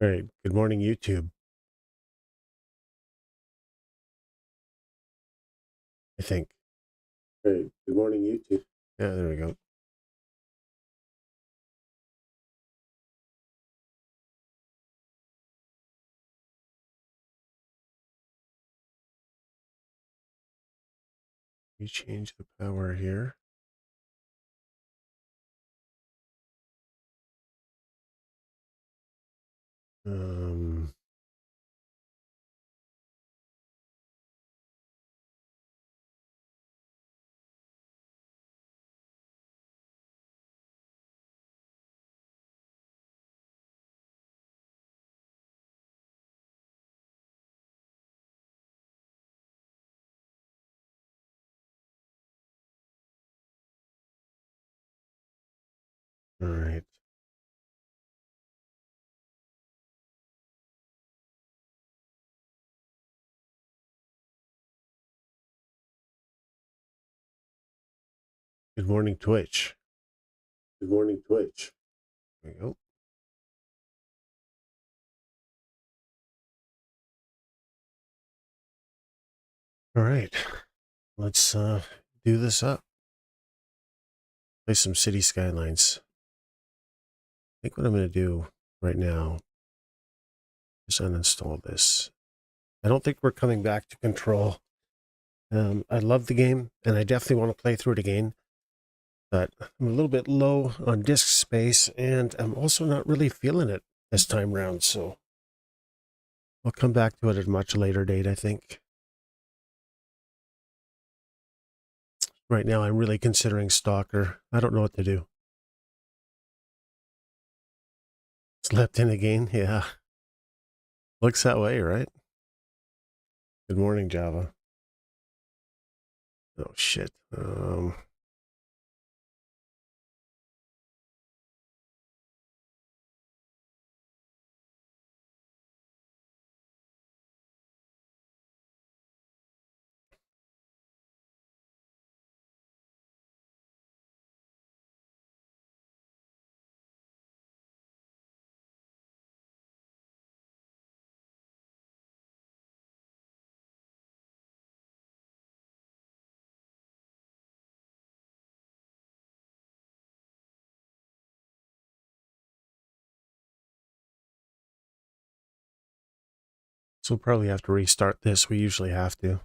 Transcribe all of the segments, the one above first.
All right. Good morning, YouTube. I think. All right. Good morning, YouTube. Yeah, there we go. We change the power here. Um, all right. Good morning, Twitch. Good morning, Twitch. There we go. All right. Let's do this up. Play some City Skylines. I think what I'm going to do right now is uninstall this. I don't think we're coming back to Control. I love the game, and I definitely want to play through it again. But I'm a little bit low on disk space, and I'm also not really feeling it this time round, so I'll come back to it at a much later date, I think. Right now, I'm really considering Stalker. I don't know what to do. Slept in again? Yeah. Looks that way, right? Good morning, Java. Oh, shit. So we'll probably have to restart this. We usually have to.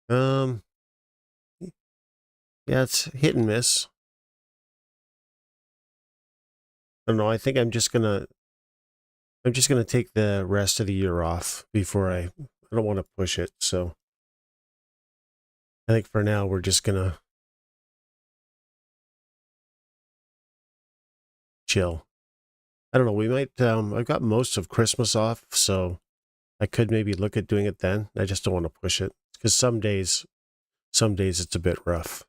Um, yeah, it's hit and miss. I don't know. I think I'm just gonna take the rest of the year off before I don't want to push it. So I think for now we're just gonna chill. I don't know. We might. I've got most of Christmas off, so I could maybe look at doing it then. I just don't want to push it because some days it's a bit rough.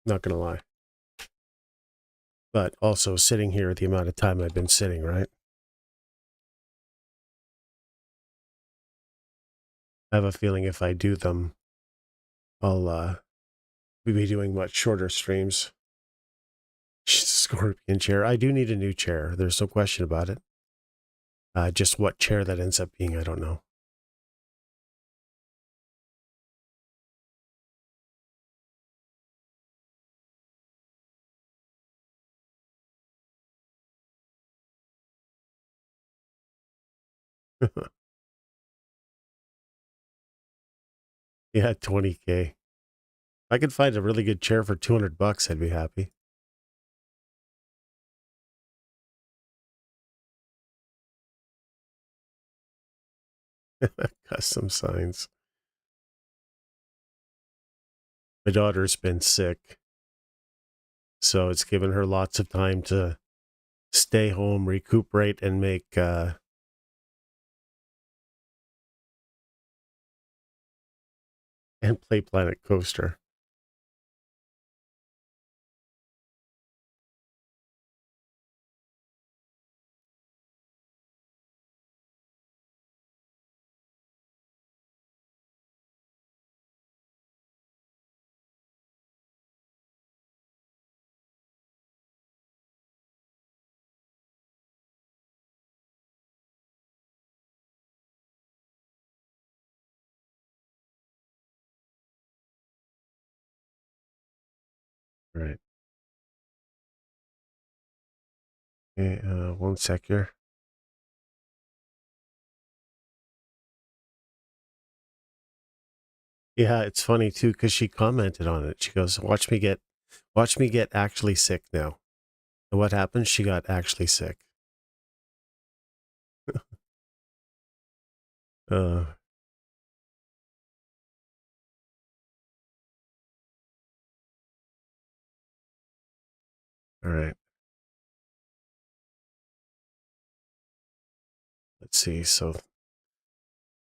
Not gonna lie. But also sitting here the amount of time I've been sitting, right? I have a feeling if I do them, I'll be doing much shorter streams. Scorpion chair. I do need a new chair. There's no question about it. Just what chair that ends up being, I don't know. Yeah, 20K. I could find a really good chair for $200. I'd be happy. Custom signs. My daughter's been sick, so it's given her lots of time to stay home, recuperate, and make and play Planet Coaster. All right. Okay, 1 sec here. Yeah, it's funny too because she commented on it. She goes, watch me get actually sick now." And what happened? She got actually sick. Uh, all right. Let's see. So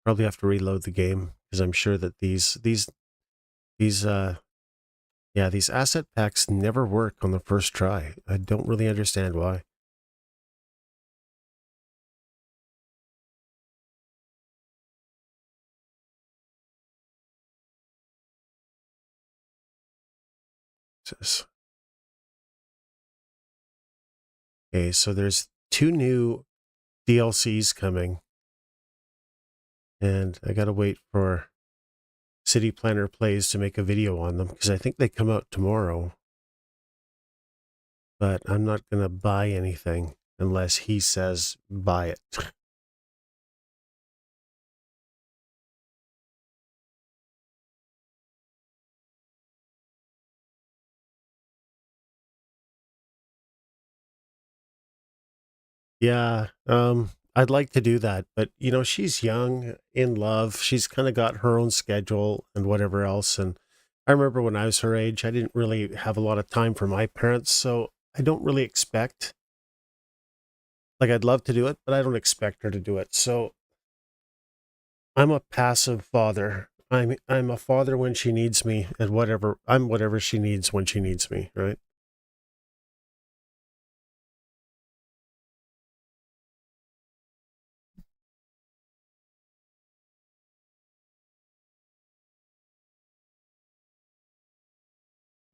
probably have to reload the game because I'm sure that these yeah, these asset packs never work on the first try. I don't really understand why. It's okay, so there's 2 new DLCs coming, and I gotta wait for City Planner Plays to make a video on them because I think they come out tomorrow. But I'm not gonna buy anything unless he says buy it. Yeah, I'd like to do that, but she's young, in love. She's kind of got her own schedule and whatever else. And I remember when I was her age, I didn't really have a lot of time for my parents, so I don't really expect. Like, I'd love to do it, but I don't expect her to do it. So I'm a passive father. I'm a father when she needs me, and whatever she needs when she needs me, right?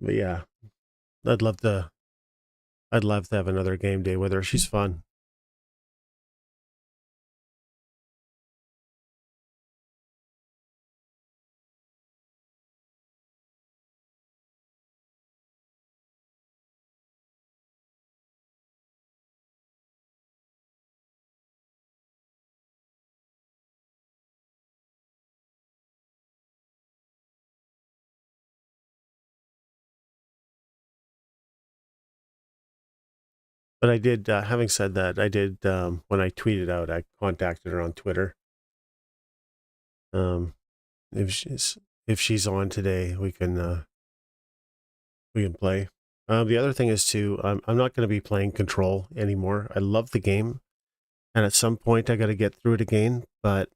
But yeah, I'd love to. I'd love to have another game day with her. She's fun. But I did, having said that, I did, when I tweeted out, I contacted her on Twitter. Um, if she's on today, we can play. The other thing is too, I'm not going to be playing Control anymore. I love the game, and at some point I got to get through it again. But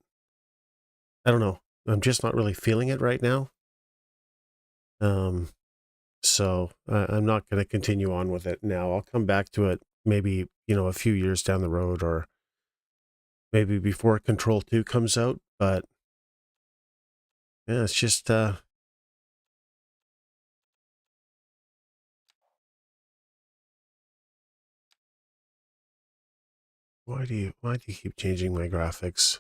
I don't know. I'm just not really feeling it right now. Um, so I'm not going to continue on with it now. I'll come back to it maybe a few years down the road, or maybe before Control 2 comes out. But yeah, it's just why do you keep changing my graphics?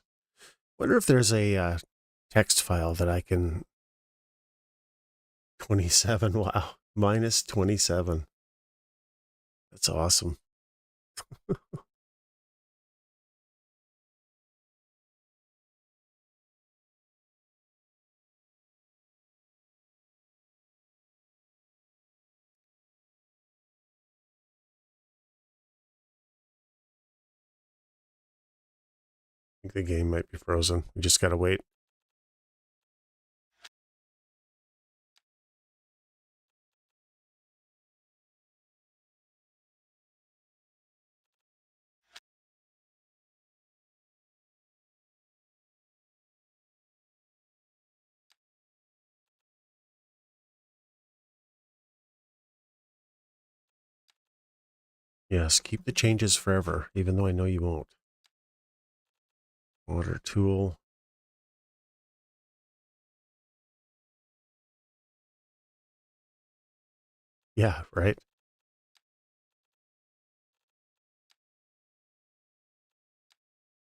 Wonder if there's a text file that I can 27. Wow, minus 27. That's awesome. I think the game might be frozen. We just gotta wait. Yes, keep the changes forever, even though I know you won't. Water tool. Yeah, right.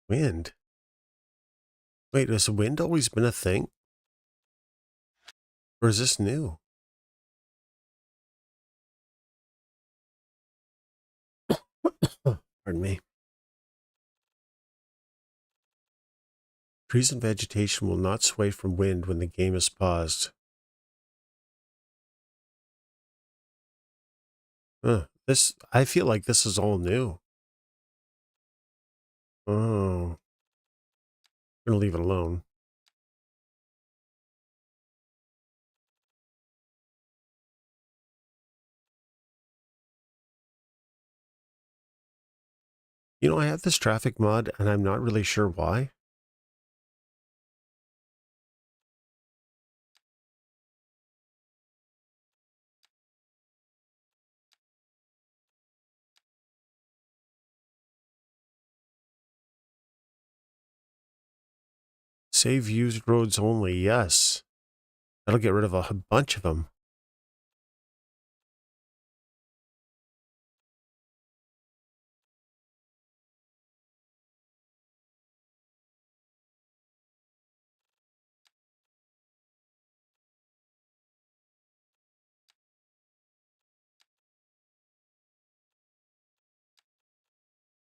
Wind. Wait, has wind always been a thing? Or is this new? Pardon me. Trees and vegetation will not sway from wind when the game is paused. I feel like this is all new. Oh, I'm gonna leave it alone. You know, I have this traffic mod and I'm not really sure why. Save used roads only, yes. That'll get rid of a bunch of them.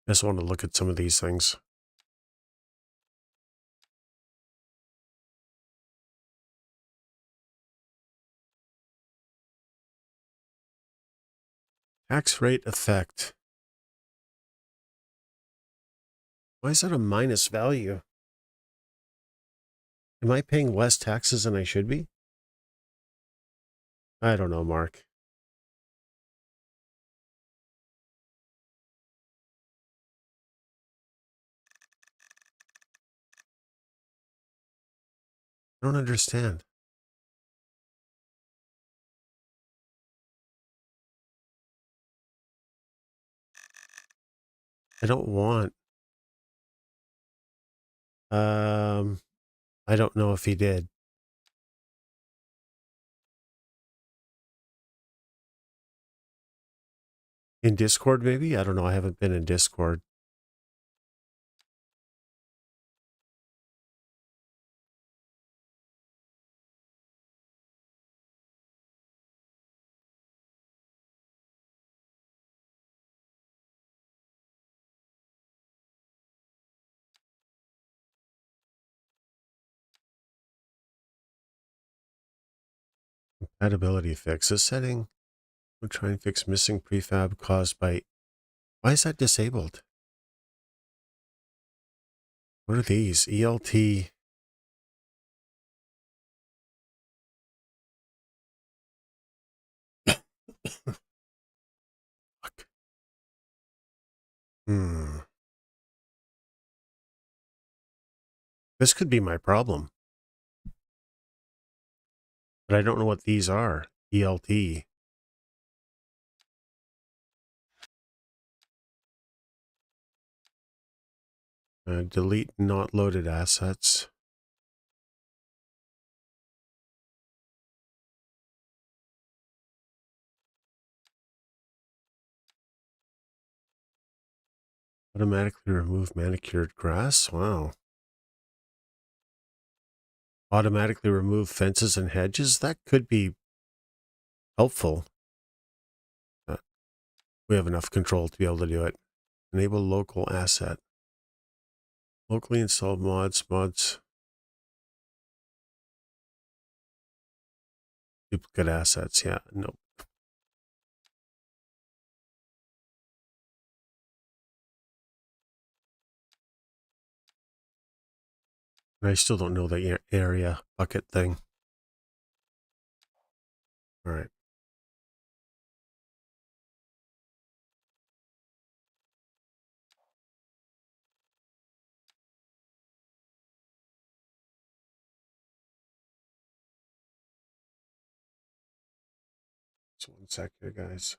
I just want to look at some of these things. Tax rate effect. Why is that a minus value? Am I paying less taxes than I should be? I don't know, Mark. I don't understand. I don't want. Um, I don't know if he did. In Discord, maybe? I don't know. I haven't been in Discord. Compatibility fix. This setting will try and fix missing prefab caused by. Why is that disabled? What are these? ELT. Fuck. This could be my problem. But I don't know what these are. ELT. Delete not loaded assets. Automatically remove manicured grass. Wow. Automatically remove fences and hedges. That could be helpful. We have enough control to be able to do it. Enable local asset. Locally installed mods. Duplicate assets. Yeah, no. And I still don't know the area bucket thing. All right. So 1 sec here, guys.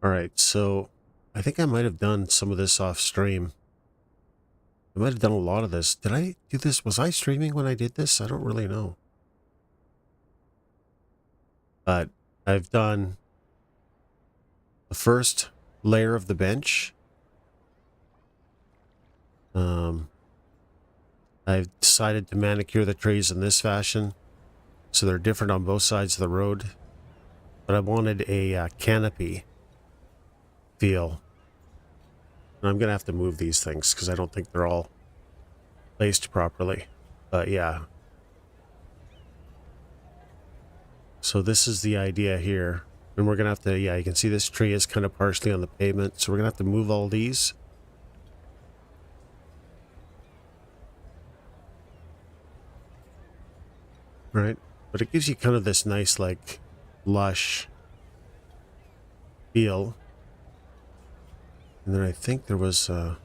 All right, so I think I might have done some of this off stream. I might have done a lot of this. Did I do this? Was I streaming when I did this? I don't really know. But I've done the first layer of the bench. I've decided to manicure the trees in this fashion, so they're different on both sides of the road. But I wanted a canopy feel. And I'm going to have to move these things because I don't think they're all placed properly. But yeah. So this is the idea here. And we're going to have to, yeah, you can see this tree is kind of partially on the pavement. So we're going to have to move all these. Right? But it gives you kind of this nice, like, lush feel. And then I think there was, I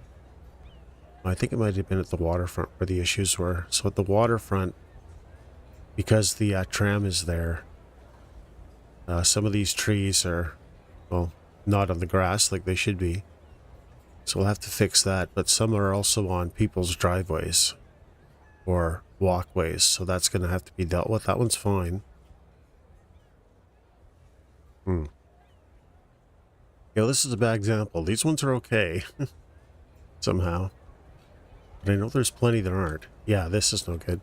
think it might have been at the waterfront where the issues were. So at the waterfront, because the tram is there, some of these trees are, well, not on the grass like they should be. So we'll have to fix that. But some are also on people's driveways or walkways. So that's going to have to be dealt with. That one's fine. You know, this is a bad example. These ones are okay. Somehow. But I know there's plenty that aren't. Yeah, this is no good.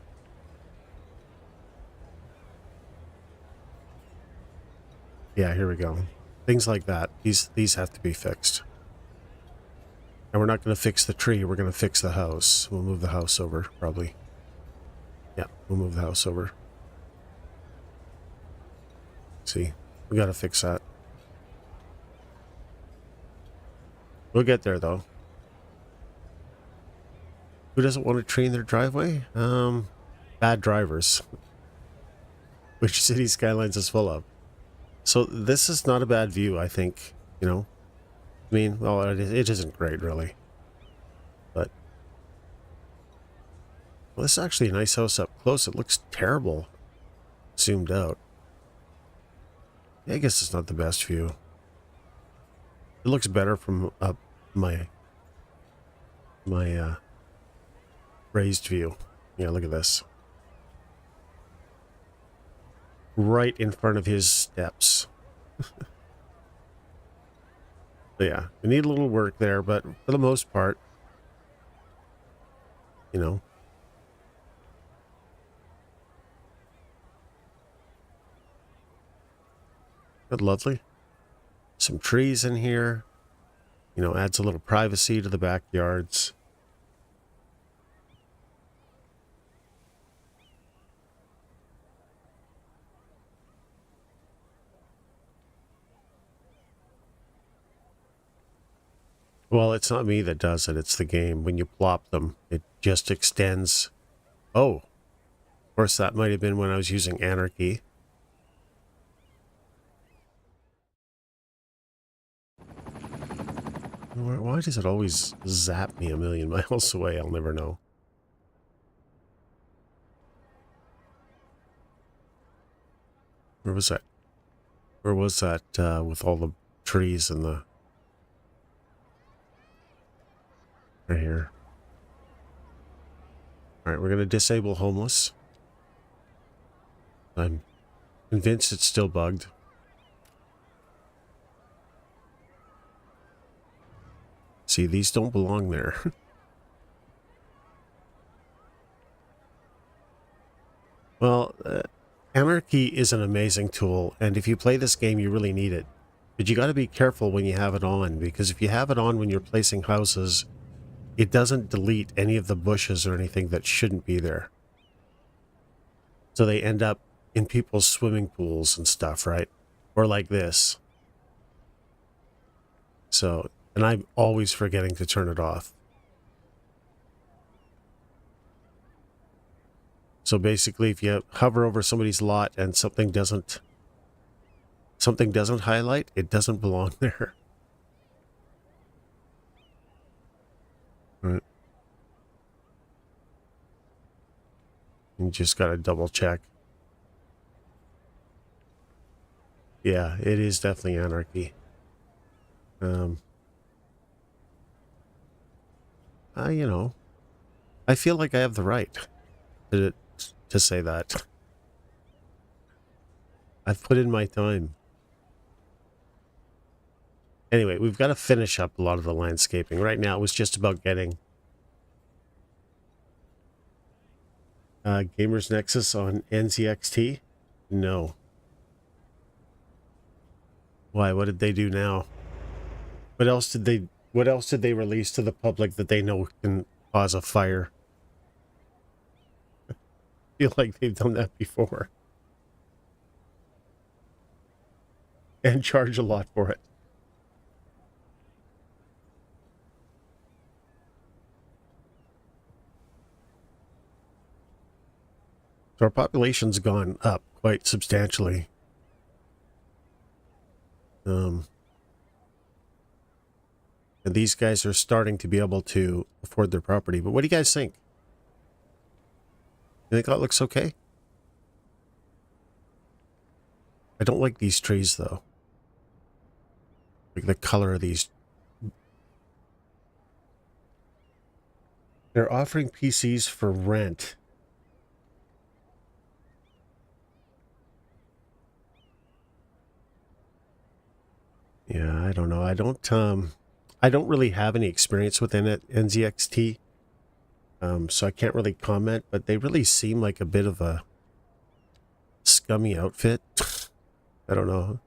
Yeah, here we go. Things like that. These have to be fixed. And we're not going to fix the tree. We're going to fix the house. We'll move the house over, probably. Yeah, we'll move the house over. See, we got to fix that. We'll get there, though. Who doesn't want a tree in their driveway? Bad drivers. Which City Skylines is full of. So this is not a bad view, I think. You know? I mean, well, it isn't great, really. But... well, this is actually a nice house up close. It looks terrible. Zoomed out. I guess it's not the best view. It looks better from up my raised view. Yeah, look at this. Right in front of his steps. So yeah, we need a little work there, but for the most part, you know. But lovely. Some trees in here. You know, adds a little privacy to the backyards. Well, it's not me that does it, it's the game. When you plop them, it just extends. Oh, of course, that might have been when I was using Anarchy. Why does it always zap me a million miles away? I'll never know. Where was that? Where was that with all the trees and the... right here. Alright, we're going to disable homeless. I'm convinced it's still bugged. See, these don't belong there. Well, Anarchy is an amazing tool, and if you play this game, you really need it. But you got to be careful when you have it on, because if you have it on when you're placing houses, it doesn't delete any of the bushes or anything that shouldn't be there. So they end up in people's swimming pools and stuff, right? Or like this. So, and I'm always forgetting to turn it off. So basically, if you hover over somebody's lot and something doesn't highlight, it doesn't belong there. Right. You just gotta double check. Yeah, it is definitely Anarchy. You know, I feel like I have the right to say that. I've put in my time. Anyway, we've got to finish up a lot of the landscaping. Right now, it was just about getting Gamers Nexus on NZXT. No. Why? What did they do now? What else did they release to the public that they know can cause a fire? I feel like they've done that before. And charge a lot for it. So our population's gone up quite substantially. And these guys are starting to be able to afford their property. But what do you guys think? You think that looks okay? I don't like these trees, though. Like the color of these. They're offering PCs for rent. Yeah, I don't know. I don't really have any experience with NZXT. So I can't really comment, but they really seem like a bit of a scummy outfit. I don't know.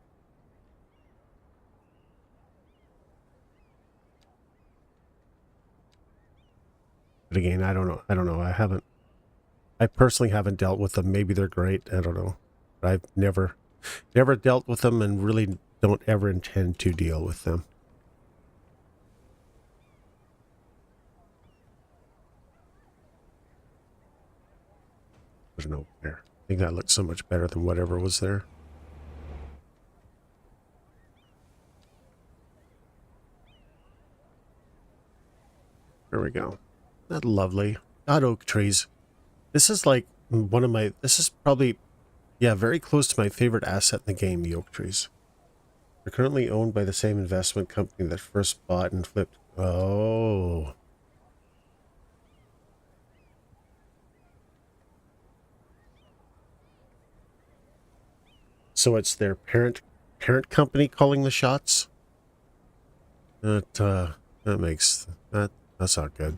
But again, I don't know. I personally haven't dealt with them. Maybe they're great. I don't know. I've never dealt with them and really don't ever intend to deal with them. There's no there. I think that looks so much better than whatever was there. There we go. That lovely. God, oak trees. This is like this is probably, yeah, very close to my favorite asset in the game, the oak trees. They're currently owned by the same investment company that first bought and flipped. Oh. So it's their parent company calling the shots? That's not good.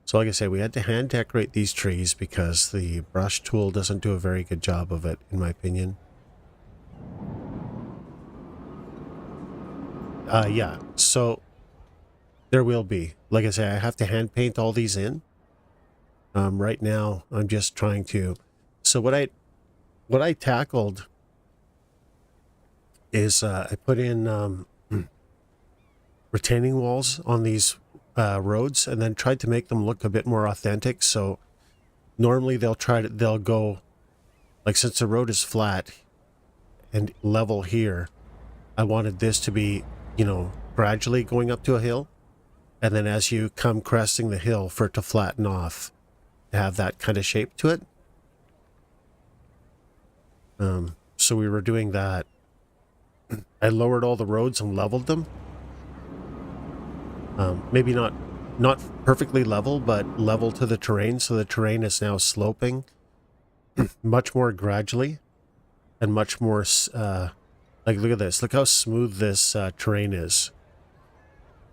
So like I say, we had to hand decorate these trees because the brush tool doesn't do a very good job of it, in my opinion. Yeah, so there will be. Like I say, I have to hand paint all these in. Right now, I'm just trying to... So what I tackled is I put in retaining walls on these roads and then tried to make them look a bit more authentic. So normally they'll go, like, since the road is flat and level here, I wanted this to be, you know, gradually going up to a hill. And then as you come cresting the hill, for it to flatten off, to have that kind of shape to it. So we were doing that. I lowered all the roads and leveled them. Maybe not perfectly level, but level to the terrain. So the terrain is now sloping much more gradually and much more, like, look at this. Look how smooth this terrain is.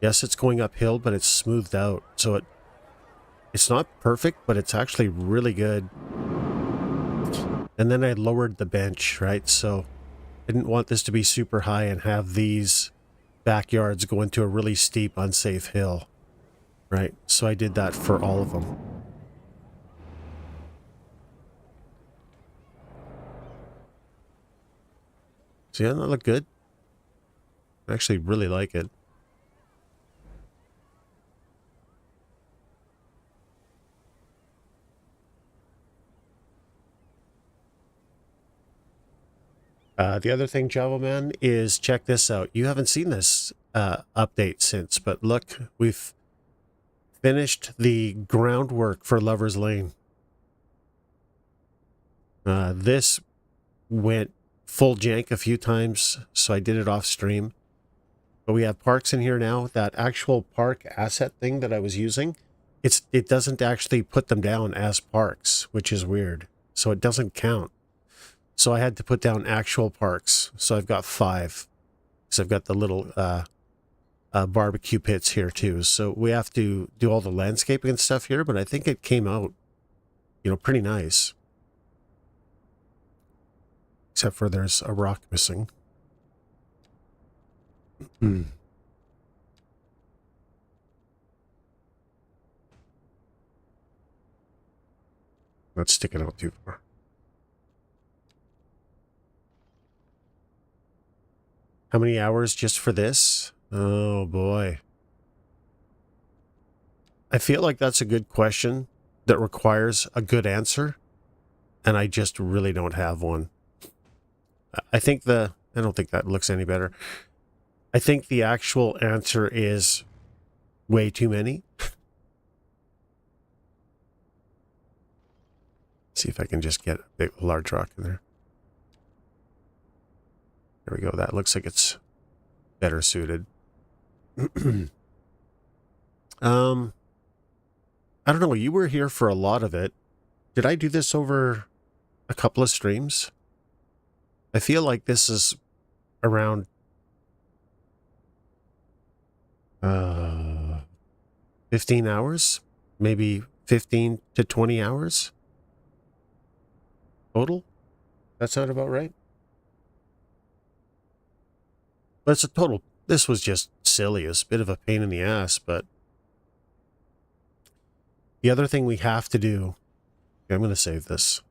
Yes, it's going uphill, but it's smoothed out. So it's not perfect, but it's actually really good. And then I lowered the bench, right? So I didn't want this to be super high and have these backyards go into a really steep, unsafe hill, right? So I did that for all of them. So yeah, that look good. I actually really like it. The other thing, Java Man, is check this out. You haven't seen this update since, but look, we've finished the groundwork for Lover's Lane. This went full jank a few times, so I did it off stream. But we have parks in here now. That actual park asset thing that I was using it doesn't actually put them down as parks, which is weird. So it doesn't count. So I had to put down actual parks. So I've got 5. So I've got the little barbecue pits here too. So we have to do all the landscaping and stuff here, but I think it came out, pretty nice. Except for there's a rock missing. Not sticking out too far. How many hours just for this? Oh boy. I feel like that's a good question that requires a good answer, and I just really don't have one. I don't think that looks any better. I think the actual answer is way too many. See if I can just get a large rock in there. There we go. That looks like it's better suited. I don't know. You were here for a lot of it. Did I do this over a couple of streams? I feel like this is around 15 hours, maybe 15 to 20 hours total. That sound about right? But it's a total. This was just silly. It's a bit of a pain in the ass, but the other thing we have to do. Okay, I'm going to save this.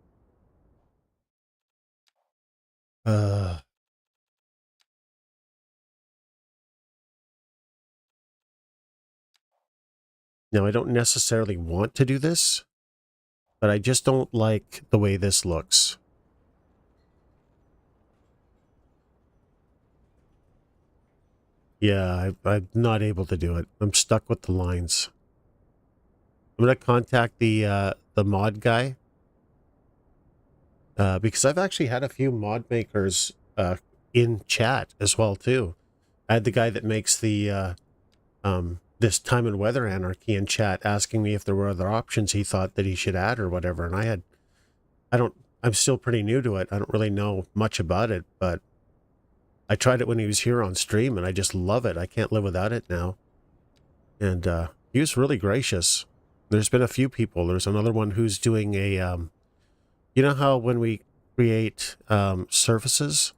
Now, I don't necessarily want to do this, but I just don't like the way this looks. Yeah, I'm not able to do it. I'm stuck with the lines. I'm going to contact the mod guy. Because I've actually had a few mod makers in chat as well, too. I had the guy that makes the this time and weather anarchy in chat asking me if there were other options he thought that he should add or whatever. And I'm still pretty new to it. I don't really know much about it, but I tried it when he was here on stream and I just love it. I can't live without it now. And he was really gracious. There's been a few people. There's another one who's doing a, you know how when we create surfaces,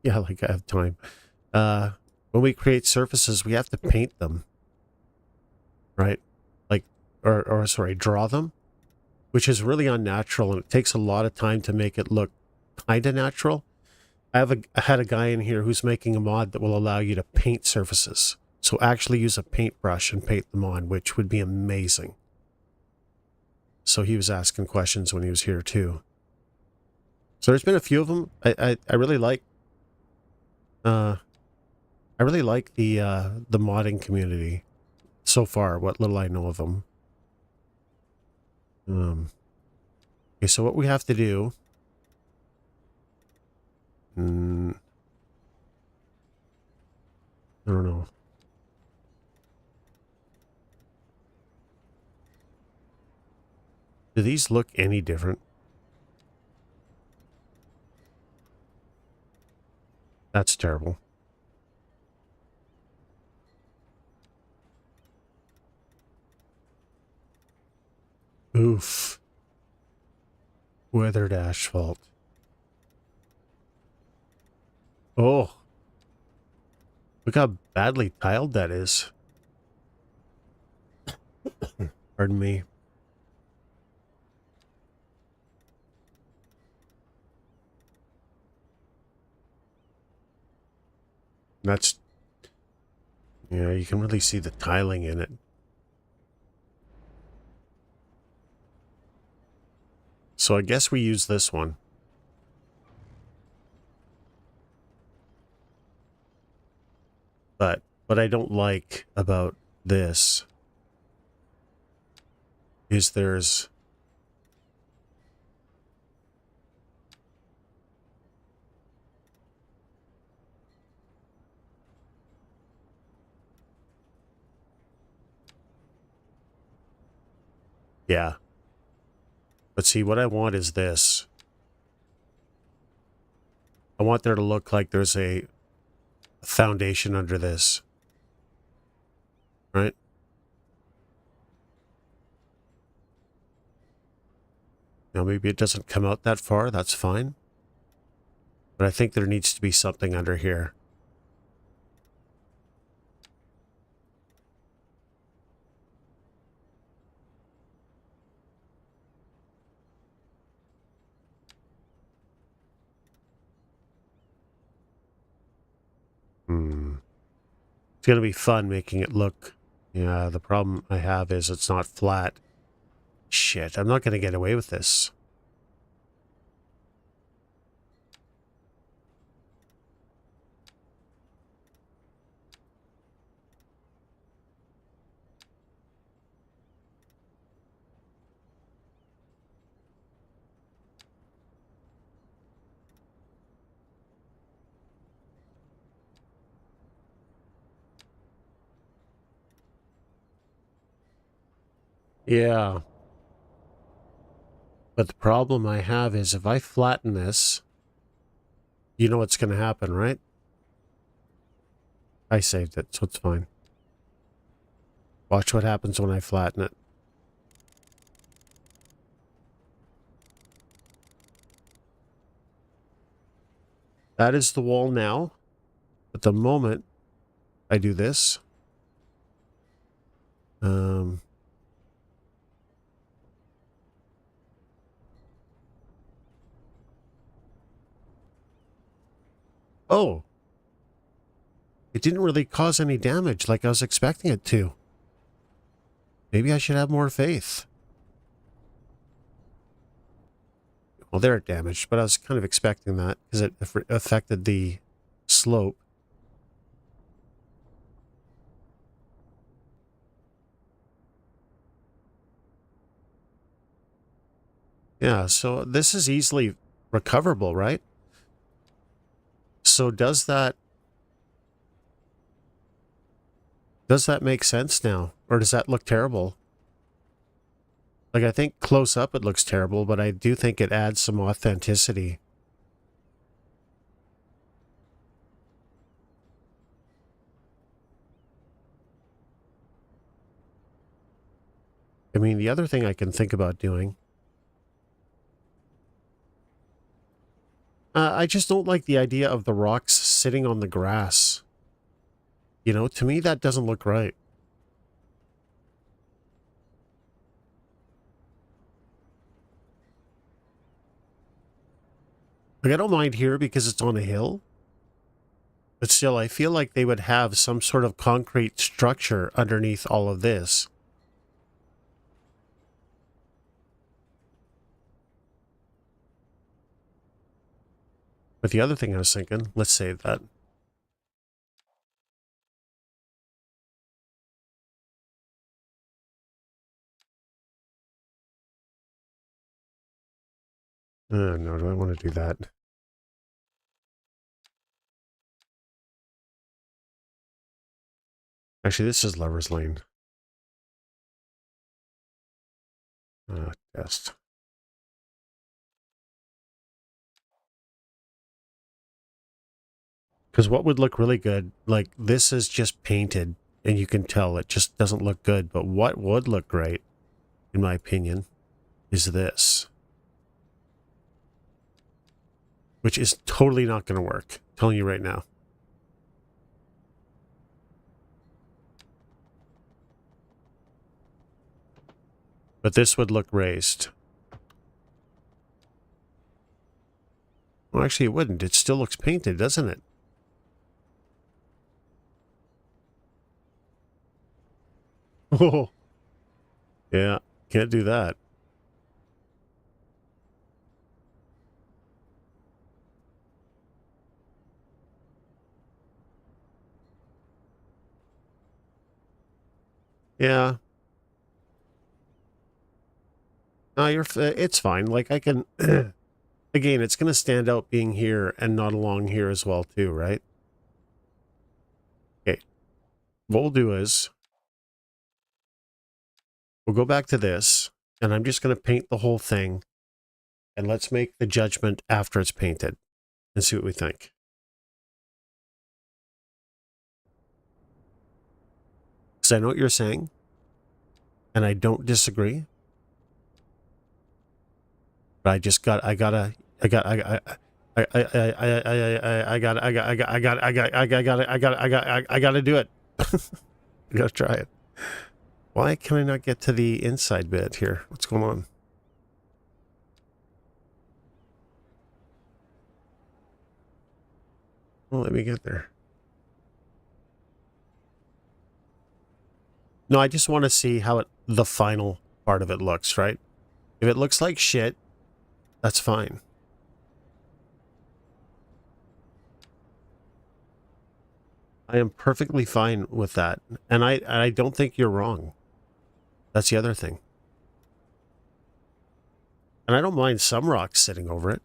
yeah, like I have time. When we create surfaces, we have to paint them, right? Like, or sorry, draw them, which is really unnatural, and it takes a lot of time to make it look kind of natural. I had a guy in here who's making a mod that will allow you to paint surfaces. So actually use a paintbrush and paint them on, which would be amazing. So he was asking questions when he was here too. So there's been a few of them. I really like the modding community so far, what little I know of them. Okay, so what we have to do, I don't know. Do these look any different? That's terrible. Oof. Weathered asphalt. Oh. Look how badly tiled that is. Pardon me. That's... Yeah, you can really see the tiling in it. So I guess we use this one. But what I don't like about this is there's... Yeah. But see, what I want is this. I want there to look like there's a foundation under this. Right? Now, maybe it doesn't come out that far. That's fine. But I think there needs to be something under here. It's going to be fun making it look... Yeah, the problem I have is it's not flat. Shit, I'm not going to get away with this. Yeah. But the problem I have is if I flatten this, you know what's going to happen, right? I saved it, so it's fine. Watch what happens when I flatten it. That is the wall now. At the moment I do this, oh, it didn't really cause any damage like I was expecting it to. Maybe I should have more faith. Well, there it damaged, but I was kind of expecting that because it affected the slope. Yeah, so this is easily recoverable, right? So does that make sense now? Or does that look terrible? Like, I think close up it looks terrible, but I do think it adds some authenticity. I mean, the other thing I can think about doing... I just don't like the idea of the rocks sitting on the grass. You know, to me that doesn't look right. Like, I don't mind here because it's on a hill. But still, I feel like they would have some sort of concrete structure underneath all of this. But the other thing I was thinking, let's save that. No, do I want to do that? Actually, this is Lover's Lane. Test. Because what would look really good, like, this is just painted, and you can tell it just doesn't look good. But what would look great, in my opinion, is this. Which is totally not going to work. I'm telling you right now. But this would look raised. Well, actually, it wouldn't. It still looks painted, doesn't it? Oh, yeah. Can't do that. Yeah. No, it's fine. Like, I can... Again, it's going to stand out being here and not along here as well, too, right? Okay. What we'll do is... We'll go back to this. And I'm just going to paint the whole thing. And let's make the judgment after it's painted and see what we think. Because I know what you're saying. And I don't disagree. But I just got, I gotta do it. I gotta try it. Why can I not get to the inside bit here? What's going on? Well, let me get there. No, I just want to see how the final part of it looks, right? If it looks like shit, that's fine. I am perfectly fine with that. And I don't think you're wrong. That's the other thing. And I don't mind some rocks sitting over it.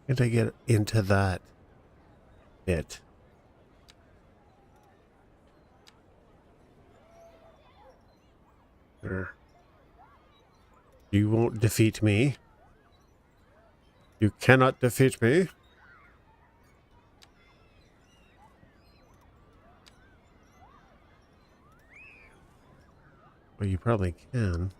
Did I get into that bit? There. You won't defeat me. You cannot defeat me. Well, you probably can.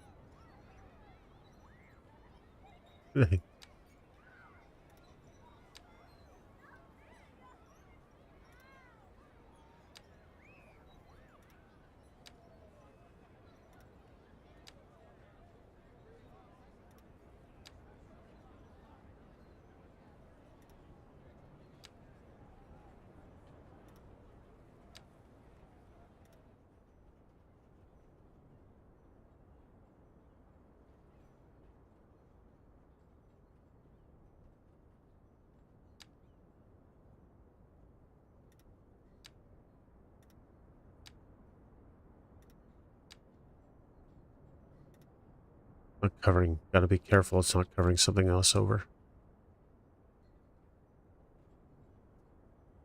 Not covering. Gotta be careful it's not covering something else over.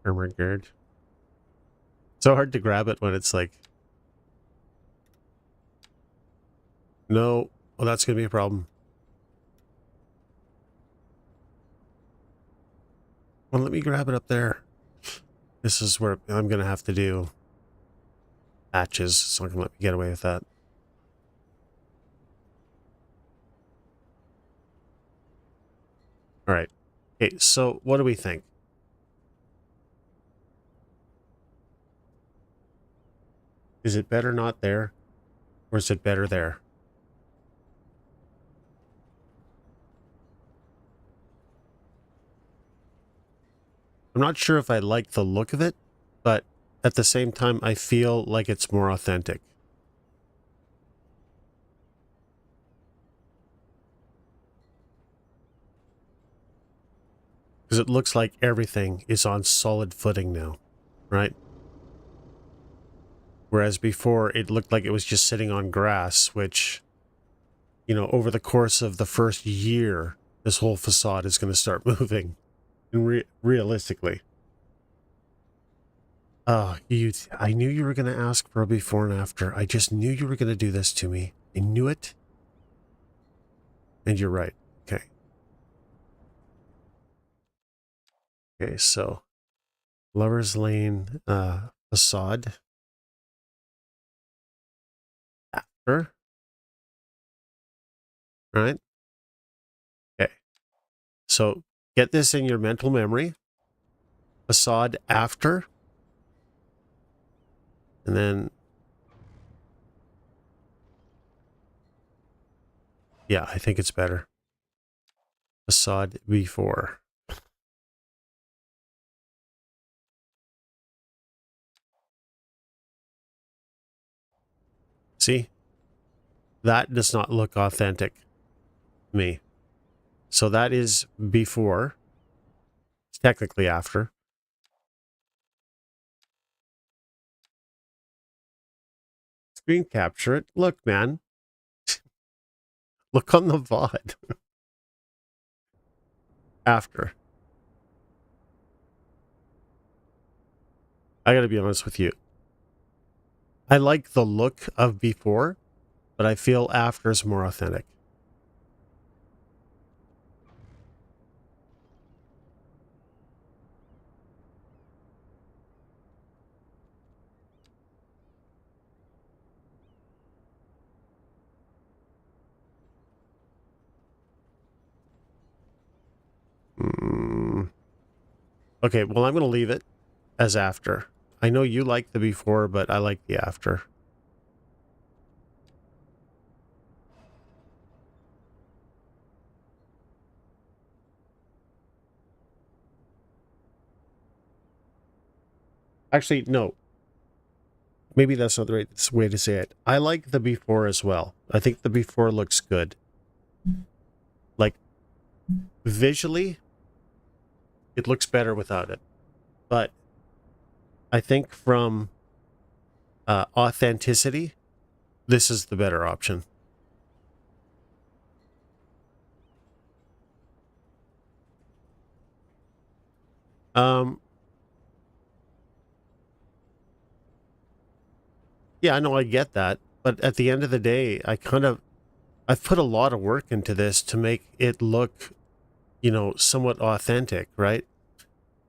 Armor guard. So hard to grab it when it's like... No. Well, that's gonna be a problem. Well, let me grab it up there. This is where I'm gonna have to do patches. It's not gonna let me get away with that. All right. Okay, so what do we think? Is it better not there? Or is it better there? I'm not sure if I like the look of it, but at the same time, I feel like it's more authentic. Because it looks like everything is on solid footing now, right? Whereas before, it looked like it was just sitting on grass, which, you know, over the course of the first year, this whole facade is going to start moving. And realistically. I knew you were going to ask for a before and after. I just knew you were going to do this to me. I knew it. And you're right. Okay. Okay, so Lover's Lane facade. After. Right? Okay. So get this in your mental memory. Facade after. And then... Yeah, I think it's better. Facade before. See? That does not look authentic to me. So that is before. It's technically after. Screen capture it. Look, man. Look on the VOD. After. I gotta be honest with you. I like the look of before, but I feel after is more authentic. Okay, well, I'm going to leave it as after. I know you like the before, but I like the after. Actually, no. Maybe that's not the right way to say it. I like the before as well. I think the before looks good. Like, visually, it looks better without it. But I think from authenticity, this is the better option. Yeah, I know, I get that. But at the end of the day, I've put a lot of work into this to make it look, somewhat authentic, right?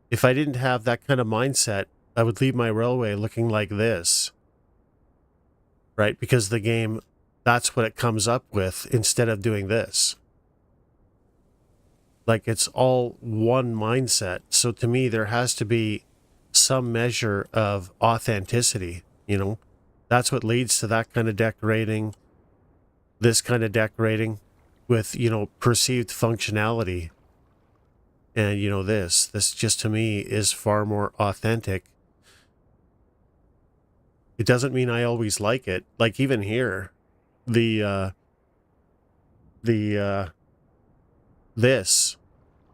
If I didn't have that kind of mindset, I would leave my railway looking like this, right? Because the game, that's what it comes up with instead of doing this. Like, it's all one mindset. So to me, there has to be some measure of authenticity, That's what leads to that kind of decorating, this kind of decorating with, perceived functionality. And, this just to me is far more authentic. It doesn't mean I always like it. Like even here, this,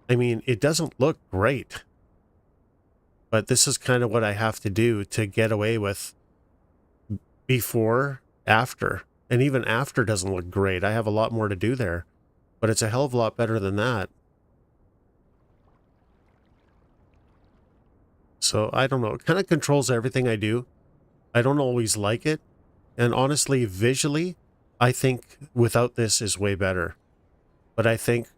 I mean, it doesn't look great, but this is kind of what I have to do to get away with before, after, and even after doesn't look great. I have a lot more to do there, but it's a hell of a lot better than that. So I don't know. It kind of controls everything I do. I don't always like it. And honestly, visually, I think without this is way better. But I think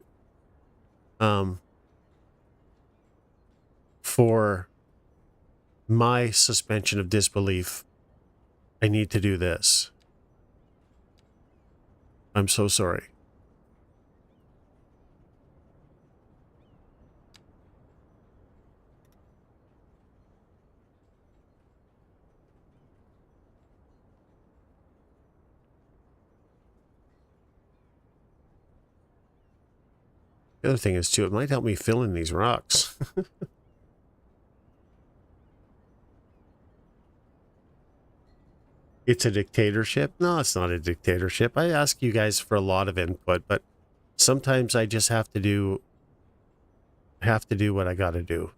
for my suspension of disbelief, I need to do this. I'm so sorry. The other thing is, too, it might help me fill in these rocks. It's a dictatorship? No, it's not a dictatorship. I ask you guys for a lot of input, but sometimes I just have to do what I got to do,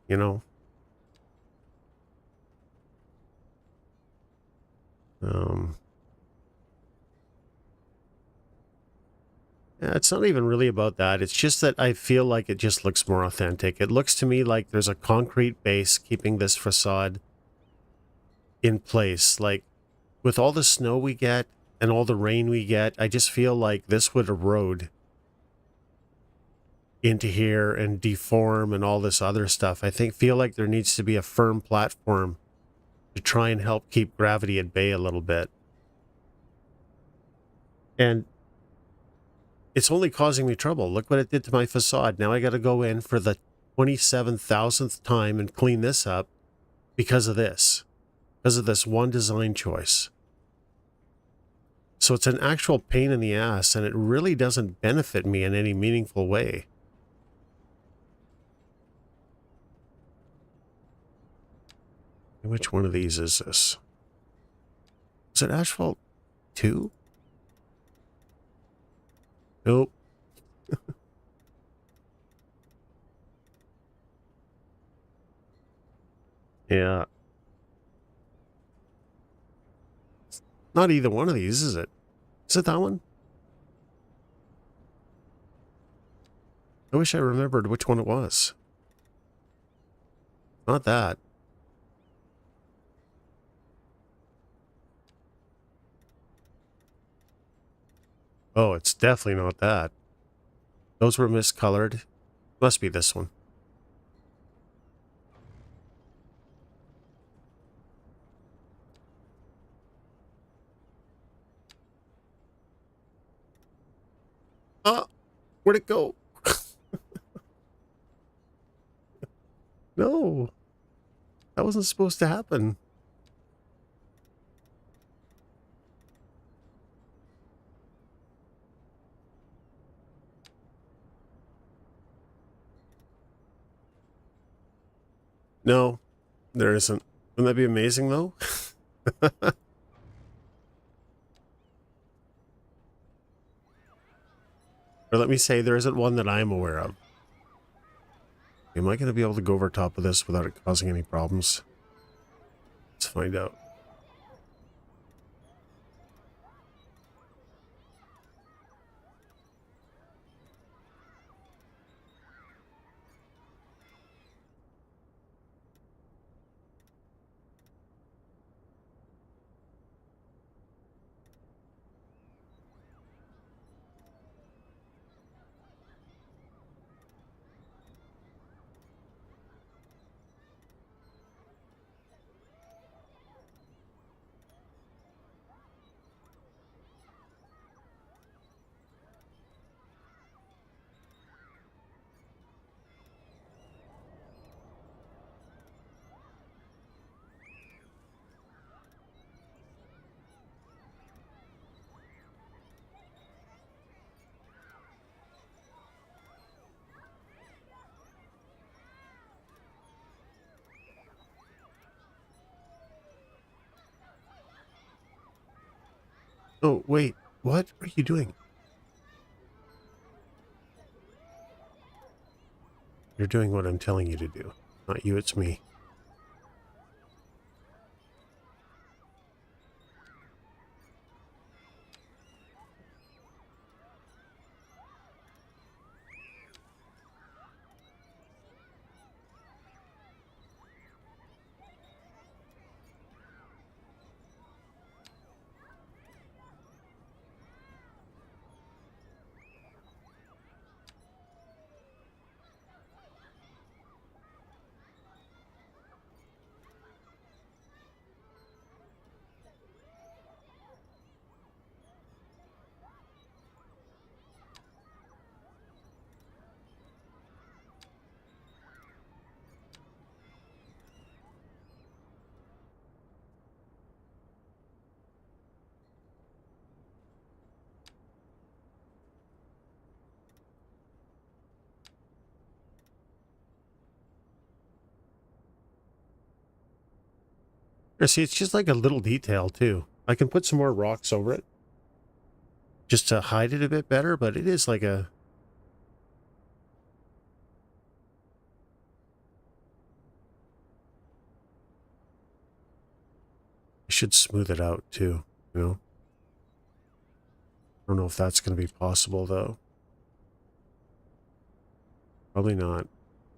Yeah, it's not even really about that. It's just that I feel like it just looks more authentic. It looks to me like there's a concrete base keeping this facade in place. Like, with all the snow we get and all the rain we get, I just feel like this would erode into here and deform and all this other stuff. I feel like there needs to be a firm platform to try and help keep gravity at bay a little bit. And it's only causing me trouble. Look what it did to my facade. Now I got to go in for the 27,000th time and clean this up because of this one design choice. So it's an actual pain in the ass, and it really doesn't benefit me in any meaningful way. Which one of these is this? Is it asphalt 2? Nope. Yeah. Not either one of these, is it? Is it that one? I wish I remembered which one it was. Not that. Oh, it's definitely not that. Those were miscolored. Must be this one. Oh, where'd it go? No, that wasn't supposed to happen. No, there isn't. Wouldn't that be amazing, though? Or let me say, there isn't one that I'm aware of. Am I going to be able to go over top of this without it causing any problems? Let's find out. Oh, wait. What are you doing? You're doing what I'm telling you to do. Not you, it's me. See, it's just like a little detail, too. I can put some more rocks over it just to hide it a bit better, but it is like a... I should smooth it out, too, you know? I don't know if that's going to be possible, though. Probably not.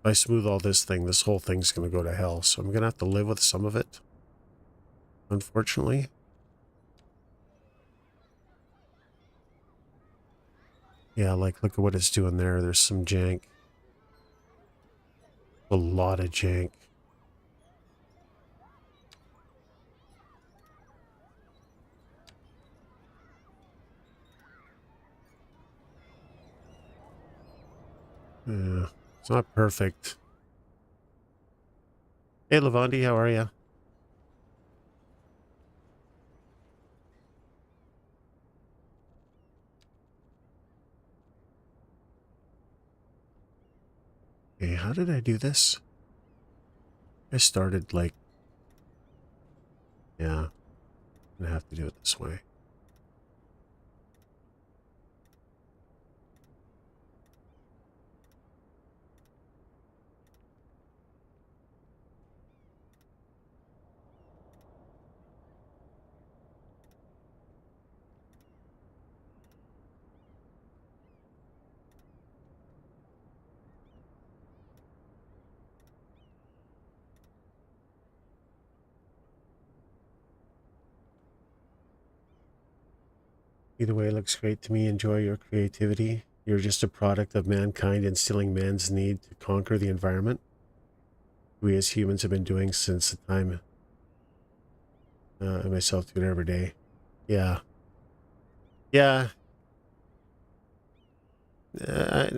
If I smooth all this thing, this whole thing's going to go to hell, so I'm going to have to live with some of it, unfortunately. Yeah, like, look at what it's doing there. There's some jank. A lot of jank. Yeah, it's not perfect. Hey, Lavandi, how are you? Hey, how did I do this? I started, like... Yeah, I'm gonna have to do it this way. Either way, it looks great to me. Enjoy your creativity. You're just a product of mankind instilling man's need to conquer the environment. We as humans have been doing since the time I myself do it every day. Yeah. Yeah.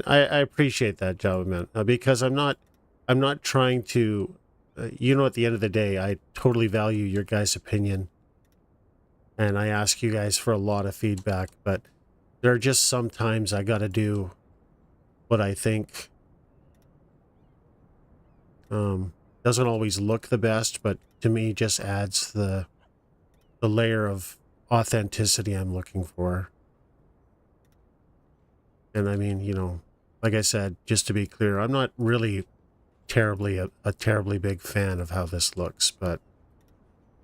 I appreciate that, Java man, because I'm not trying to, at the end of the day, I totally value your guys' opinion, and I ask you guys for a lot of feedback, but there are just some times I got to do what I think doesn't always look the best, but to me just adds the layer of authenticity I'm looking for. And I mean, like I said, just to be clear, I'm not really a terribly big fan of how this looks, but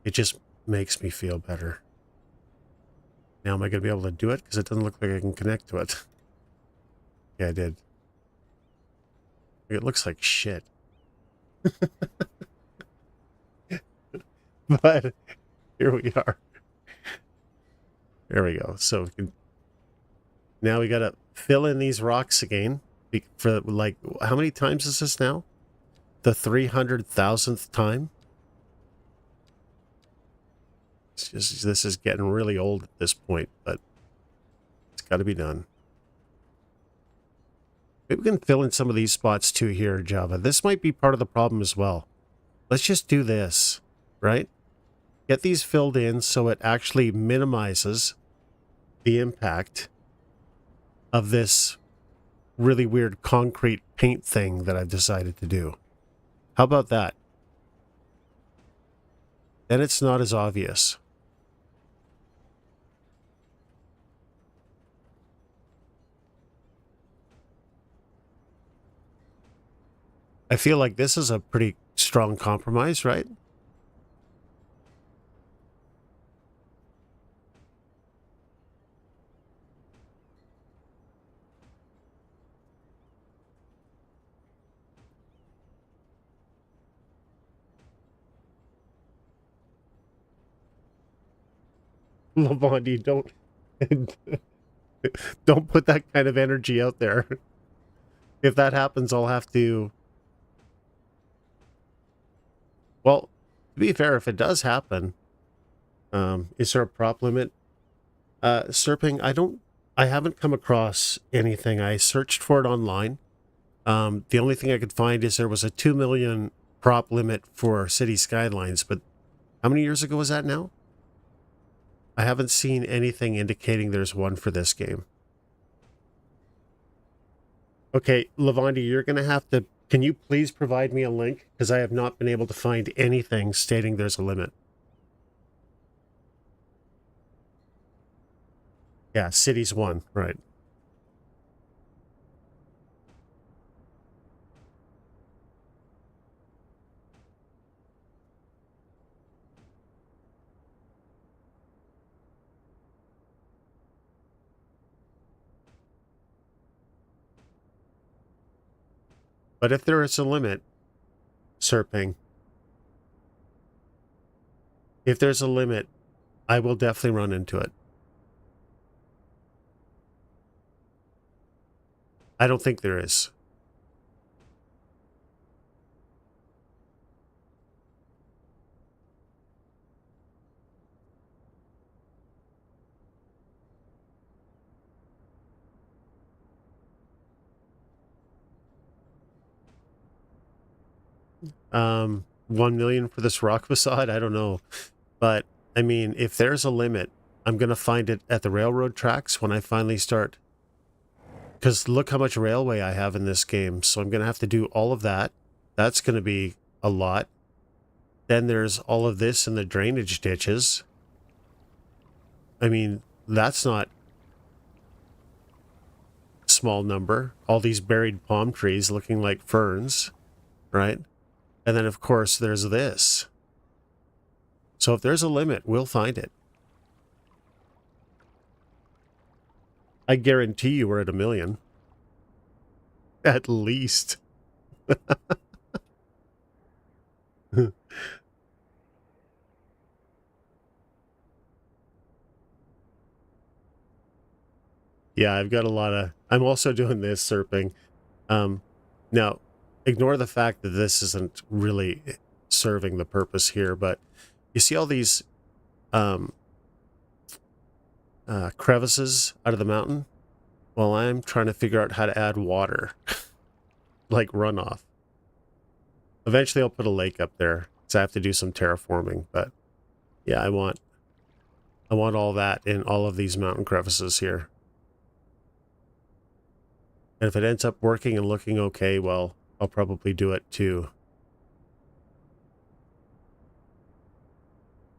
it just makes me feel better. Now, am I going to be able to do it? Because it doesn't look like I can connect to it. Yeah, I did. It looks like shit. But here we are. There we go. So now we got to fill in these rocks again. For like, how many times is this now? The 300,000th time? This is getting really old at this point, but it's got to be done. Maybe we can fill in some of these spots too here, Java. This might be part of the problem as well. Let's just do this, right? Get these filled in so it actually minimizes the impact of this really weird concrete paint thing that I've decided to do. How about that? Then it's not as obvious. I feel like this is a pretty strong compromise, right? Lavonde, don't put that kind of energy out there. If that happens, I'll have to... Well, to be fair, if it does happen, is there a prop limit? Serping, I haven't come across anything. I searched for it online. The only thing I could find is there was a 2 million prop limit for City Skylines, but how many years ago was that now? I haven't seen anything indicating there's one for this game. Okay, Lavonde, you're going to have to... Can you please provide me a link? Because I have not been able to find anything stating there's a limit. Yeah, Cities 1, right. But if there is a limit, Serping, if there's a limit, I will definitely run into it. I don't think there is. Um, 1 million for this rock facade? I don't know. But, I mean, if there's a limit, I'm going to find it at the railroad tracks when I finally start. Because look how much railway I have in this game. So I'm going to have to do all of that. That's going to be a lot. Then there's all of this in the drainage ditches. I mean, that's not a small number. All these buried palm trees looking like ferns, right? And then, of course, there's this. So if there's a limit, we'll find it. I guarantee you we're at 1 million. At least. Yeah, I've got a lot of... I'm also doing this serping. Now, ignore the fact that this isn't really serving the purpose here, but you see all these um, crevices out of the mountain? Well, I'm trying to figure out how to add water, like runoff. Eventually I'll put a lake up there, because I have to do some terraforming, but yeah, I want all that in all of these mountain crevices here. And if it ends up working and looking okay, well, I'll probably do it too.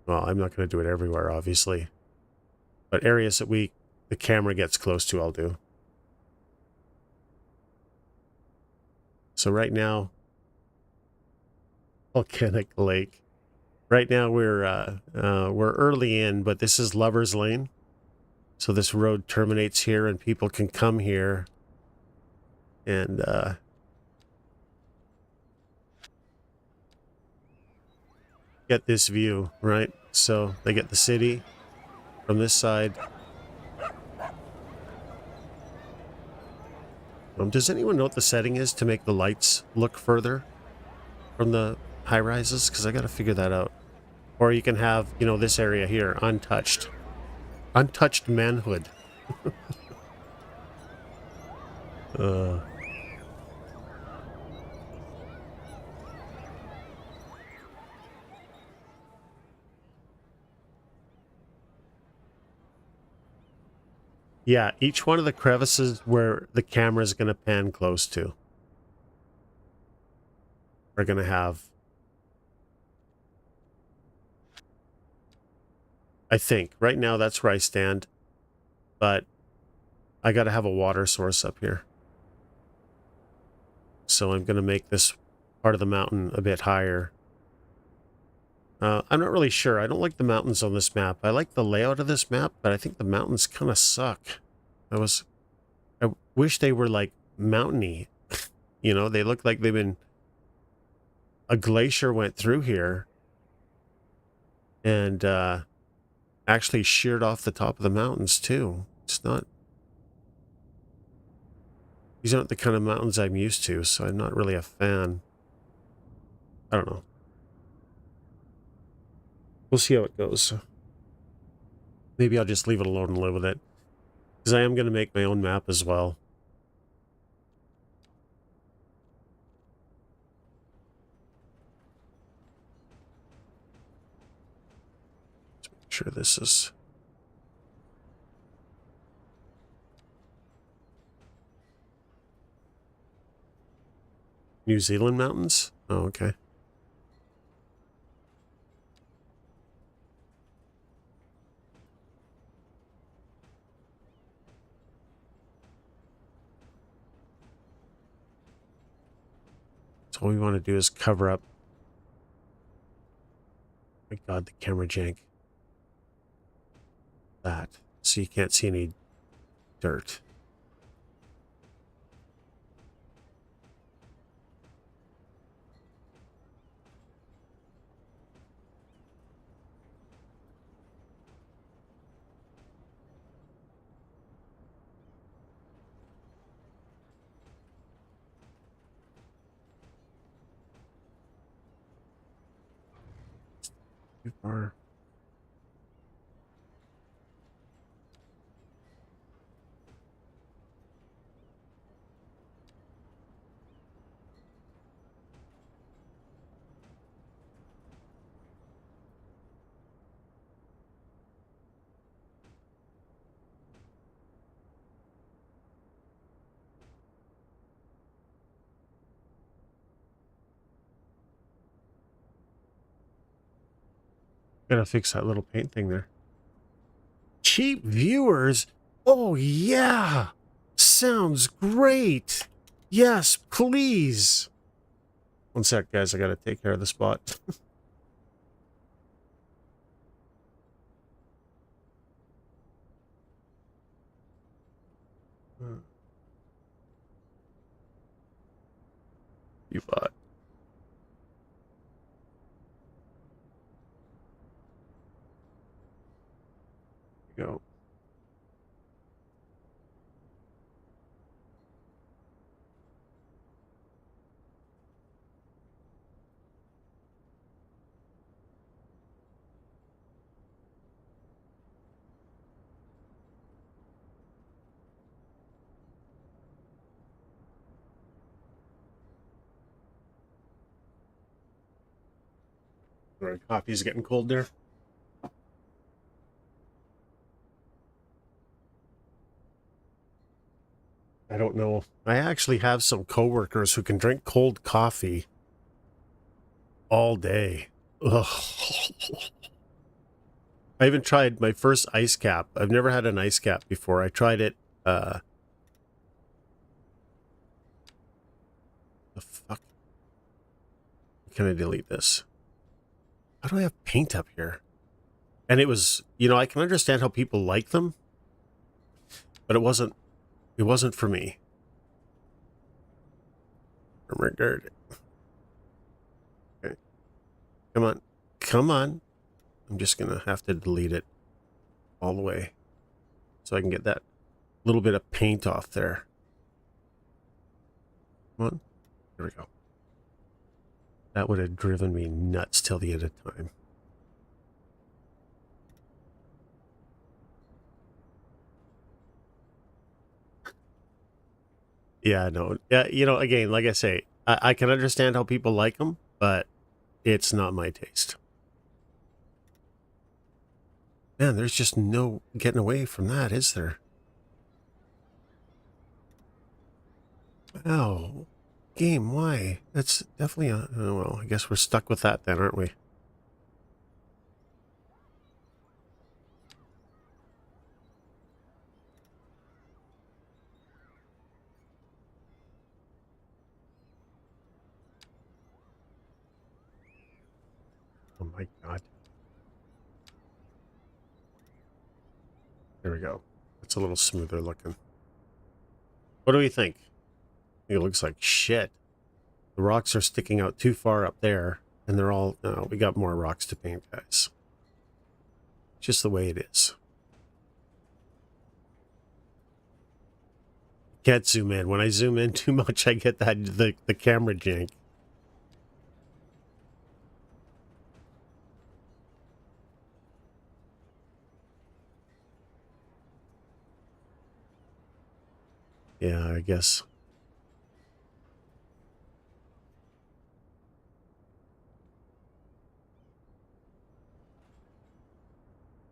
Well, I'm not going to do it everywhere, obviously. But areas that the camera gets close to, I'll do. So right now, volcanic lake. Right now we're early in, but this is Lover's Lane. So this road terminates here and people can come here and get this view, right? So they get the city from this side. Does anyone know what the setting is to make the lights look further from the high rises? Because I got to figure that out. Or you can have, you know, this area here, untouched. Untouched manhood. uh, yeah, each one of the crevices where the camera is going to pan close to are going to have, I think, right now that's where I stand, but I got to have a water source up here. So I'm going to make this part of the mountain a bit higher. I'm not really sure. I don't like the mountains on this map. I like the layout of this map, but I think the mountains kind of suck. I wish they were like mountainy. You know, they look like a glacier went through here and actually sheared off the top of the mountains too. These aren't the kind of mountains I'm used to, so I'm not really a fan. I don't know. We'll see how it goes. Maybe I'll just leave it alone and live with it. Because I am going to make my own map as well. Let's make sure this is... New Zealand mountains? Oh, okay. So all we want to do is cover up... My God, the camera jank. That. So you can't see any dirt. Too far. Gotta fix that little paint thing there. Cheap viewers? Oh, yeah! Sounds great! Yes, please! One sec, guys. I gotta take care of the spot. You bot. Go. Our coffee's getting cold there. I don't know. I actually have some coworkers who can drink cold coffee all day. Ugh. I even tried my first ice cap. I've never had an ice cap before. I tried it. The fuck? Can I delete this? How do I have paint up here? And it was, you know, I can understand how people like them, but it wasn't for me. Okay. Come on. Come on. I'm just going to have to delete it all the way so I can get that little bit of paint off there. Come on. There we go. That would have driven me nuts till the end of time. Yeah, no. Yeah, you know, again, like I say, I can understand how people like them, but it's not my taste. Man, there's just no getting away from that, is there? Oh, game, why? That's definitely a... Oh, well, I guess we're stuck with that then, aren't we? Oh my god. There we go. It's a little smoother looking. What do we think? It looks like shit. The rocks are sticking out too far up there, and they're all... No, we got more rocks to paint, guys. Just the way it is. Can't zoom in. When I zoom in too much, I get that the camera jank. Yeah, I guess.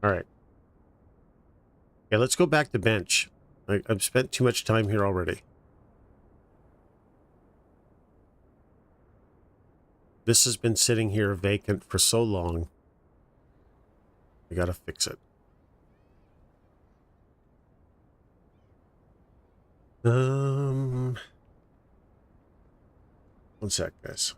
All right. Yeah, let's go back to bench. I've spent too much time here already. This has been sitting here vacant for so long. I gotta fix it. One sec, guys.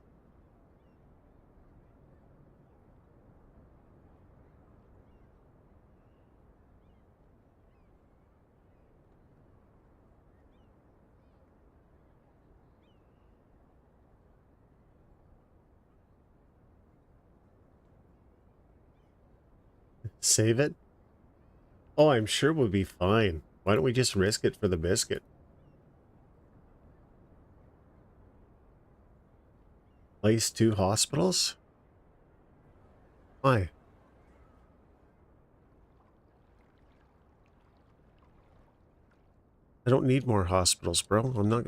Save it? Oh, I'm sure we'll be fine. Why don't we just risk it for the biscuit? Place 2 hospitals? Why? I don't need more hospitals, bro. I'm not...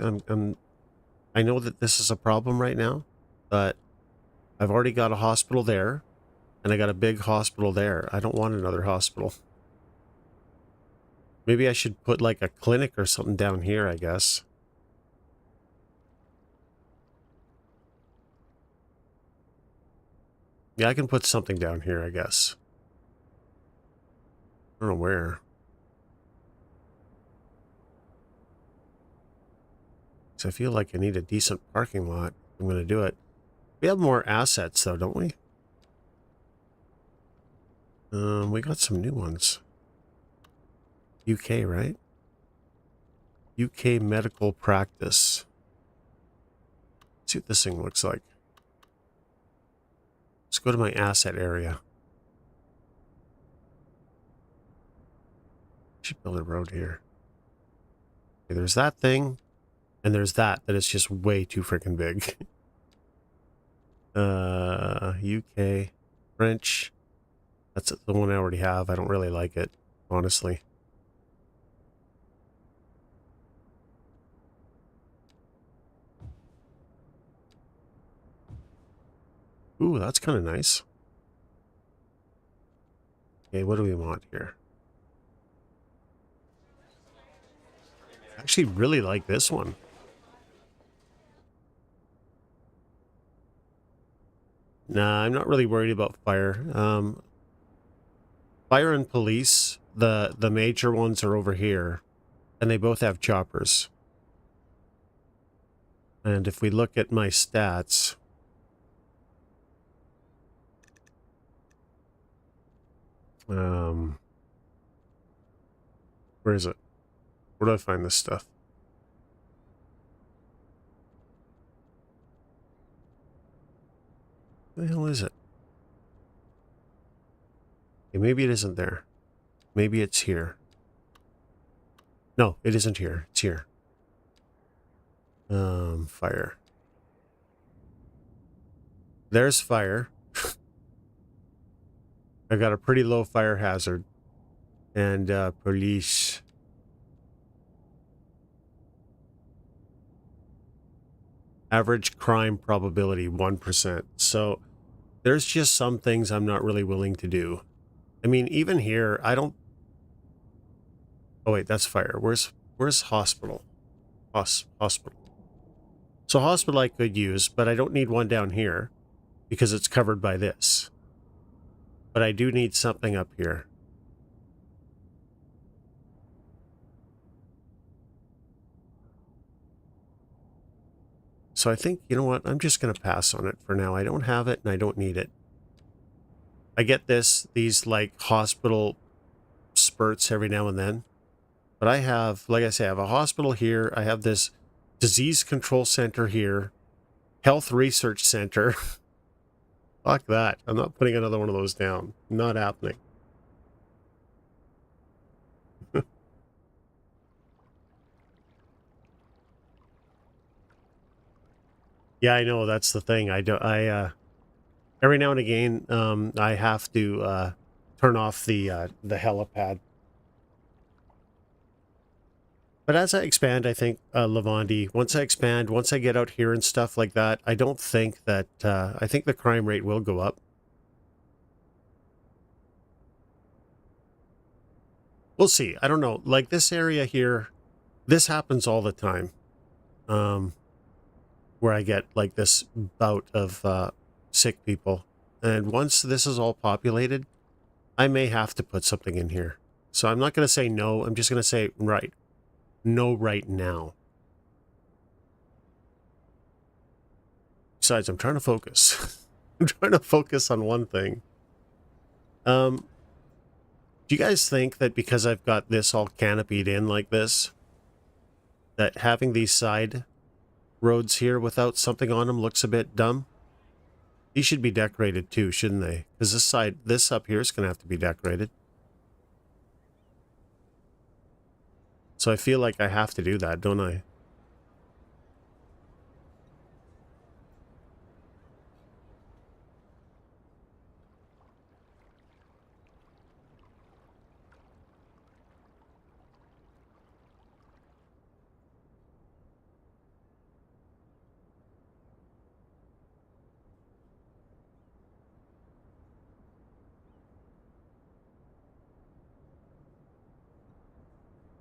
I know that this is a problem right now, but I've already got a hospital there, and I got a big hospital there. I don't want another hospital. Maybe I should put like a clinic or something down here, I guess. Yeah, I can put something down here, I guess. I don't know where. So I feel like I need a decent parking lot. I'm going to do it. We have more assets, though, don't we? We got some new ones. UK, right? UK medical practice. Let's see what this thing looks like. Let's go to my asset area. Should build a road here. Okay, there's that thing, and there's that is just way too freaking big. UK, French. That's the one I already have. I don't really like it, honestly. Ooh, that's kind of nice. Okay, what do we want here? I actually really like this one. Nah, I'm not really worried about fire. Fire and police, the major ones are over here, and they both have choppers. And if we look at my stats, where is it? Where do I find this stuff? Where the hell is it? Okay, maybe it isn't there. Maybe it's here. No, it isn't here. It's here. Fire. There's fire. I got a pretty low fire hazard. And police. Average crime probability 1%. So there's just some things I'm not really willing to do. I mean, even here, I don't. Oh wait, that's fire. Where's hospital? Hospital. So hospital I could use, but I don't need one down here because it's covered by this. But I do need something up here. So I think, you know what, I'm just going to pass on it for now. I don't have it and I don't need it. I get these like hospital spurts every now and then. But I have, like I say, I have a hospital here. I have this disease control center here. Health research center. Fuck that. I'm not putting another one of those down. Not happening. Yeah, I know. That's the thing. Every now and again, I have to turn off the helipad. But as I expand, I think, Lavandi, once I expand, once I get out here and stuff like that, I don't think that, I think the crime rate will go up. We'll see. I don't know. Like this area here, this happens all the time. Where I get like this bout of sick people. And once this is all populated, I may have to put something in here. So I'm not going to say no. I'm just going to say right. No right now. Besides, I'm trying to focus. I'm trying to focus on one thing. Do you guys think that because I've got this all canopied in like this, that having these side roads here without something on them looks a bit dumb? These should be decorated too, shouldn't they? Because this up here is going to have to be decorated. So I feel like I have to do that, don't I?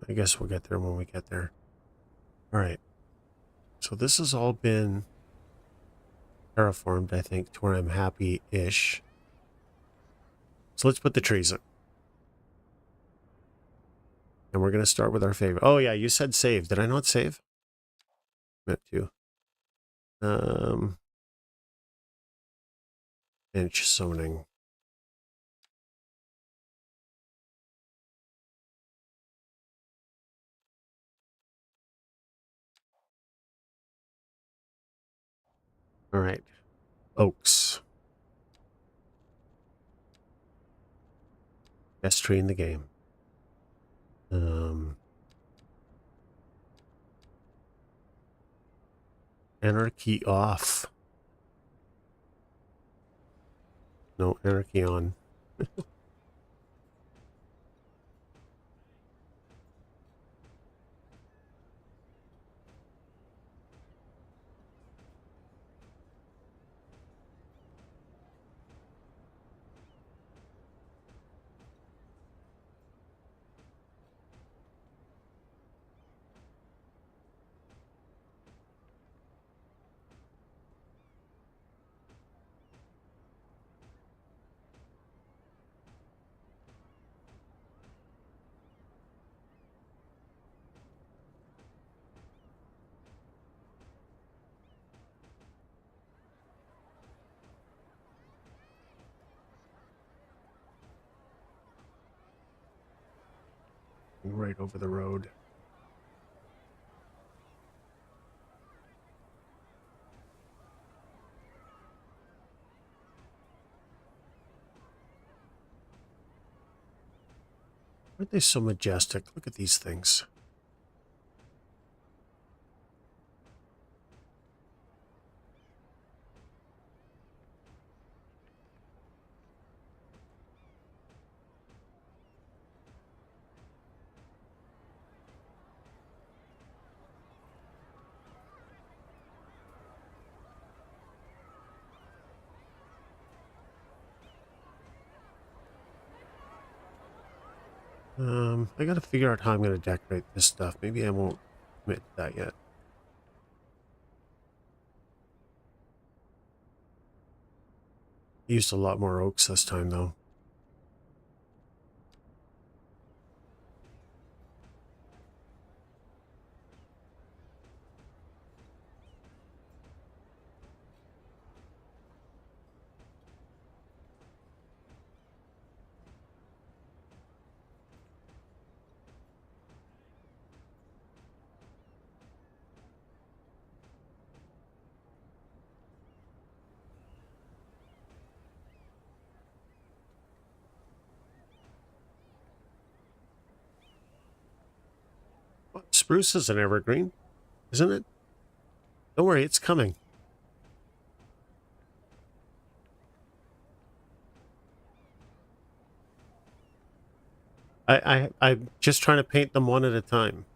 I guess we'll get there when we get there. All right. So this has all been terraformed, I think, to where I'm happy-ish. So let's put the trees in. And we're going to start with our favorite. Oh, yeah, you said save. Did I not save? Meant to. Inch zoning. All right. Oaks. Best tree in the game. Anarchy off. No, anarchy on. right over the road. Aren't they so majestic? Look at these things. I gotta figure out how I'm gonna decorate this stuff. Maybe I won't commit to that yet. I used a lot more oaks this time, though. What? Spruce is an evergreen, isn't it? Don't worry, it's coming. I'm just trying to paint them one at a time,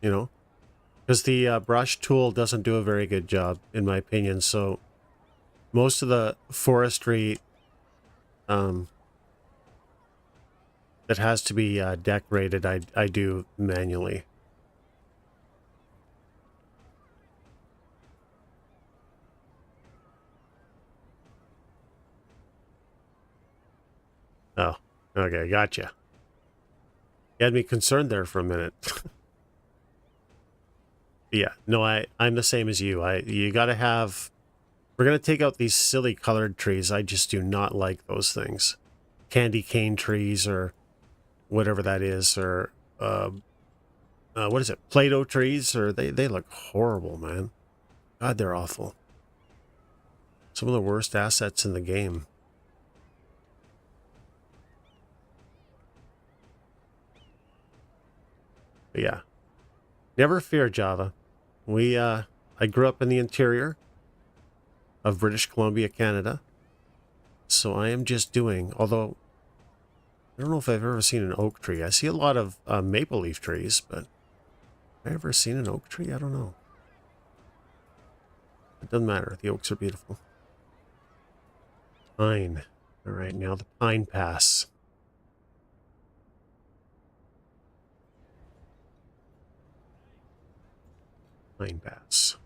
you know? Because the brush tool doesn't do a very good job, in my opinion. So most of the forestry that has to be decorated, I do manually. Oh, okay, gotcha. You had me concerned there for a minute. Yeah, no, I'm the same as you. You gotta have. We're gonna take out these silly colored trees. I just do not like those things. Candy cane trees or whatever that is, or what is it? Play-Doh trees, or they look horrible, man. God, they're awful. Some of the worst assets in the game. But yeah, never fear, Java. I grew up in the interior of British Columbia, Canada. So I am just doing, although I don't know if I've ever seen an oak tree. I see a lot of maple leaf trees, but have I ever seen an oak tree? I don't know. It doesn't matter. The oaks are beautiful. Pine. All right, now the pine pass. Pine pass.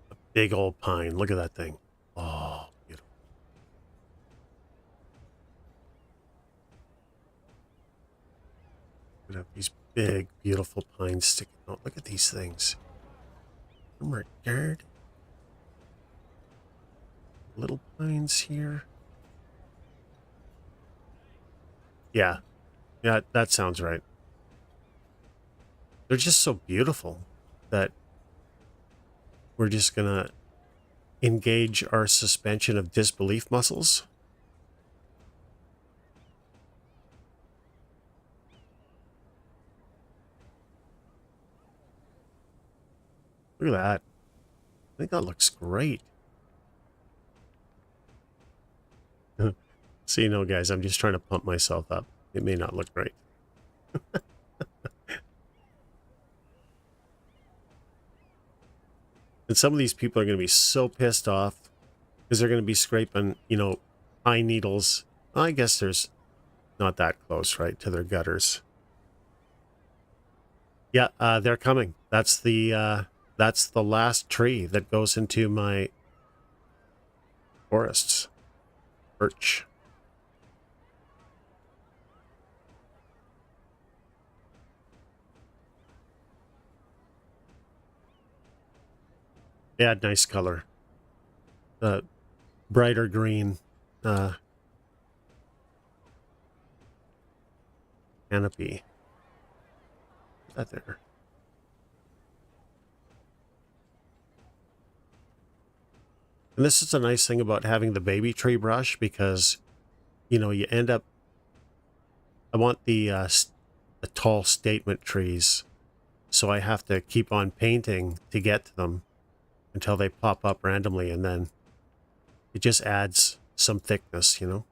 A big old pine. Look at that thing. Oh, beautiful. We have these big, beautiful pines sticking out. Look at these things. Oh my God. Little pines here. Yeah. Yeah, that sounds right. They're just so beautiful that we're just gonna engage our suspension of disbelief muscles. Look at that. I think that looks great. So, you know, guys, I'm just trying to pump myself up. It may not look great. And some of these people are going to be so pissed off because they're going to be scraping, you know, pine needles. Well, I guess there's not that close, right, to their gutters. Yeah, they're coming. That's the last tree that goes into my forests. Birch. Yeah, nice color. Brighter green canopy. that there? And this is a nice thing about having the baby tree brush because, you know, you end up, I want the tall statement trees, so I have to keep on painting to get to them until they pop up randomly, and then it just adds some thickness, you know?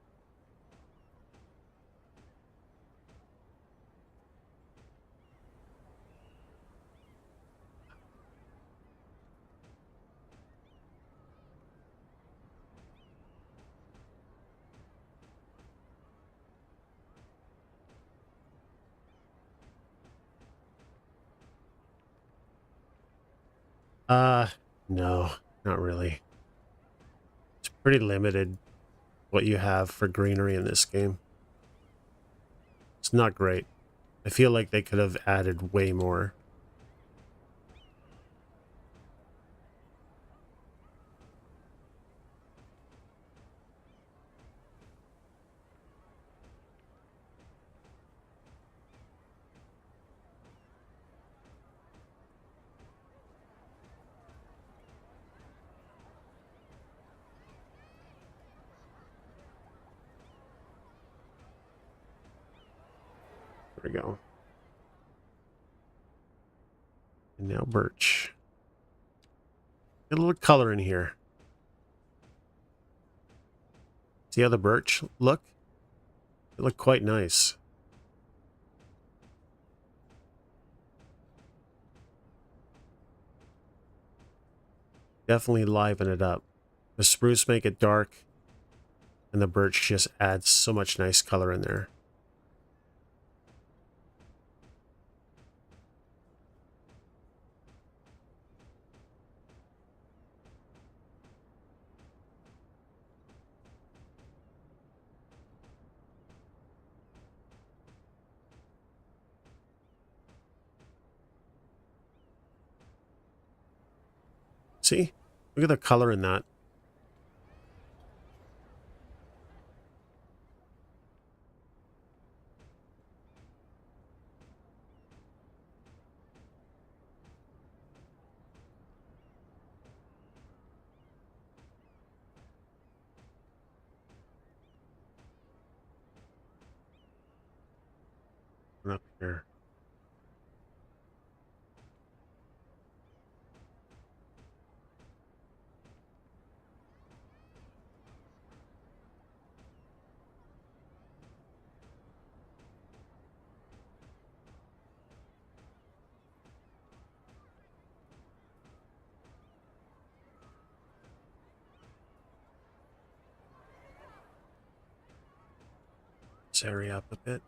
Uh, no, not really. It's pretty limited what you have for greenery in this game. It's not great. I feel like they could have added way more. There we go. And now birch. Get a little color in here. See how the birch look? They look quite nice. Definitely liven it up. The spruce make it dark, and the birch just adds so much nice color in there. See? Look at the color in that. Up here. This area up a bit.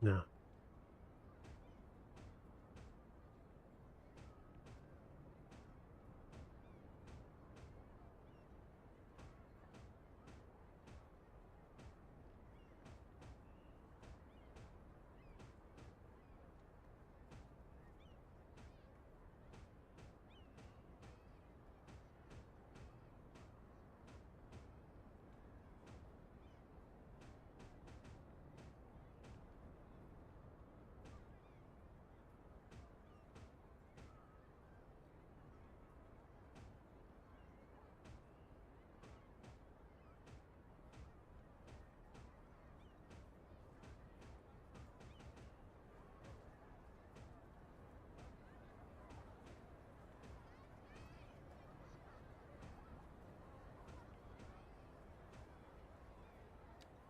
No.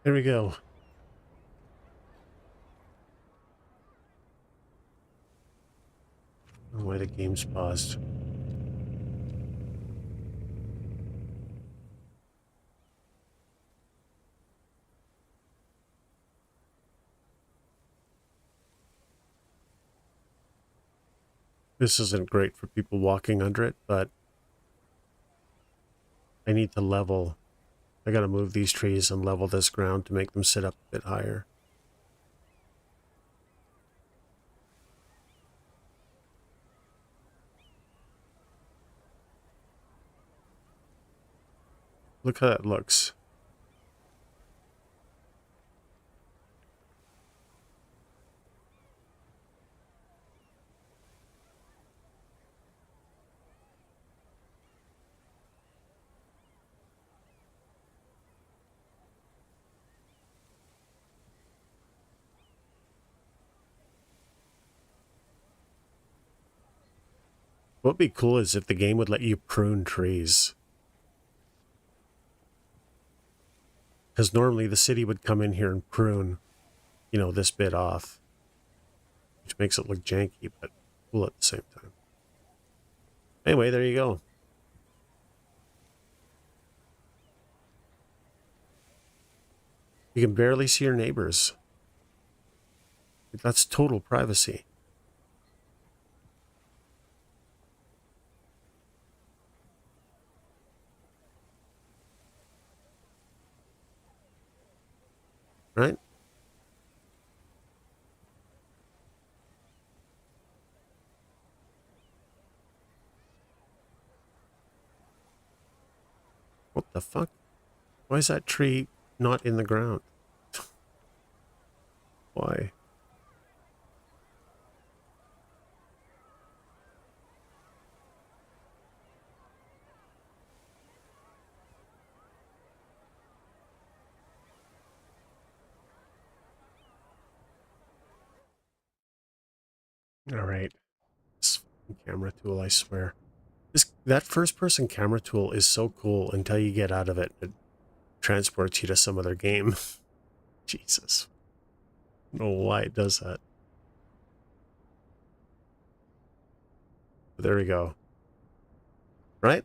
There we go. don't know why the game's paused. This isn't great for people walking under it, but I need to level. I gotta move these trees and level this ground to make them sit up a bit higher. Look how that looks. What would be cool is if the game would let you prune trees. Because normally the city would come in here and prune, you know, this bit off. Which makes it look janky, but cool at the same time. Anyway, there you go. You can barely see your neighbors. That's total privacy. Right? What the fuck? Why is that tree not in the ground? Why? All right. This camera tool, I swear. That first-person camera tool is so cool until you get out of it. It transports you to some other game. Jesus. I don't know why it does that. But there we go. Right?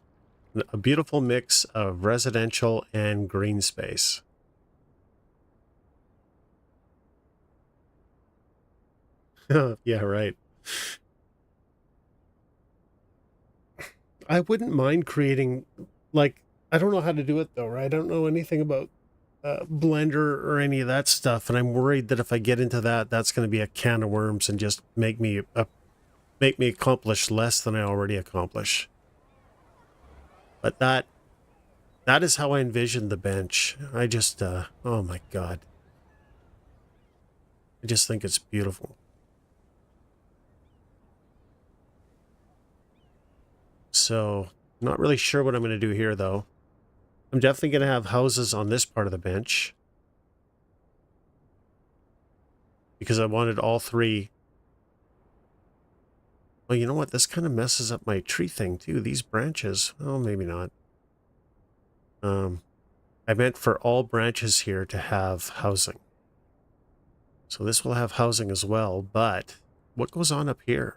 A beautiful mix of residential and green space. Yeah, right. I wouldn't mind creating, like, I don't know how to do it though, right? I don't know anything about Blender or any of that stuff, and I'm worried that if I get into that, that's going to be a can of worms and just make me accomplish less than I already accomplish. But that is how I envisioned the bench. I just, oh my God. I just think it's beautiful. So, not really sure what I'm going to do here, though. I'm definitely going to have houses on this part of the bench. Because I wanted all three. Well, you know what? This kind of messes up my tree thing, too. These branches. Oh, maybe not. I meant for all branches here to have housing. So this will have housing as well, but what goes on up here?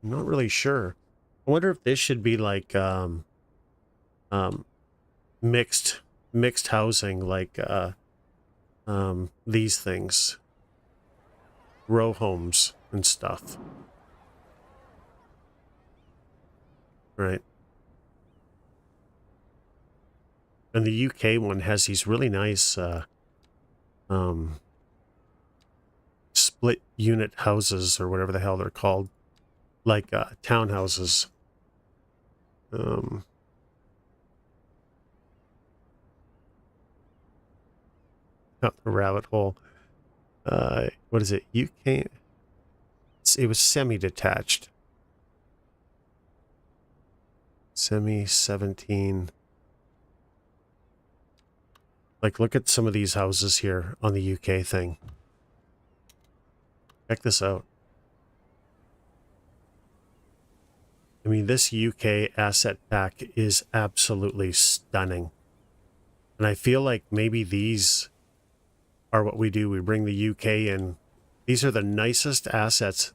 I'm not really sure. I wonder if this should be like mixed housing, like these things, row homes and stuff, right? And the UK one has these really nice split unit houses or whatever the hell they're called, like townhouses. Not the rabbit hole. What is it? UK. It was semi-detached. Semi-17. Like, look at some of these houses here on the UK thing. Check this out. I mean, this UK asset pack is absolutely stunning. And I feel like maybe these are what we do. We bring the UK in. These are the nicest assets.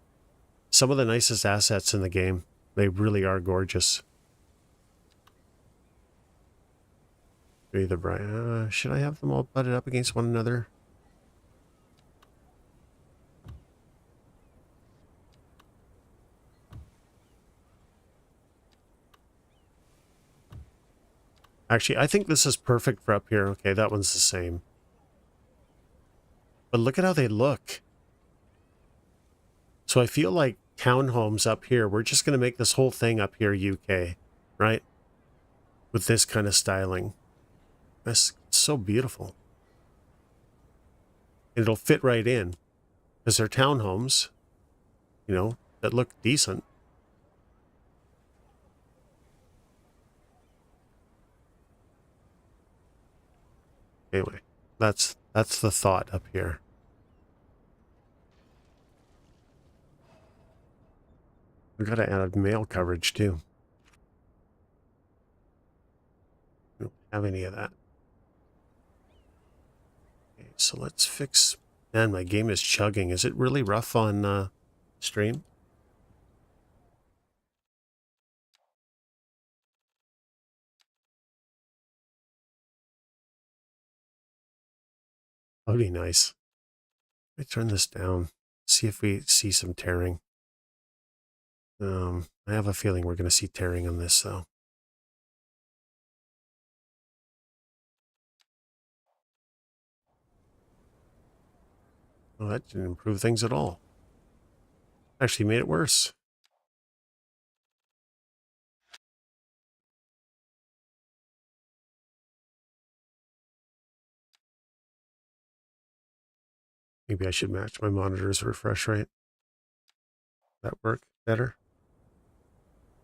Some of the nicest assets in the game. They really are gorgeous. Either bright. Should I have them all butted up against one another? Actually, I think this is perfect for up here. Okay, that one's the same. But look at how they look. So I feel like townhomes up here, we're just going to make this whole thing up here UK, right? With this kind of styling. That's so beautiful. And it'll fit right in. Because they're townhomes, you know, that look decent. Anyway, that's the thought up here. We gotta add mail coverage too. We don't have any of that. Okay, so let's fix. Man, my game is chugging. Is it really rough on stream? That'd be nice. Let me turn this down. See if we see some tearing. I have a feeling we're going to see tearing on this, though. Oh, that didn't improve things at all. Actually made it worse. Maybe I should match my monitor's refresh rate. That work better?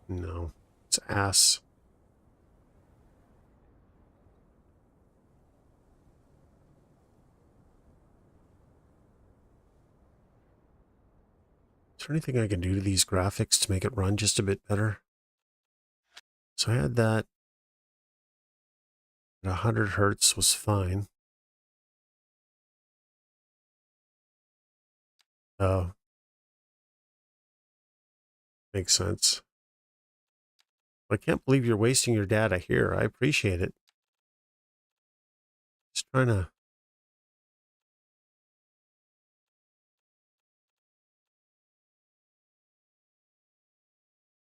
No, it's ass. Is there anything I can do to these graphics to make it run just a bit better? So I had that at 100 hertz was fine. Oh, makes sense. I can't believe you're wasting your data here. I appreciate it. Just trying to...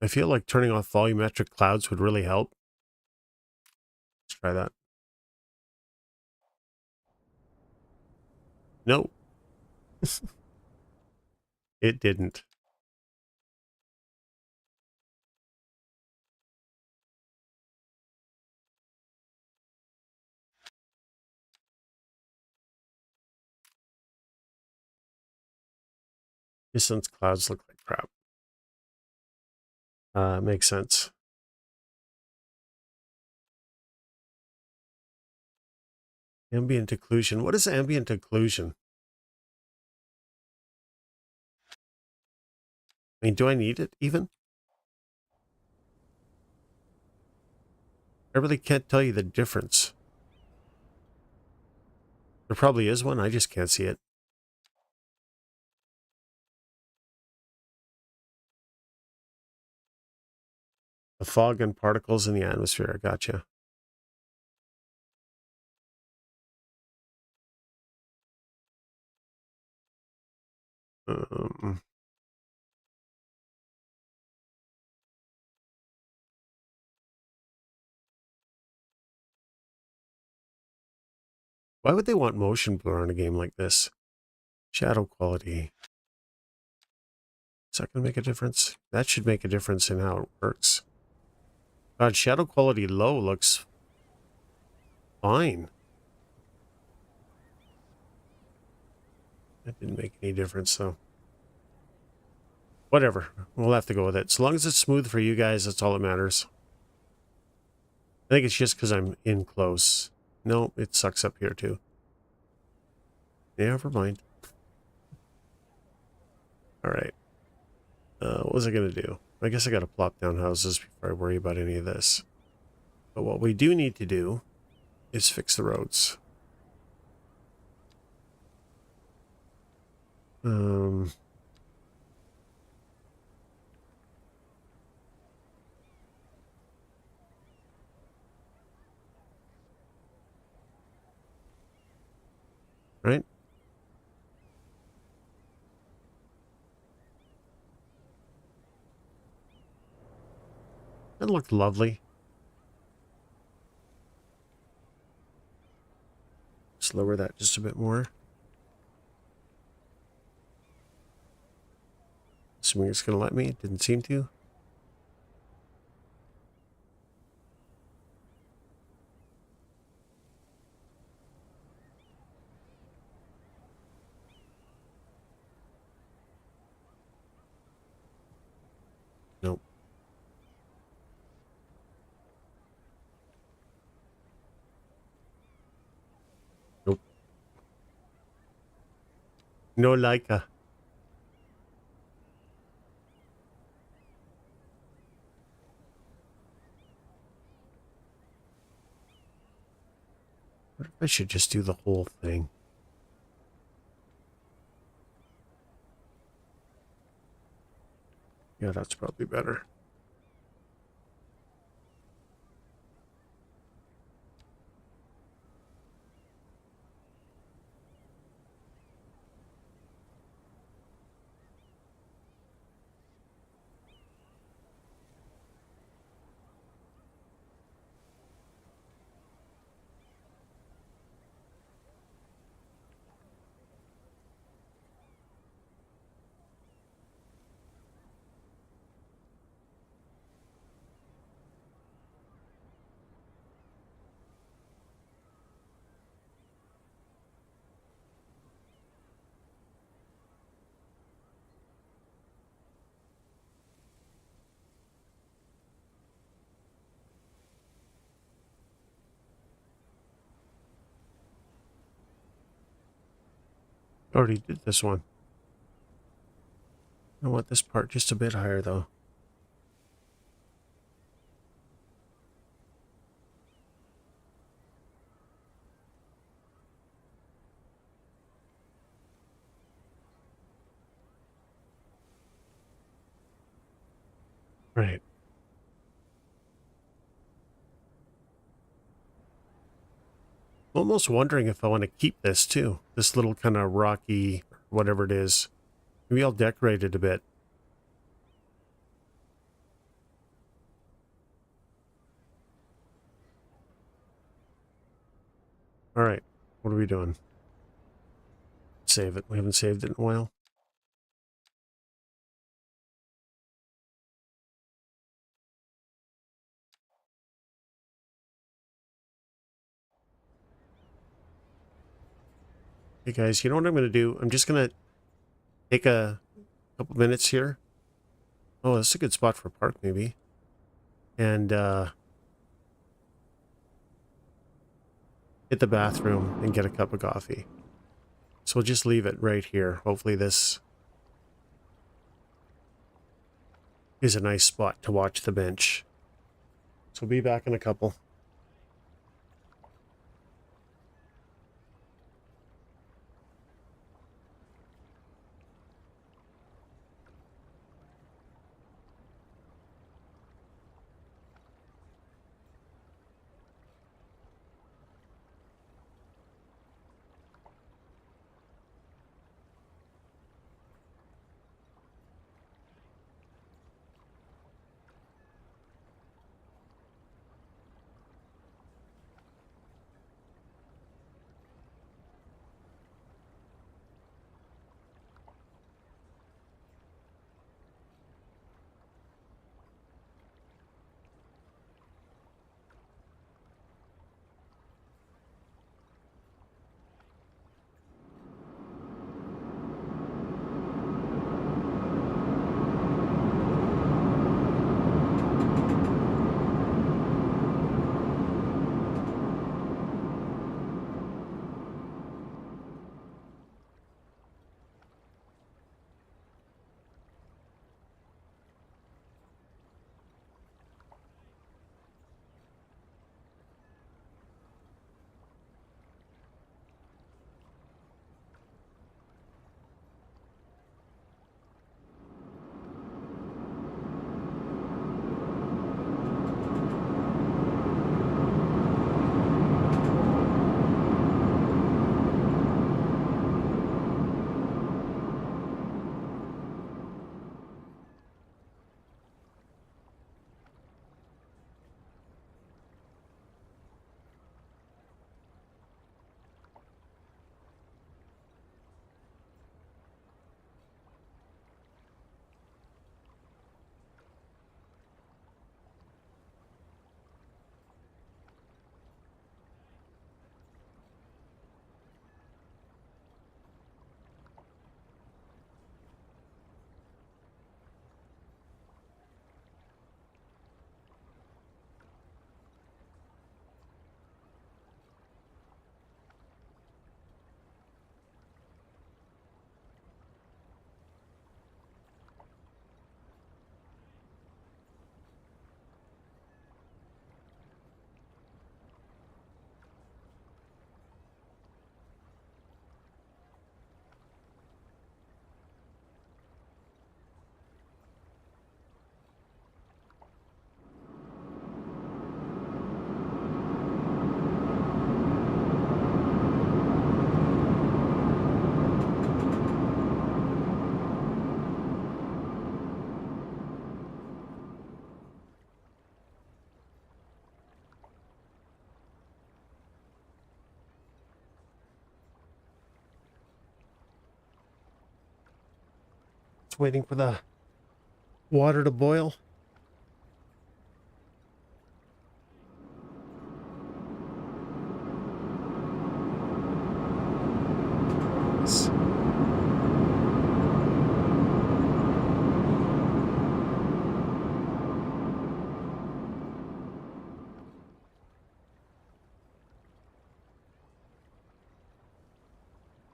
I feel like turning off volumetric clouds would really help. Let's try that. No. It didn't. Distance clouds look like crap. Makes sense. Ambient occlusion. What is ambient occlusion? I mean, do I need it even? I really can't tell you the difference. There probably is one. I just can't see it. The fog and particles in the atmosphere. I gotcha. Um, why would they want motion blur on a game like this? Shadow quality. Is that going to make a difference? That should make a difference in how it works. God, shadow quality low looks fine. That didn't make any difference, though. Whatever. We'll have to go with it. As long as it's smooth for you guys, that's all that matters. I think it's just because I'm in close. No, it sucks up here, too. Yeah, never mind. All right. What was I going to do? I guess I got to plop down houses before I worry about any of this. But what we do need to do is fix the roads. Um, right? That looked lovely. Just lower that just a bit more. Assuming it's going to let me. It didn't seem to. Nope. Nope. No Leica. What if I should just do the whole thing? Yeah, that's probably better. Already did this one. I want this part just a bit higher, though. Right. I'm almost wondering if I want to keep this, too. This little kind of rocky, whatever it is. Maybe I'll decorate it a bit. All right. What are we doing? Save it. We haven't saved it in a while. Hey, guys, you know what I'm going to do? I'm just going to take a couple minutes here. Oh, this is a good spot for a park, maybe. And hit the bathroom and get a cup of coffee. So we'll just leave it right here. Hopefully this is a nice spot to watch the bench. So we'll be back in a couple. Just waiting for the water to boil.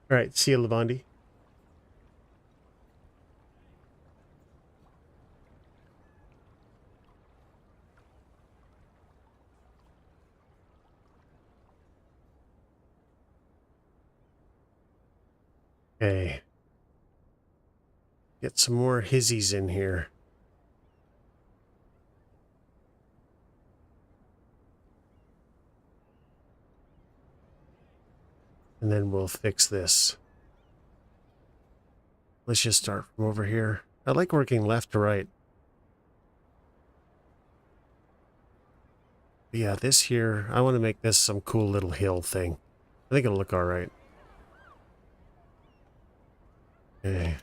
All right, see you, Lavandi. Okay. Get some more hizzies in here. And then we'll fix this. Let's just start from over here. I like working left to right. But yeah, this here, I want to make this some cool little hill thing. I think it'll look all right. Okay.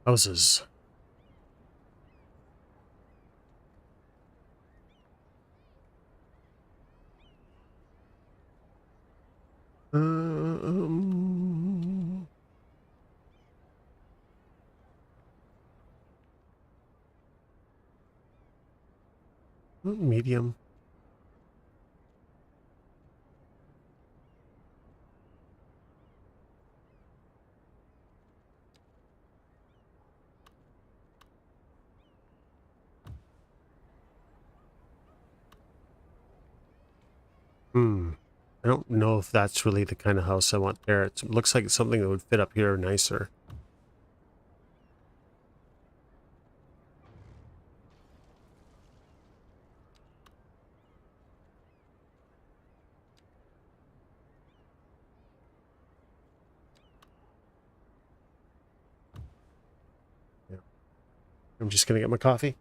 Houses. Medium. I don't know if that's really the kind of house I want there. It looks like it's something that would fit up here nicer. Yeah. I'm just going to get my coffee.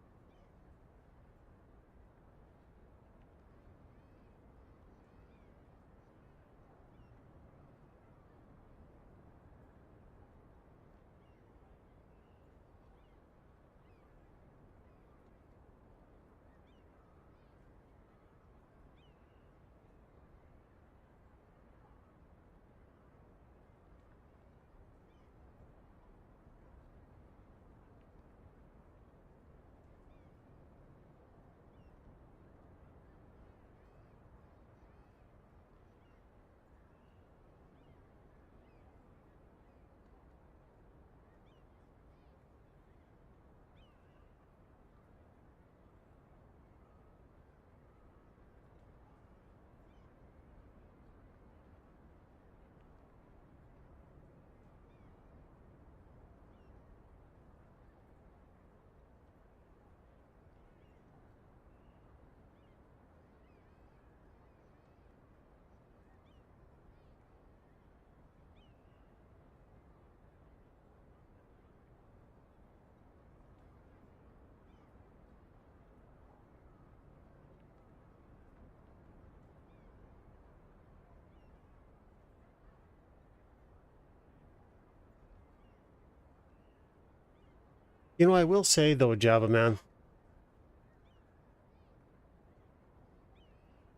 You know, I will say, though, Java Man.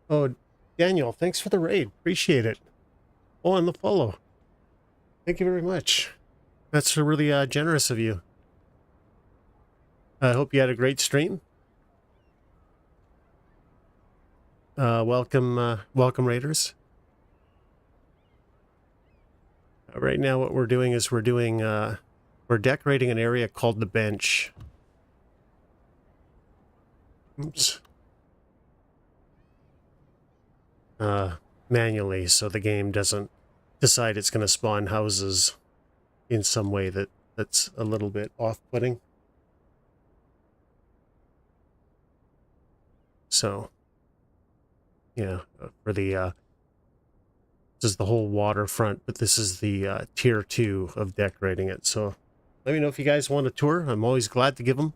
Oh, Daniel, thanks for the raid. Appreciate it. Oh, and the follow. Thank you very much. That's really generous of you. I hope you had a great stream. Welcome, Raiders. Right now, what we're doing is we're decorating an area called the bench. Oops. Manually, so the game doesn't decide it's going to spawn houses in some way that's a little bit off-putting. So, yeah, for the this is the whole waterfront, but this is the tier 2 of decorating it. So, let me know if you guys want a tour. I'm always glad to give them.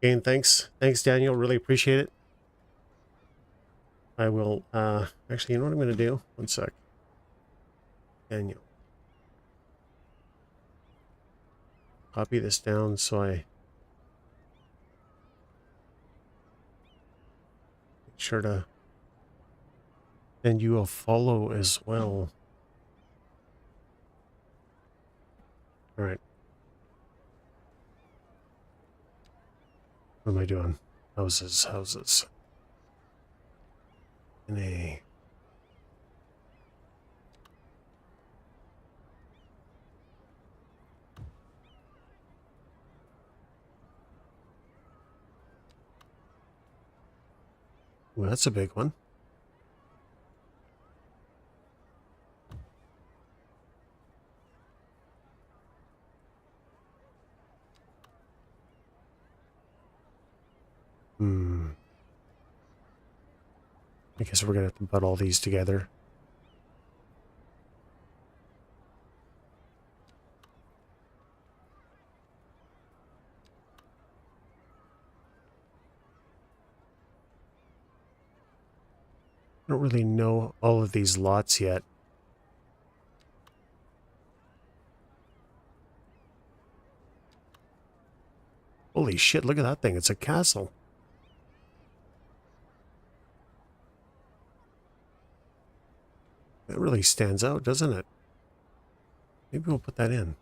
Again, thanks, Daniel. Really appreciate it. I will, actually, you know what I'm going to do? One sec. Daniel. copy this down so I make sure to send you a follow as well. All right. What am I doing? Houses. In a... Well, that's a big one. I guess we're gonna have to put all these together. I don't really know all of these lots yet. Holy shit, look at that thing. It's a castle. It really stands out, doesn't it? Maybe we'll put that in.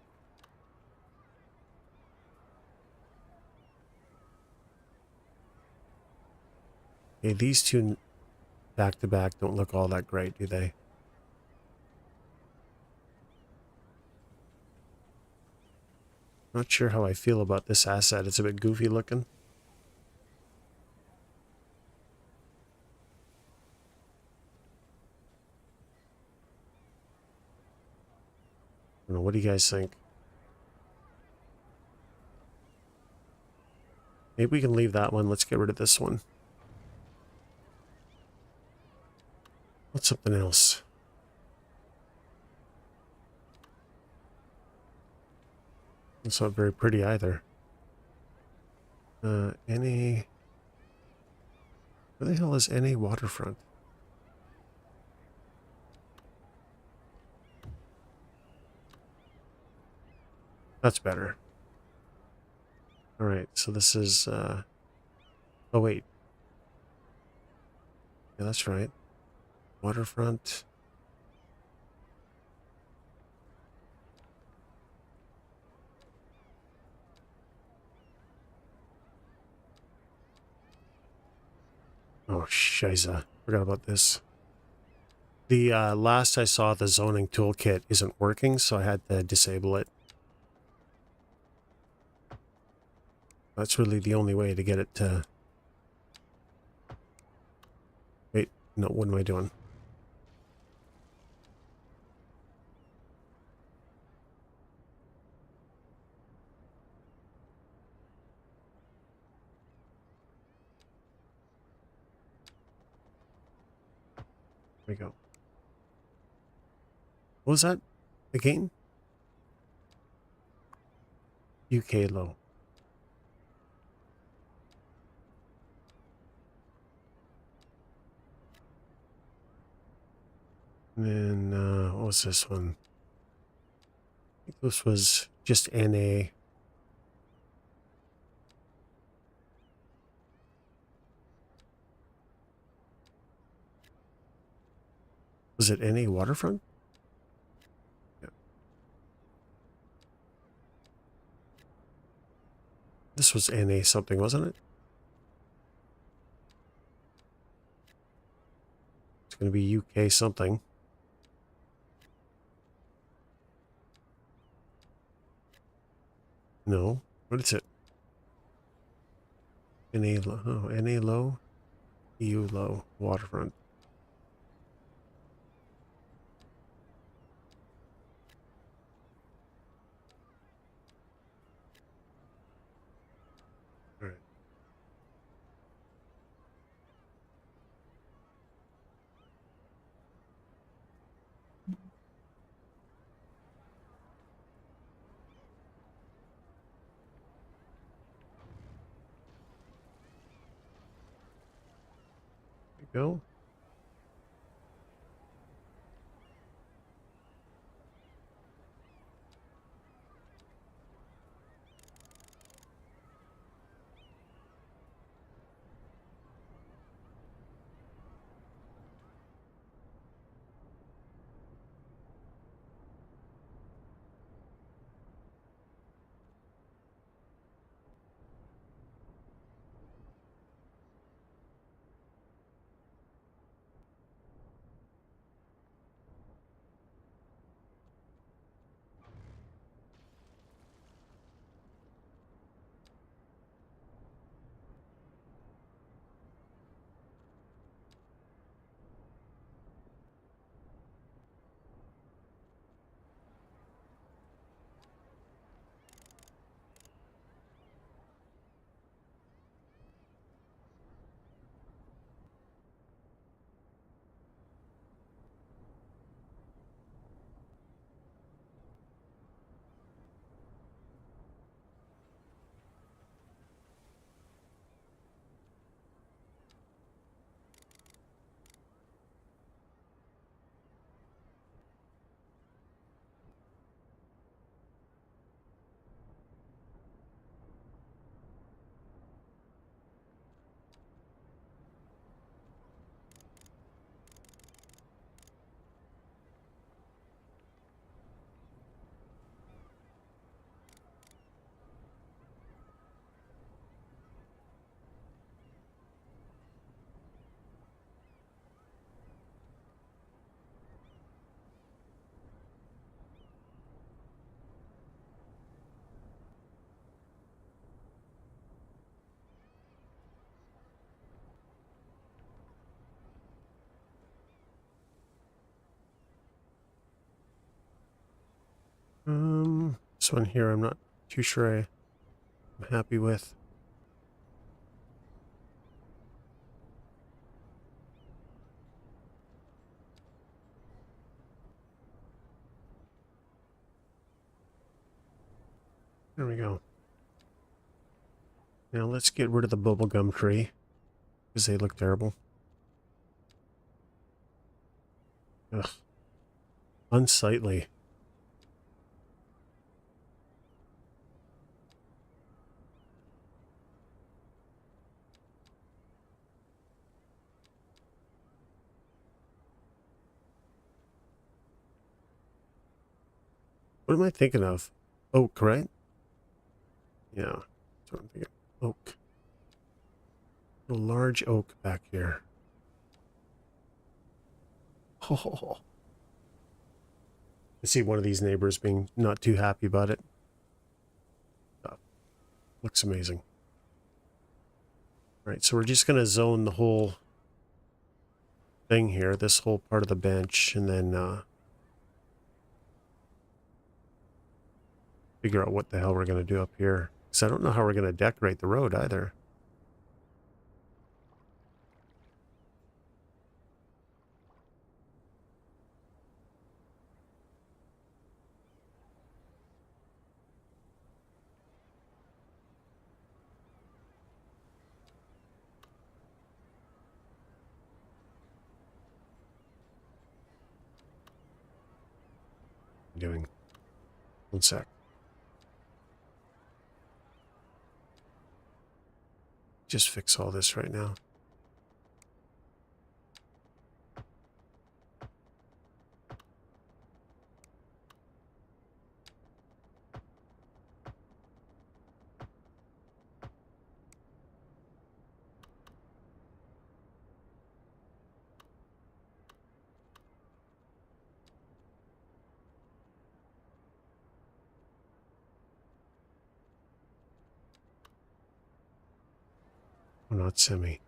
Okay, these two back to back don't look all that great, do they? Not sure how I feel about this asset. It's a bit goofy looking. I don't know, what do you guys think? Maybe we can leave that one. Let's get rid of this one. What's something else? It's not very pretty either. NA... Where the hell is NA Waterfront? That's better. Alright, so this is, oh wait. Yeah, that's right. Waterfront. Oh, shiza. Forgot about this. The last I saw, the zoning toolkit isn't working, so I had to disable it. That's really the only way to get it to... Wait, no, what am I doing? There we go. What was that again? UK low. And then, what was this one? I think this was just NA. Was it NA Waterfront? Yeah. This was NA something, wasn't it? It's going to be UK something. No. What is it? NA low. Oh, NA low. EU low. Waterfront. All right. There you go. This one here I'm not too sure I'm happy with. There we go. Now let's get rid of the bubblegum tree, because they look terrible. Ugh. Unsightly. What am I thinking of? Oak, right? Yeah, that's what I'm thinking. Oak. A large oak back here. Oh. I see one of these neighbors being not too happy about it. Looks amazing. All right, so we're just going to zone the whole thing here, this whole part of the bench, and then figure out what the hell we're going to do up here. Because I don't know how we're going to decorate the road either. Doing. One sec. Just fix all this right now. Oh, not semi.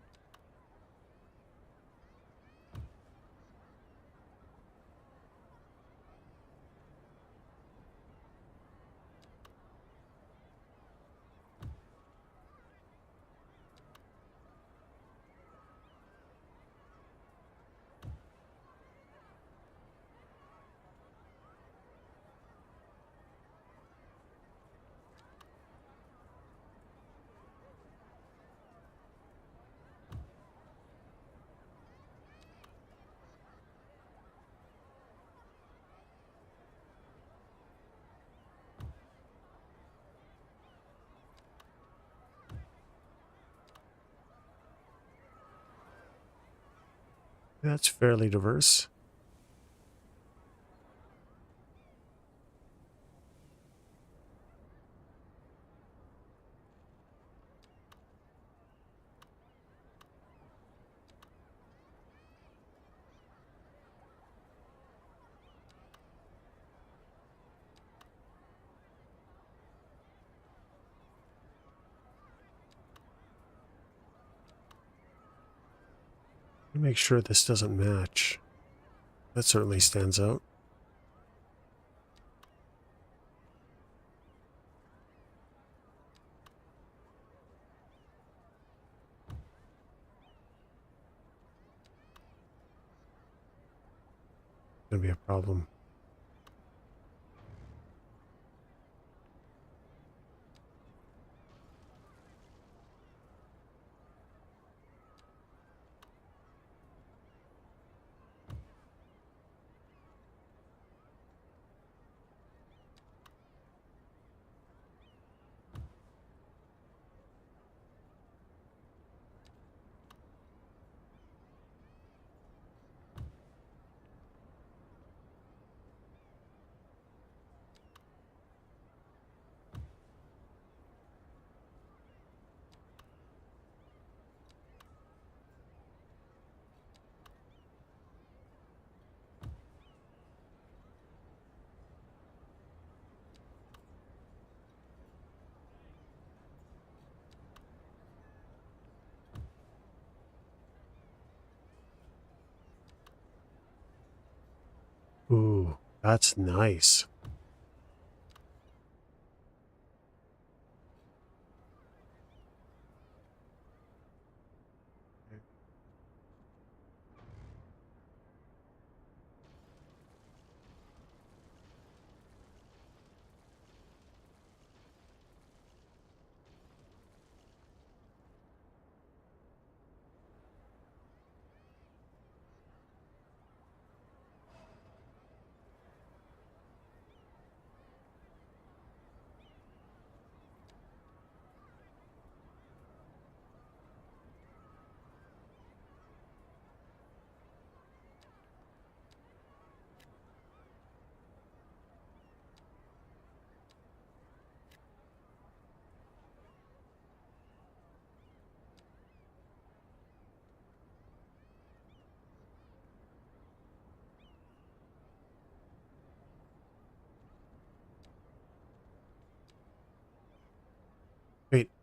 That's fairly diverse. Let me make sure this doesn't match. That certainly stands out. Gonna be a problem. Ooh, that's nice.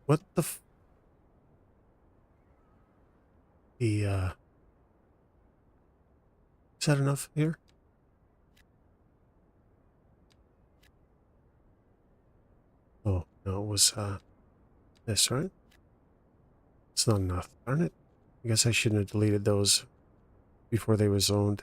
What the, is that enough here? Oh, no, it was, this, right? It's not enough, darn it. I guess I shouldn't have deleted those before they were zoned.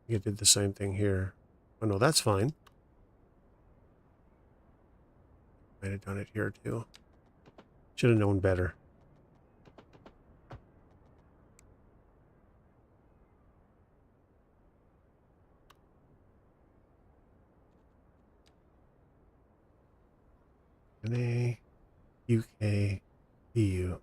You did the same thing here. Oh no, that's fine. Might have done it here too. Should have known better. NA, UK, EU.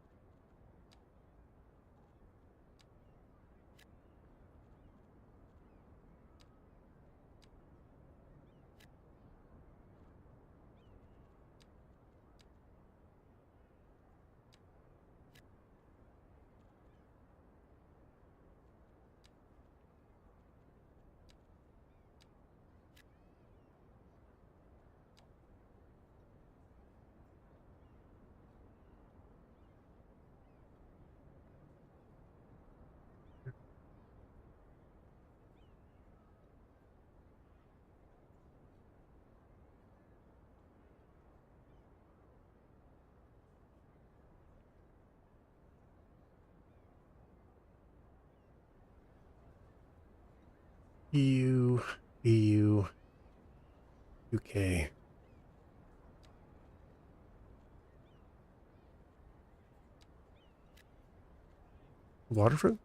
EU, EU, UK. Waterfront?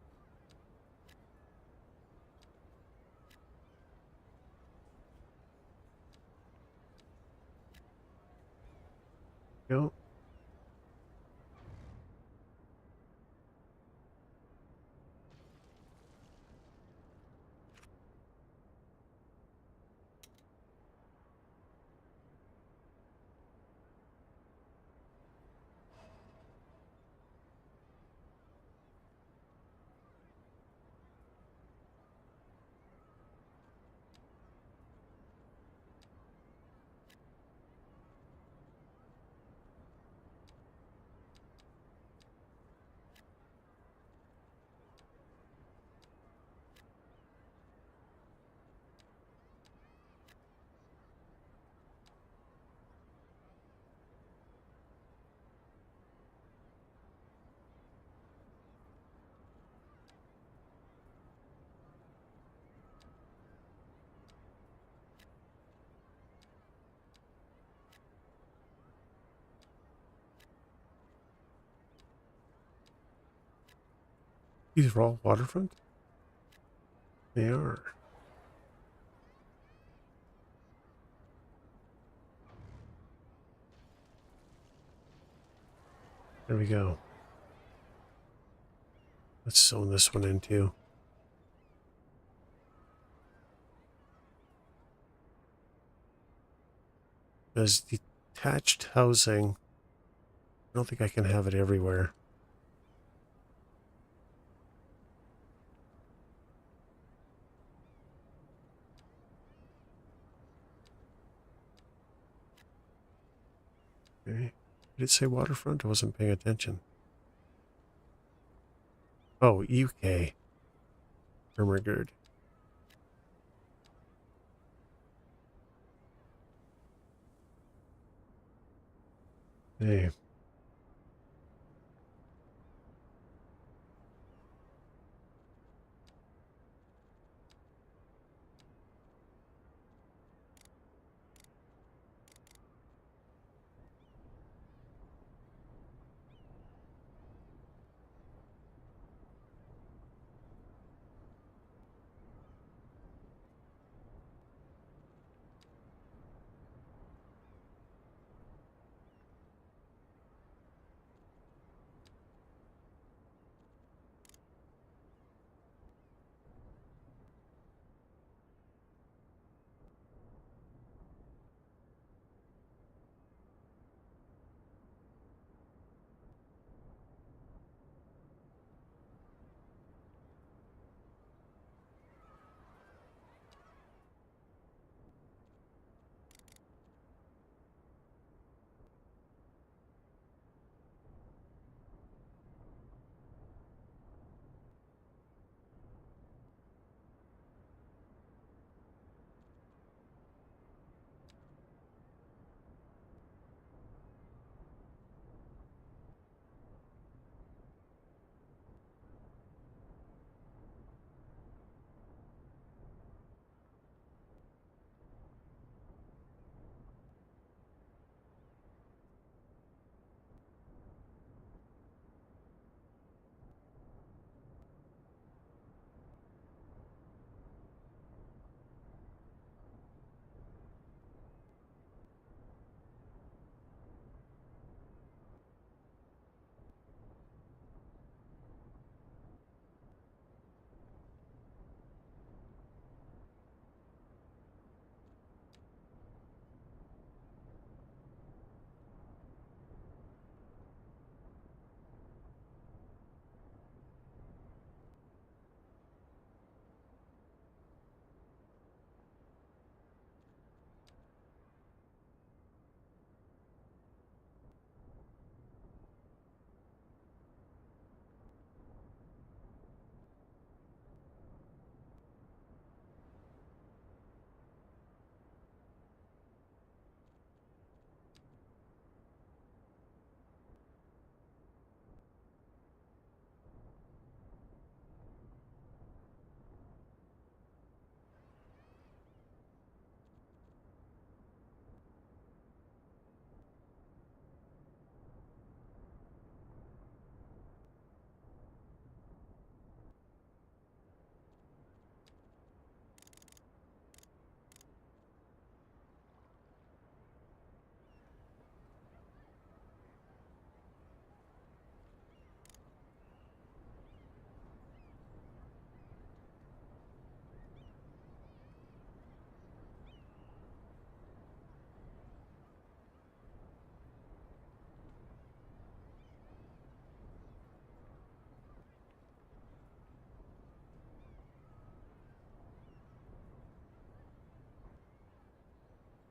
No. These are all waterfront? They are. There we go. Let's zone this one in too. As detached housing, I don't think I can have it everywhere. Okay. Did it say waterfront? I wasn't paying attention. Oh, UK. Ermagerd. Hey.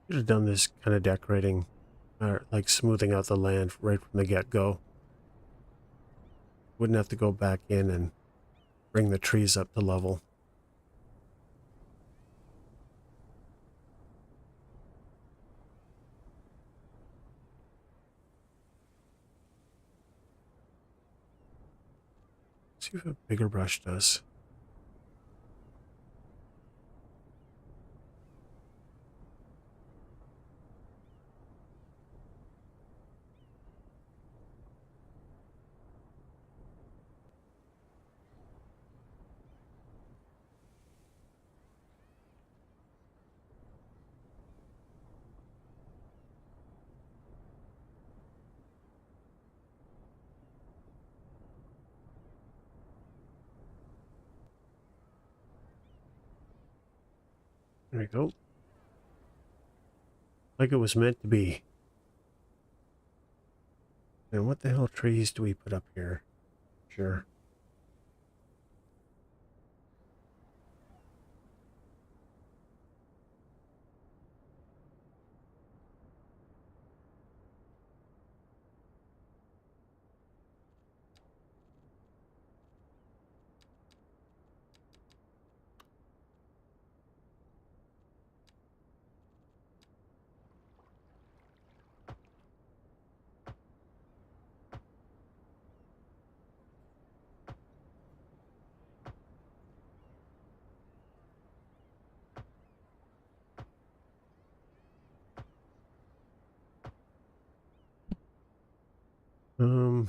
Could have done this kind of decorating, or like smoothing out the land right from the get-go. Wouldn't have to go back in and bring the trees up to level. See if a bigger brush does. There we go. Like it was meant to be. And what the hell trees do we put up here? Sure. Um,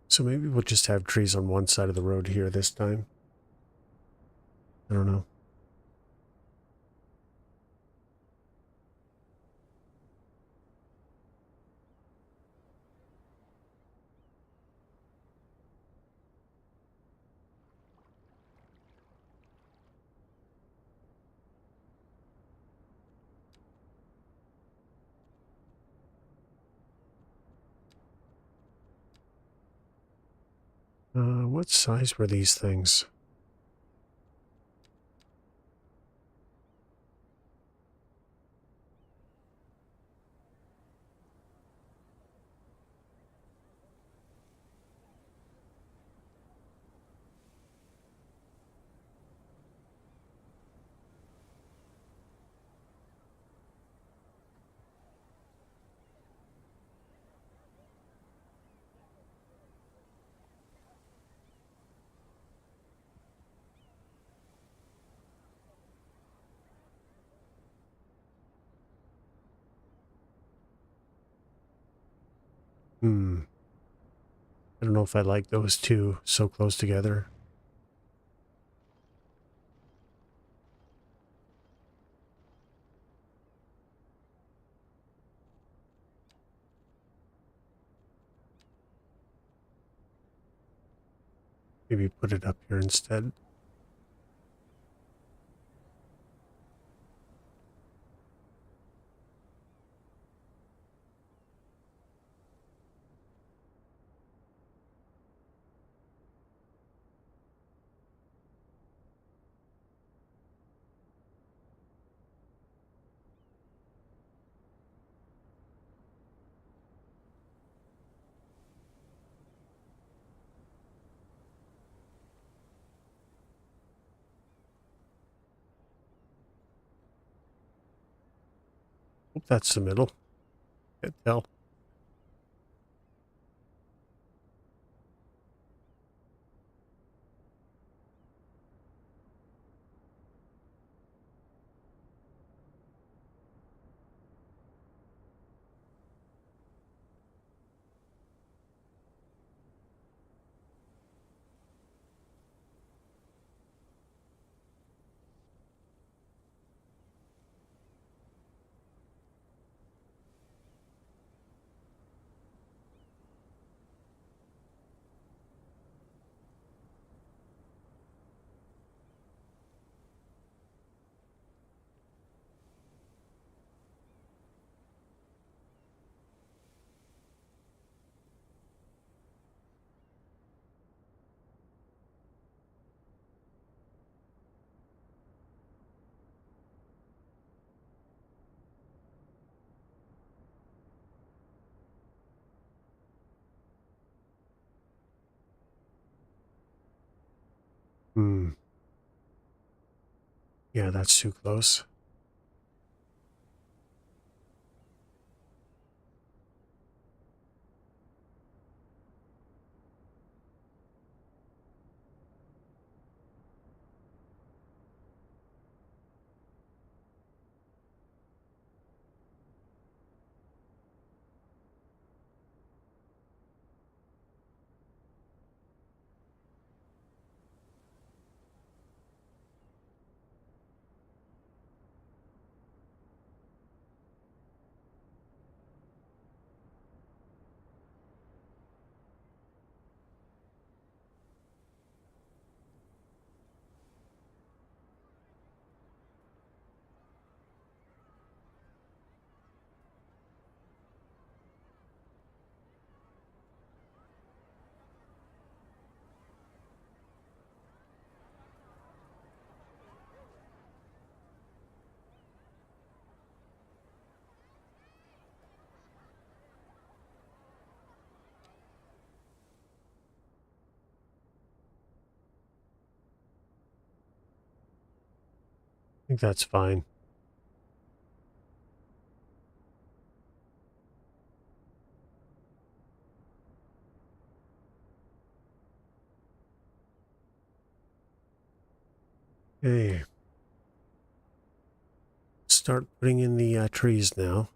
so maybe we'll just have trees on one side of the road here this time. I don't know. What size were these things? I don't know if I like those two so close together. Maybe put it up here instead. Hope that's the middle. Can't tell. Hmm. Yeah, that's too close. I think that's fine. Okay. Start putting in the trees now.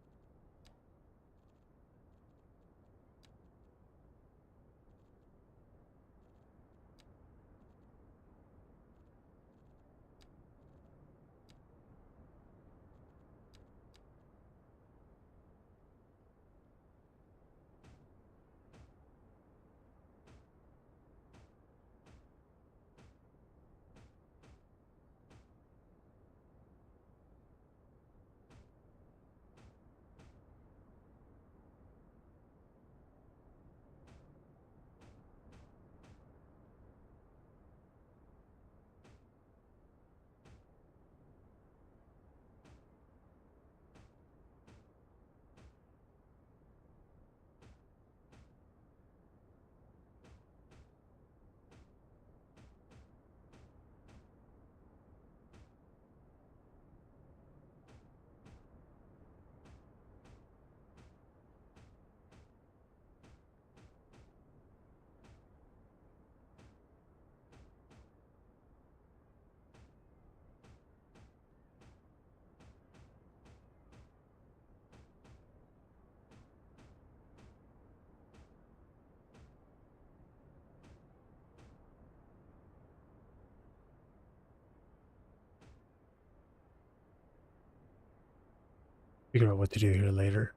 Figure out what to do here later.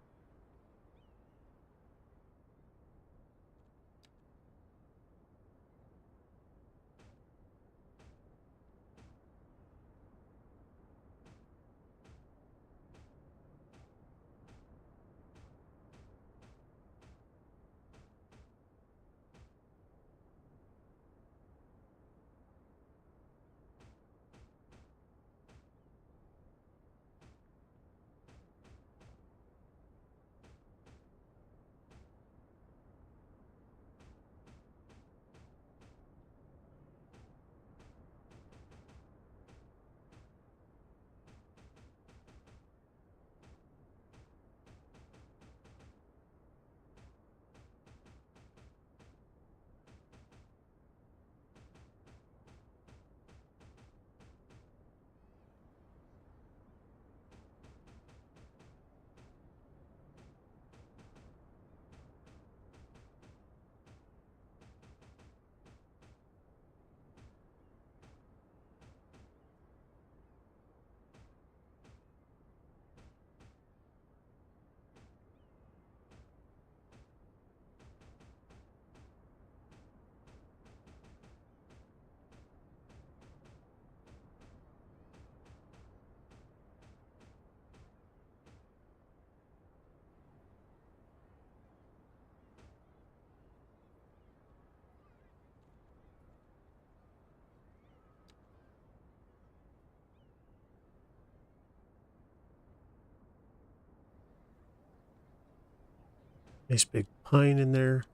Nice big pine in there.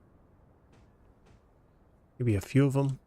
Maybe a few of them.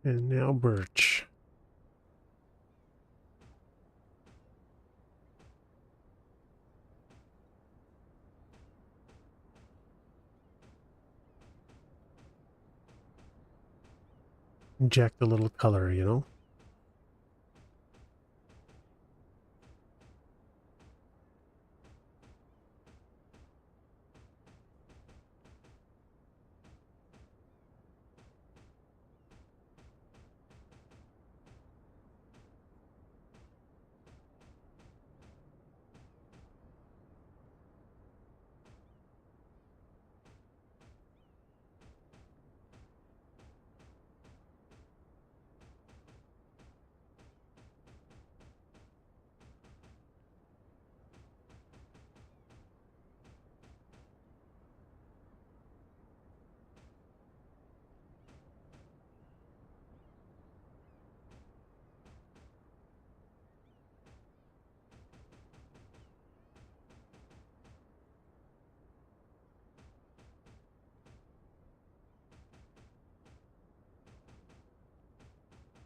And now birch. Inject a little color, you know?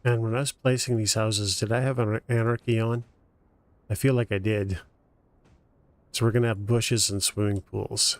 And when I was placing these houses, did I have an anarchy on? I feel like I did. So we're going to have bushes and swimming pools.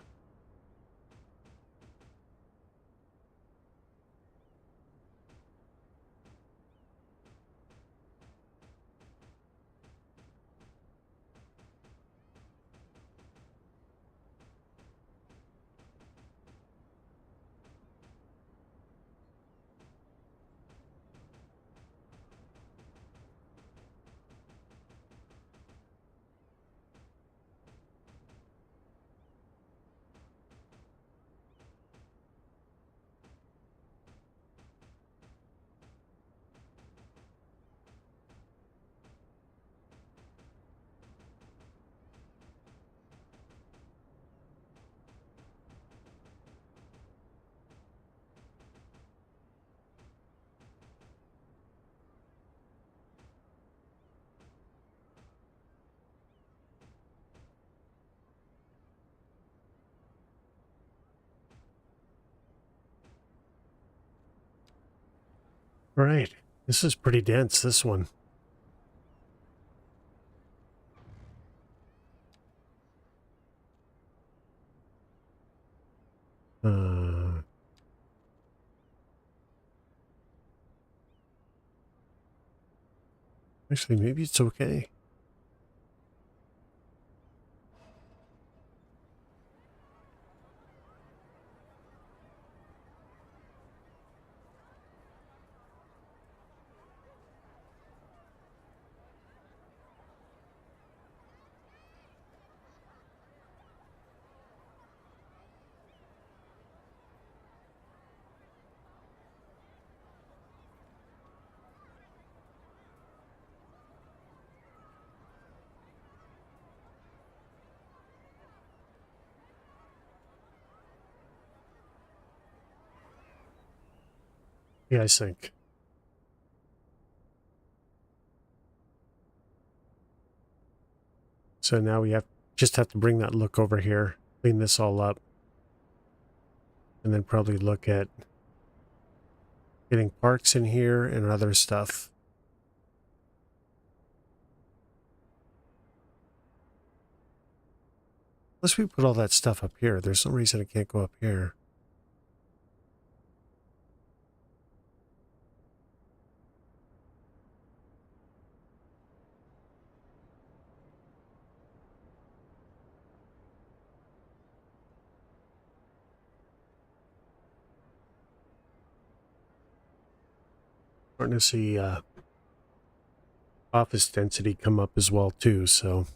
All right. This is pretty dense, this one. Actually, maybe it's okay. Yeah, I think. So now we just have to bring that look over here, clean this all up, and then probably look at getting parks in here and other stuff. Unless we put all that stuff up here. There's no reason it can't go up here. Starting to see office density come up as well too, so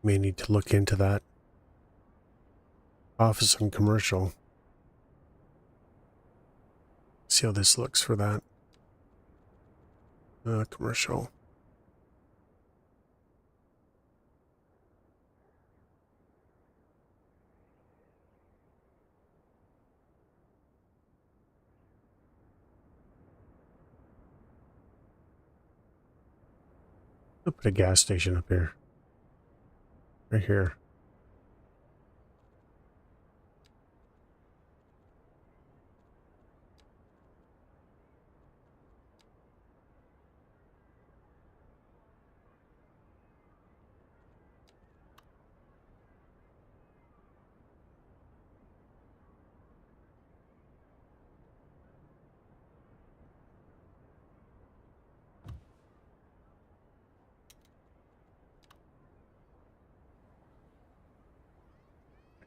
may need to look into that. Office and commercial. See how this looks for that. Commercial. I'll put a gas station up here. Right here.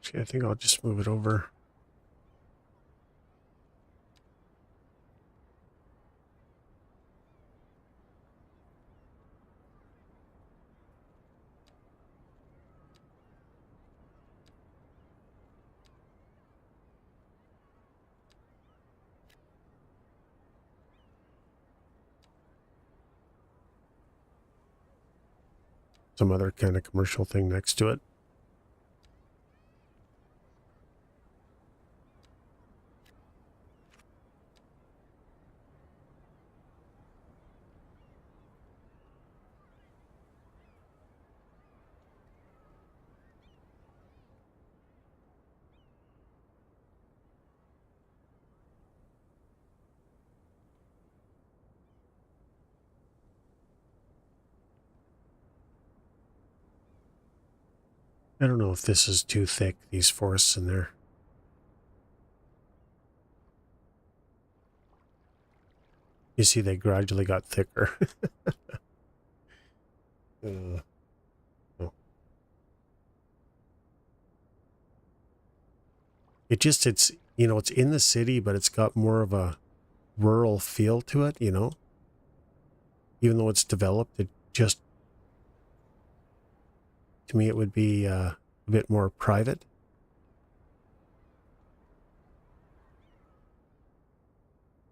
Actually, I think I'll just move it over. Some other kind of commercial thing next to it. I don't know if this is too thick, these forests in there. You see, they gradually got thicker. Oh. It's, you know, it's in the city, but it's got more of a rural feel to it, you know? Even though it's developed, it just, to me, it would be a bit more private.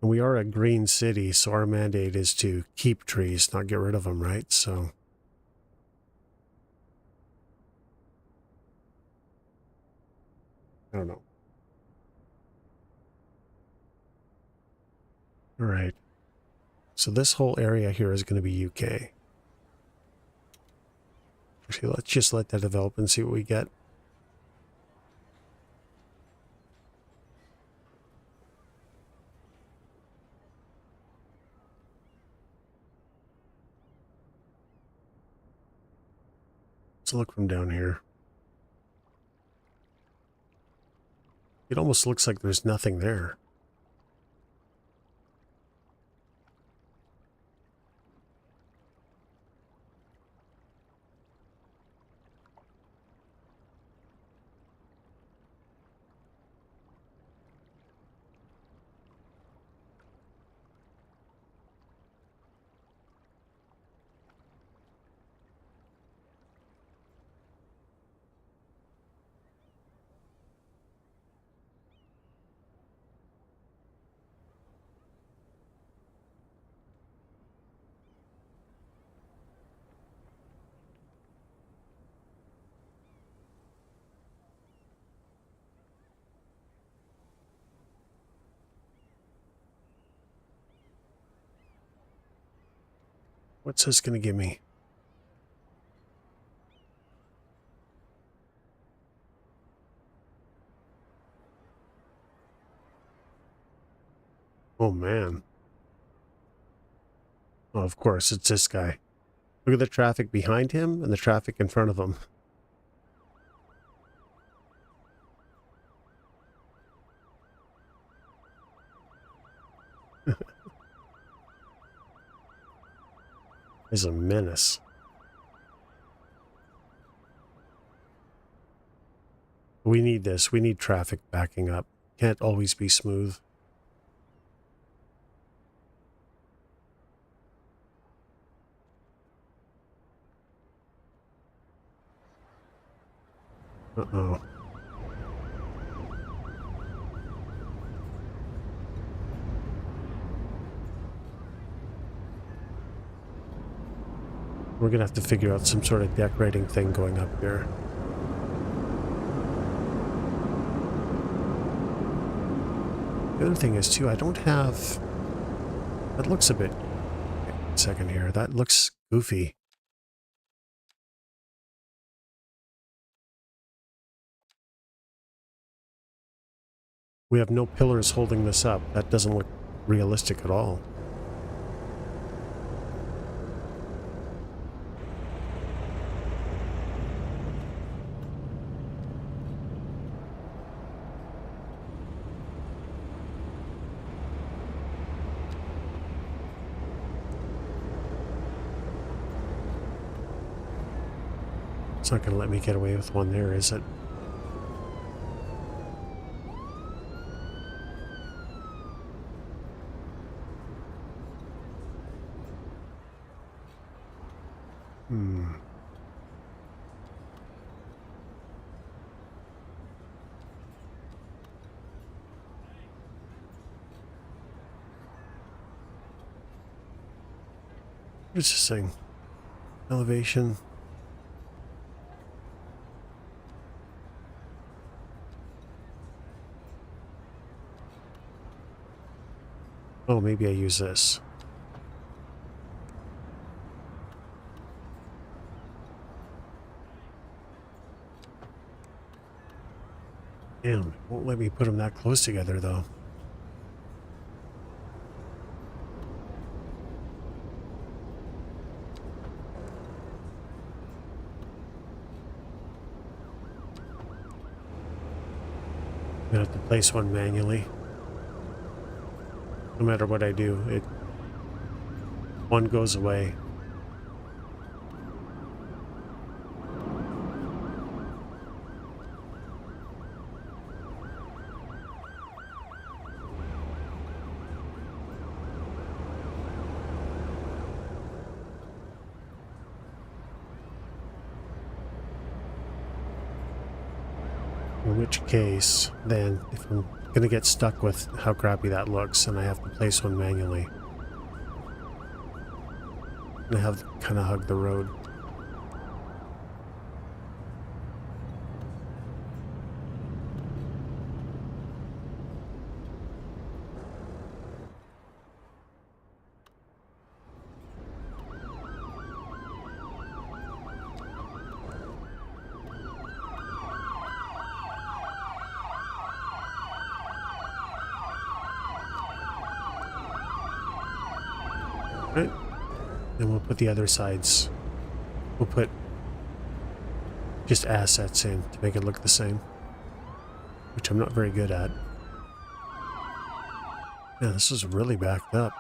And we are a green city, so our mandate is to keep trees, not get rid of them, right? So, I don't know. All right. So this whole area here is going to be UK. Actually, let's just let that develop and see what we get. Let's look from down here. It almost looks like there's nothing there. What's this going to give me? Oh, man. Oh, of course, it's this guy. Look at the traffic behind him and the traffic in front of him. He's a menace. We need this. We need traffic backing up. Can't always be smooth. Uh-oh. We're going to have to figure out some sort of decorating thing going up here. The other thing is, too, I don't have... That looks a bit... Wait a second here. That looks goofy. We have no pillars holding this up. That doesn't look realistic at all. It's not going to let me get away with one there, is it? What is this thing? Elevation. Oh, maybe I use this. Damn, it won't let me put them that close together, though. I'm gonna have to place one manually. No matter what I do, one goes away. In which case, then, if I'm gonna get stuck with how crappy that looks, and I have to place one manually, I'm gonna have to kind of hug the road. Right? Then we'll put the other sides. We'll put just assets in to make it look the same, which I'm not very good at. Yeah, this is really backed up.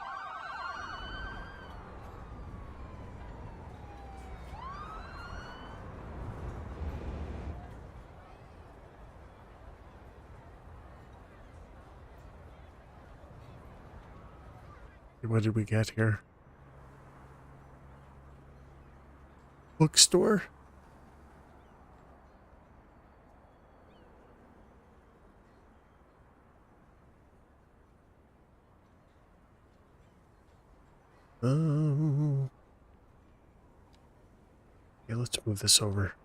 What did we get here? Bookstore? Yeah, let's move this over.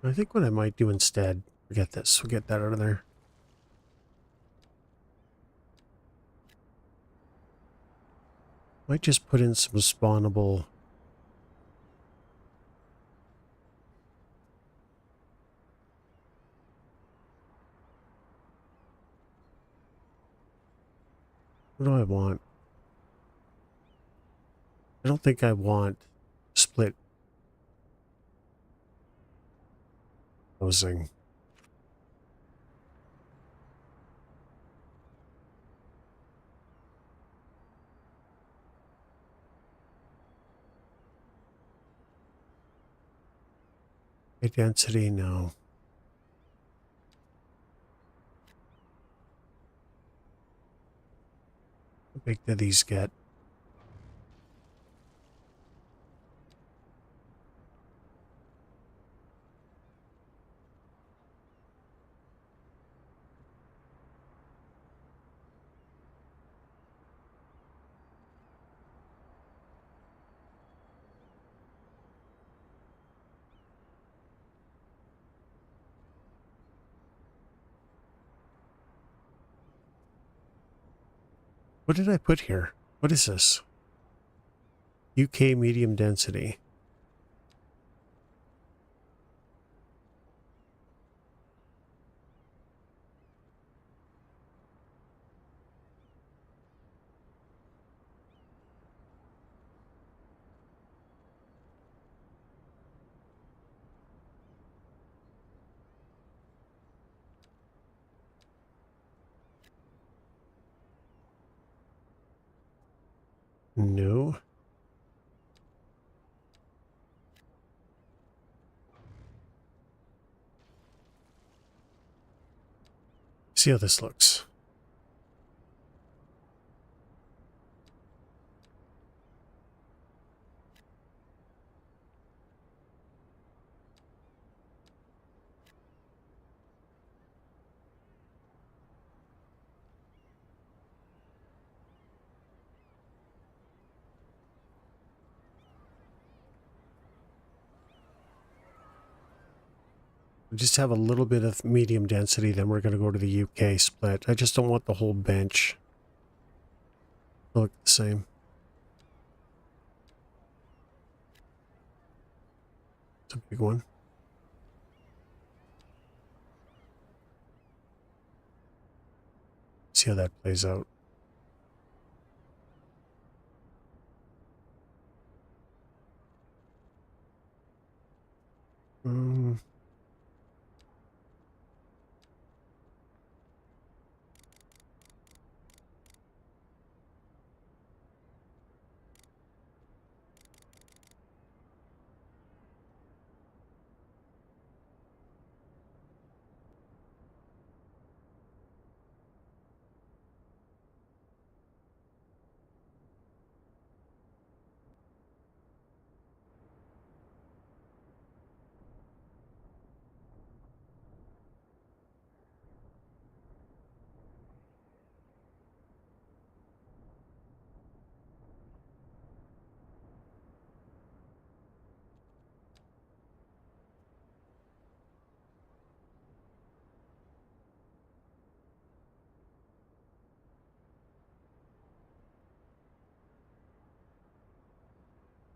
I think what I might do instead, forget this, we'll get that out of there. Might just put in some spawnable. What do I want? I don't think I want split housing. High density, no. How big do these get? What did I put here? What is this? UK medium density. No. See how this looks. We just have a little bit of medium density, then we're going to go to the UK split. I just don't want the whole bench to look the same. It's a big one. See how that plays out. Um,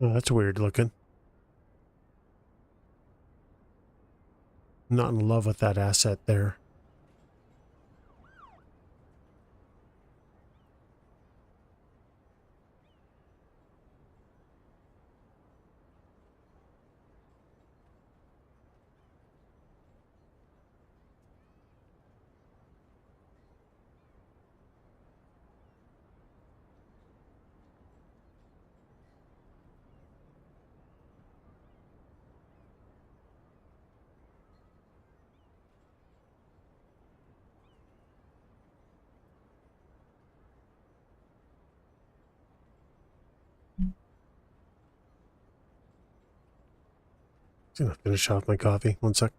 oh, that's weird looking. Not in love with that asset there. I'm gonna finish off my coffee. One sec.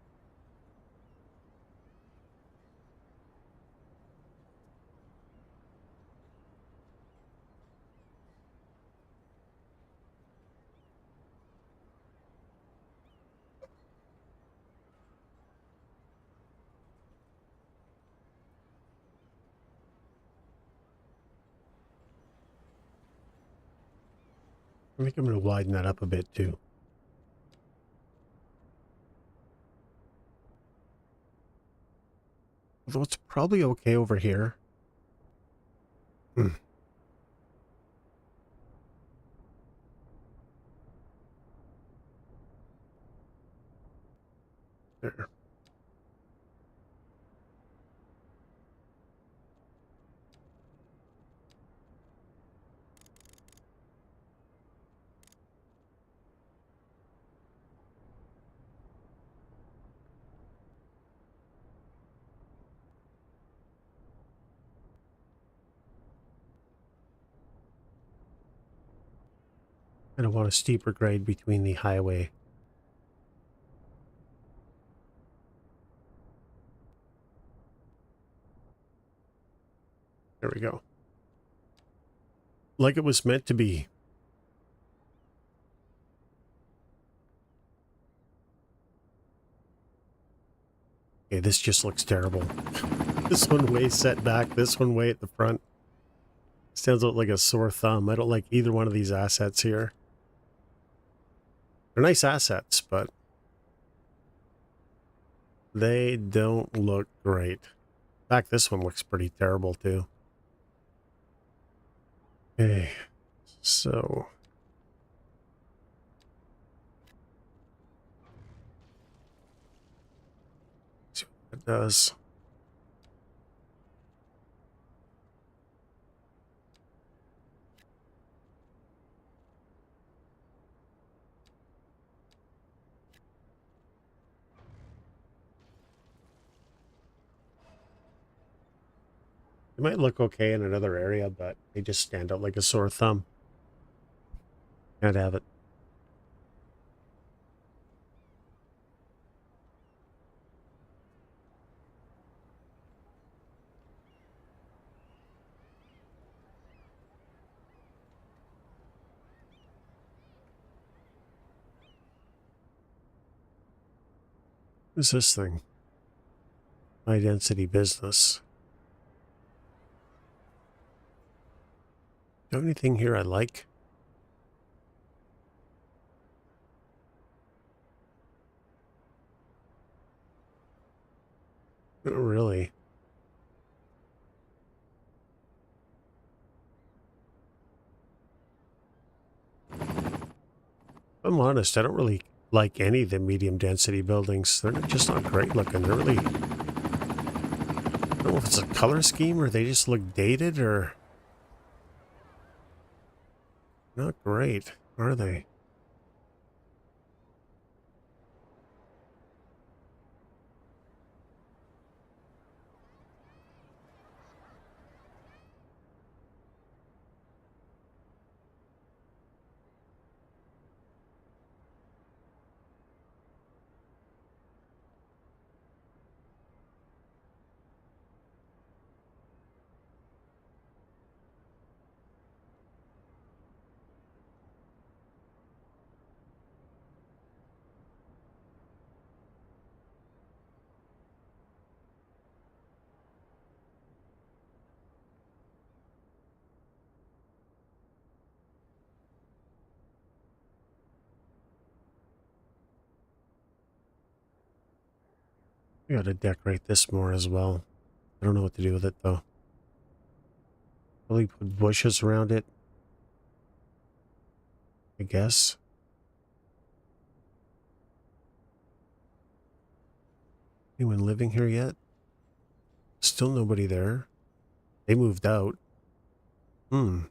I think I'm gonna widen that up a bit too. Although it's probably okay over here. There. I don't want a steeper grade between the highway. There we go. Like it was meant to be. Okay, this just looks terrible. This one way set back, this one way at the front. Stands out like a sore thumb. I don't like either one of these assets here. They're nice assets, but they don't look great. In fact, this one looks pretty terrible too. Okay, so see what it does. They might look okay in another area, but they just stand out like a sore thumb. Can't have it. What's this thing? High density business. Do you have anything here I like? Not really. If I'm honest, I don't really like any of the medium density buildings. They're just not great looking. They're really... I don't know if it's a color scheme or they just look dated or... Not great, are they? I gotta decorate this more as well. I don't know what to do with it though. Probably put bushes around it, I guess. Anyone living here yet? Still nobody there. They moved out. Wonder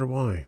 why.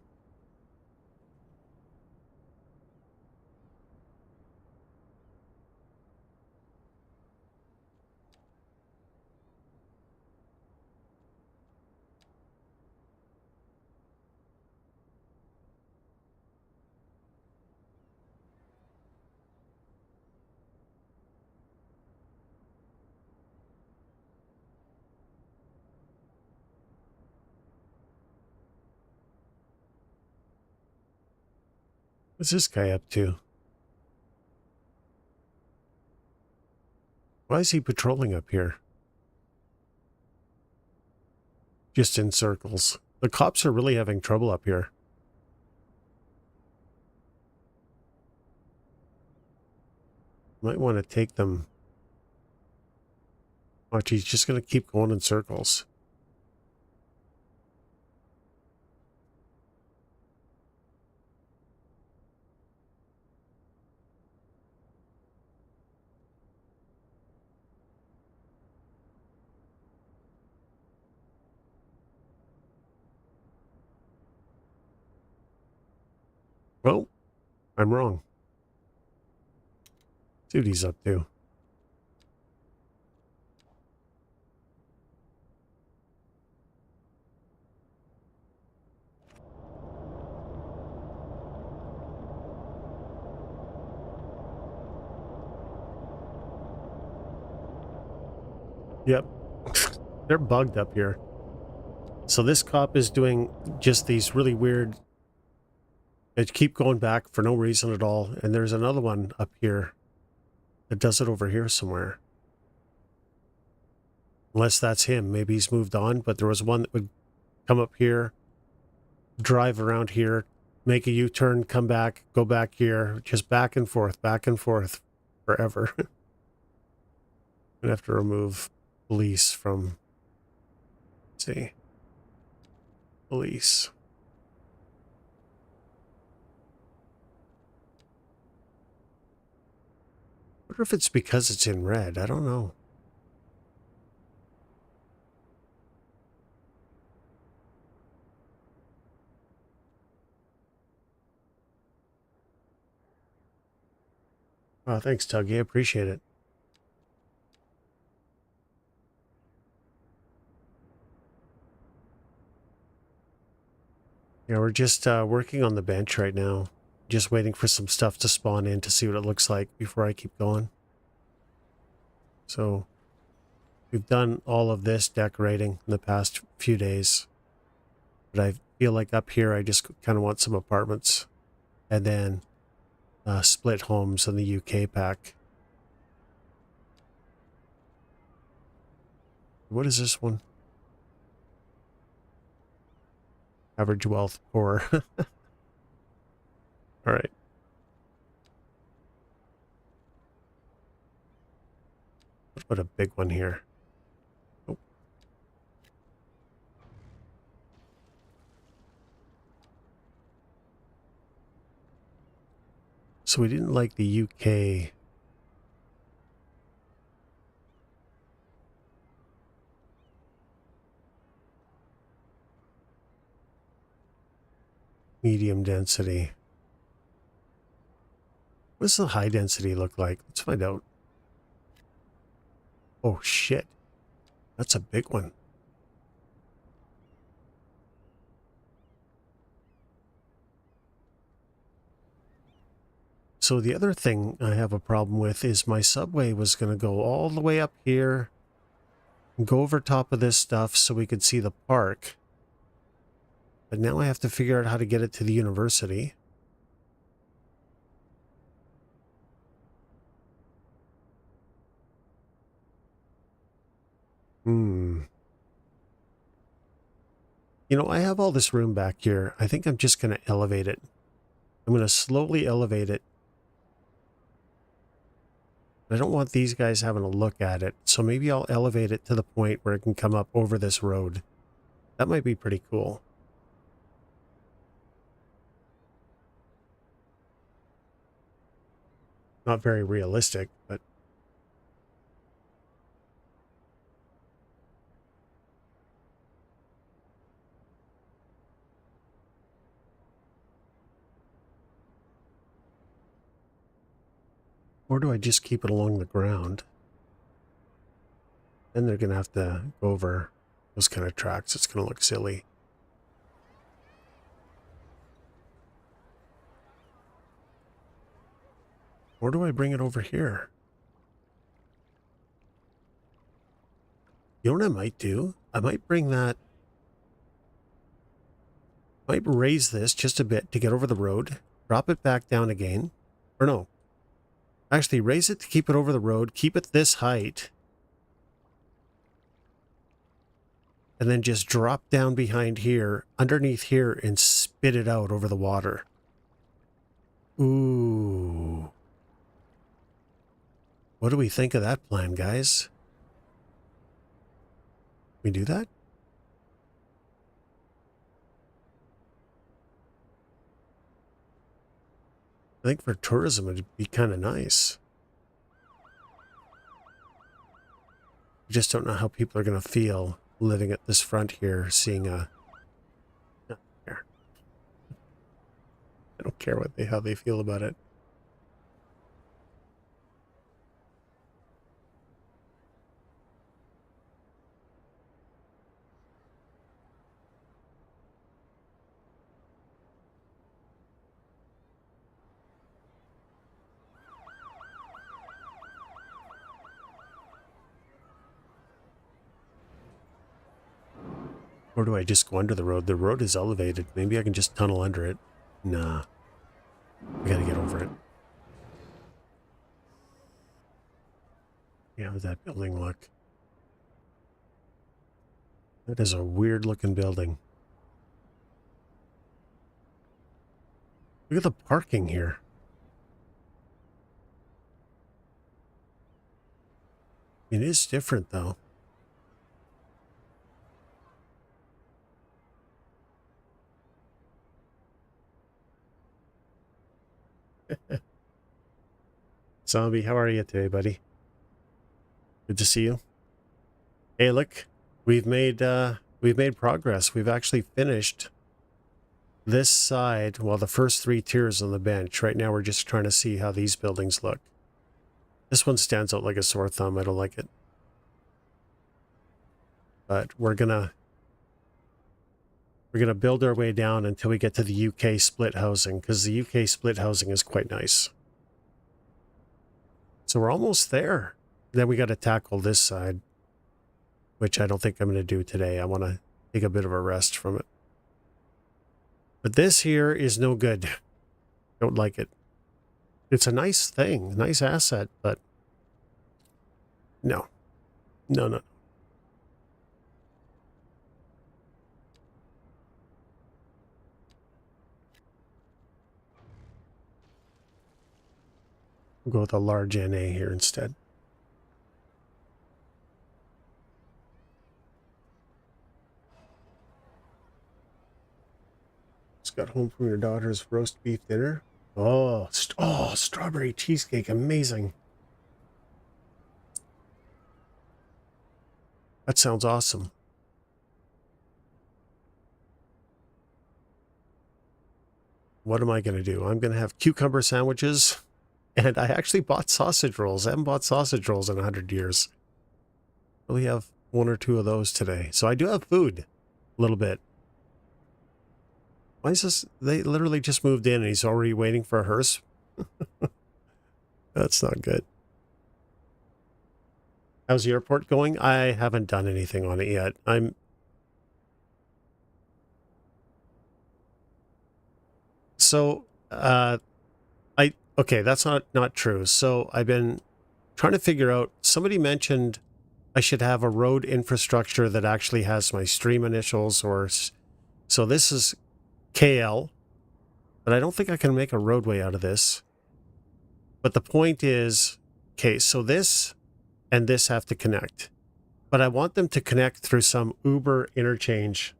What's this guy up to? Why is he patrolling up here? Just in circles. The cops are really having trouble up here. Might want to take them. Watch, he's just going to keep going in circles. Well, I'm wrong. See what he's up to. Yep. They're bugged up here. So this cop is doing just these really weird... They keep going back for no reason at all. And there's another one up here that does it over here somewhere. Unless that's him. Maybe he's moved on. But there was one that would come up here, drive around here, make a U-turn, come back, go back here, just back and forth forever. I'm gonna have to remove police from... Let's see. Police. I wonder if it's because it's in red. I don't know. Oh, thanks, Tuggy. I appreciate it. Yeah, we're just working on the bench right now. Just waiting for some stuff to spawn in to see what it looks like before I keep going. So we've done all of this decorating in the past few days. But I feel like up here I just kind of want some apartments. And then split homes in the UK pack. What is this one? Average wealth, poor. All right. What about a big one here? Oh. So we didn't like the UK. Medium density. What does the high density look like? Let's find out. Oh, shit. That's a big one. So the other thing I have a problem with is my subway was going to go all the way up here and go over top of this stuff so we could see the park. But now I have to figure out how to get it to the university. You know, I have all this room back here. I think I'm just going to elevate it. I'm going to slowly elevate it. I don't want these guys having a look at it. So maybe I'll elevate it to the point where it can come up over this road. That might be pretty cool. Not very realistic, but... Or do I just keep it along the ground? Then they're going to have to go over those kind of tracks. It's going to look silly. Or do I bring it over here? You know what I might do? I might bring that... Might raise this just a bit to get over the road. Drop it back down again. Or no. Actually, raise it to keep it over the road. Keep it this height. And then just drop down behind here, underneath here, and spit it out over the water. Ooh. What do we think of that plan, guys? We do that? I think for tourism it'd be kind of nice. I just don't know how people are going to feel living at this front here, seeing a... I don't care how they feel about it. Or do I just go under the road? The road is elevated. Maybe I can just tunnel under it. Nah. I gotta get over it. Yeah, how does that building look? That is a weird looking building. Look at the parking here. It is different though. Zombie, how are you today, buddy? Good to see you. Hey, look, we've made progress. We've actually finished this side, well, the first 3 tiers on the bench. Right now we're just trying to see how these buildings look. This one stands out like a sore thumb. I don't like it. But we're gonna We're going to build our way down until we get to the UK split housing, because the UK split housing is quite nice. So we're almost there. Then we got to tackle this side, which I don't think I'm going to do today. I want to take a bit of a rest from it. But this here is no good. Don't like it. It's a nice thing, nice asset, but no. No, no. We'll go with a large NA here instead. Just got home from your daughter's roast beef dinner. Oh, strawberry cheesecake, amazing. That sounds awesome. What am I going to do? I'm going to have cucumber sandwiches, and I actually bought sausage rolls. I haven't bought sausage rolls in 100 years. We have one or two of those today. So I do have food, a little bit. Why is this? They literally just moved in and he's already waiting for a hearse. That's not good. How's the airport going? I haven't done anything on it yet. Okay, that's not true. So I've been trying to figure out, somebody mentioned I should have a road infrastructure that actually has my stream initials, so this is KL, but I don't think I can make a roadway out of this. But the point is, okay, so this and this have to connect, but I want them to connect through some Uber interchange.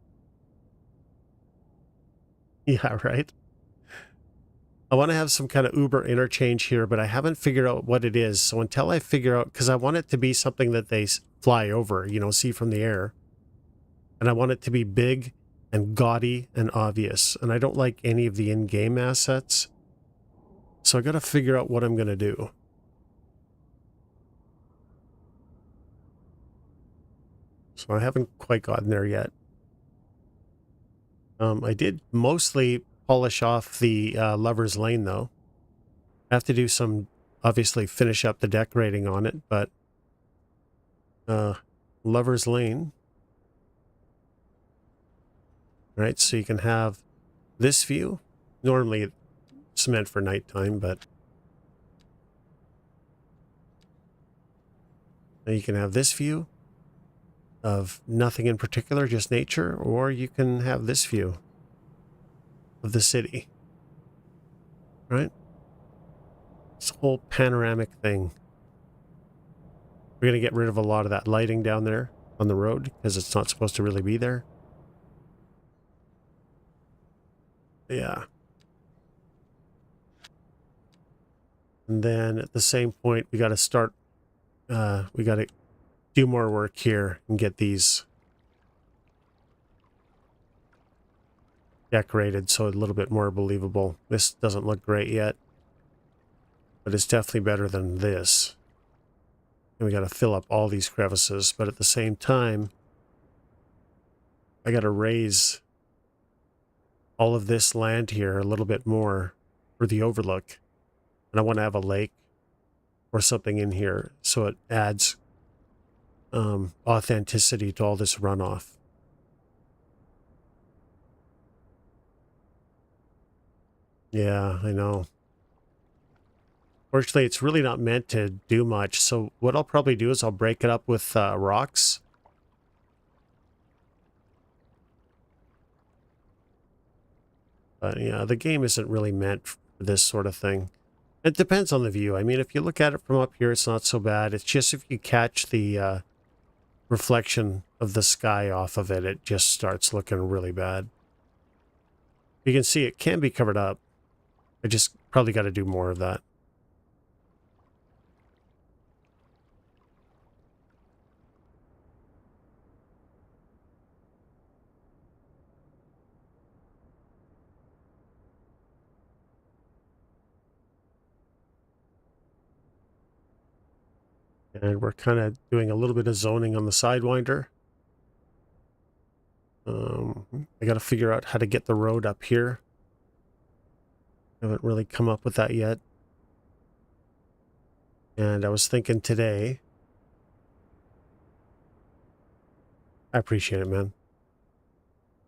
Yeah, right. I want to have some kind of Uber interchange here, but I haven't figured out what it is. So until I figure out, because I want it to be something that they fly over, see from the air. And I want it to be big and gaudy and obvious. And I don't like any of the in-game assets. So I got to figure out what I'm going to do. So I haven't quite gotten there yet. I did mostly polish off the Lover's Lane, though. I have to do obviously finish up the decorating on it, but Lover's Lane. Right, so you can have this view. Normally it's meant for nighttime, but you can have this view of nothing in particular, just nature, or you can have this view of the city. Right? This whole panoramic thing. We're going to get rid of a lot of that lighting down there on the road because it's not supposed to really be there. Yeah. And then at the same point, we got to start, we got to do more work here and get these decorated so a little bit more believable. This doesn't look great yet, but it's definitely better than this. And we got to fill up all these crevices, but at the same time, I got to raise all of this land here a little bit more for the overlook. And I want to have a lake or something in here so it adds authenticity to all this runoff. Yeah, I know. Fortunately, it's really not meant to do much. So what I'll probably do is I'll break it up with rocks. But yeah, the game isn't really meant for this sort of thing. It depends on the view. I mean, if you look at it from up here, it's not so bad. It's just if you catch the reflection of the sky off of it, it just starts looking really bad. You can see it can be covered up. I just probably got to do more of that. And we're kind of doing a little bit of zoning on the Sidewinder. I got to figure out how to get the road up here. Haven't really come up with that yet. And I was thinking today... I appreciate it, man.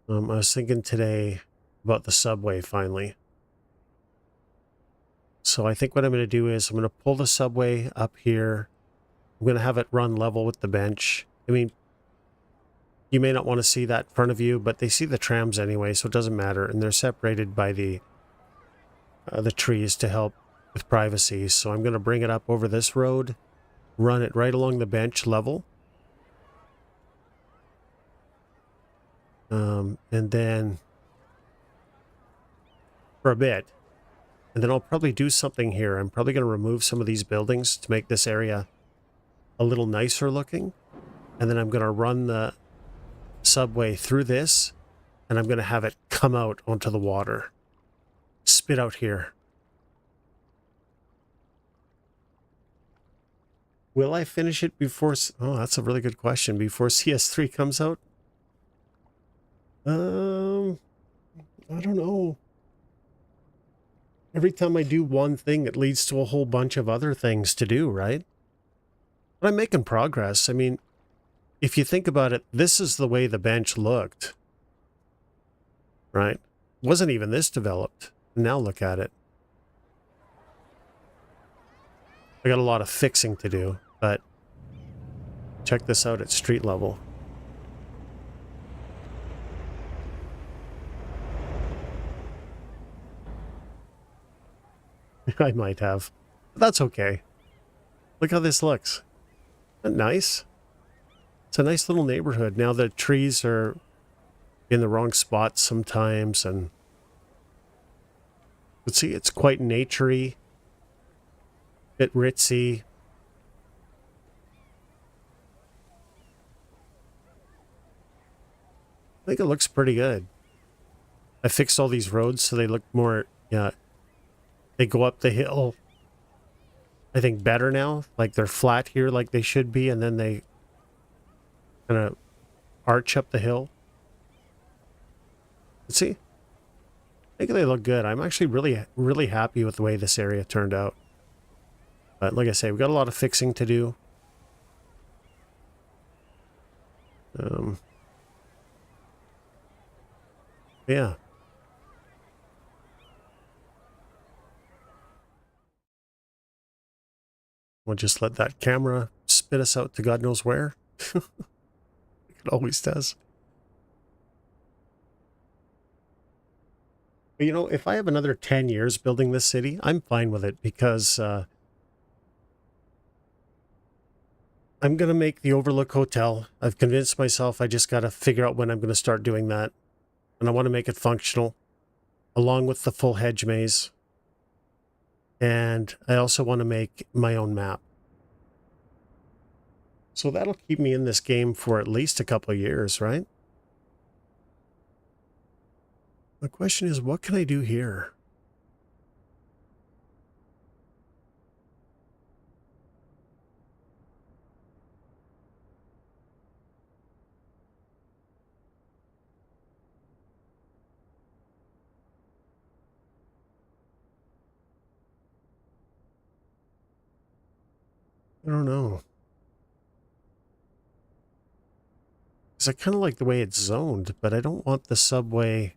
I was thinking today about the subway finally. So I think what I'm going to do is I'm going to pull the subway up here. I'm going to have it run level with the bench. I mean, you may not want to see that in front of you, but they see the trams anyway, so it doesn't matter. And they're separated by the trees to help with privacy. So I'm going to bring it up over this road, run it right along the bench level. And then for a bit. And then I'll probably do something here. I'm probably going to remove some of these buildings to make this area a little nicer looking. And then I'm going to run the subway through this, and I'm going to have it come out onto the water. Spit out here. Will I finish it before... Oh, that's a really good question. Before CS3 comes out? I don't know. Every time I do one thing, it leads to a whole bunch of other things to do, right? But I'm making progress. I mean, if you think about it, this is the way the bench looked. Right? Wasn't even this developed. Now look at it. I got a lot of fixing to do, but check this out at street level. I might have. But that's okay. Look how this looks. Isn't that nice? It's a nice little neighborhood. Now the trees are in the wrong spots sometimes, and let's see, it's quite naturey, bit ritzy. I think it looks pretty good. I fixed all these roads so they look more, they go up the hill, I think, better now. Like they're flat here like they should be, and then they kind of arch up the hill. Let's see. I think they look good. I'm actually really happy with the way this area turned out. But like I say, we've got a lot of fixing to do. Yeah. We'll just let that camera spit us out to God knows where. It always does. But you know, if I have another 10 years building this city, I'm fine with it, because I'm going to make the Overlook Hotel. I've convinced myself I just got to figure out when I'm going to start doing that. And I want to make it functional, along with the full hedge maze. And I also want to make my own map. So that'll keep me in this game for at least a couple of years, right? The question is, what can I do here? I don't know. Because I kind of like the way it's zoned, but I don't want the subway...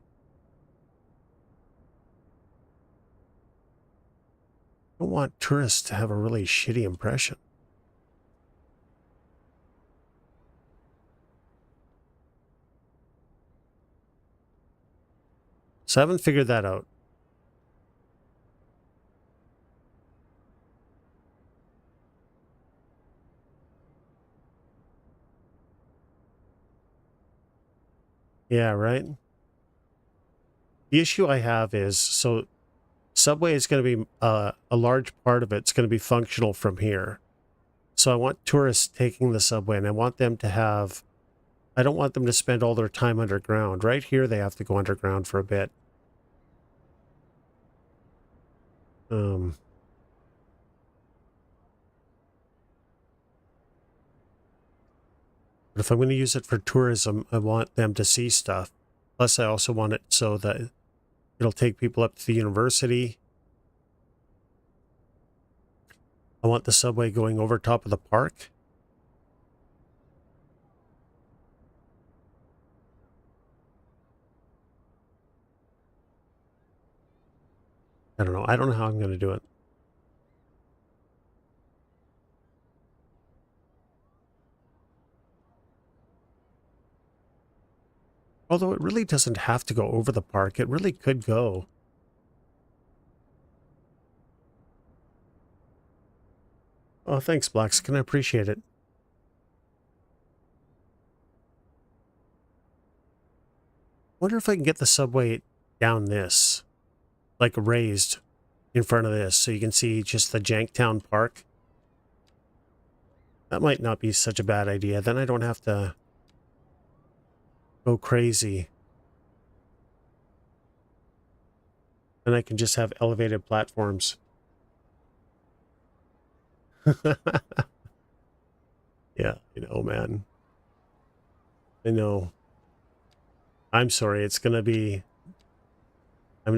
I don't want tourists to have a really shitty impression. So I haven't figured that out. Yeah, right? The issue I have is, so subway is going to be a large part of it's going to be functional from here. So I want tourists taking the subway, and I want them to have... I don't want them to spend all their time underground. Right here, they have to go underground for a bit. But if I'm going to use it for tourism, I want them to see stuff. Plus, I also want it so that it'll take people up to the university. I want the subway going over top of the park. I don't know. I don't know how I'm going to do it. Although it really doesn't have to go over the park. It really could go. Oh, thanks, Blackskin. I appreciate it. Wonder if I can get the subway down this, like raised in front of this, so you can see just the Janktown Park. That might not be such a bad idea. Then I don't have to go crazy. And I can just have elevated platforms. Yeah, I know, man. I know. I'm sorry. I'm going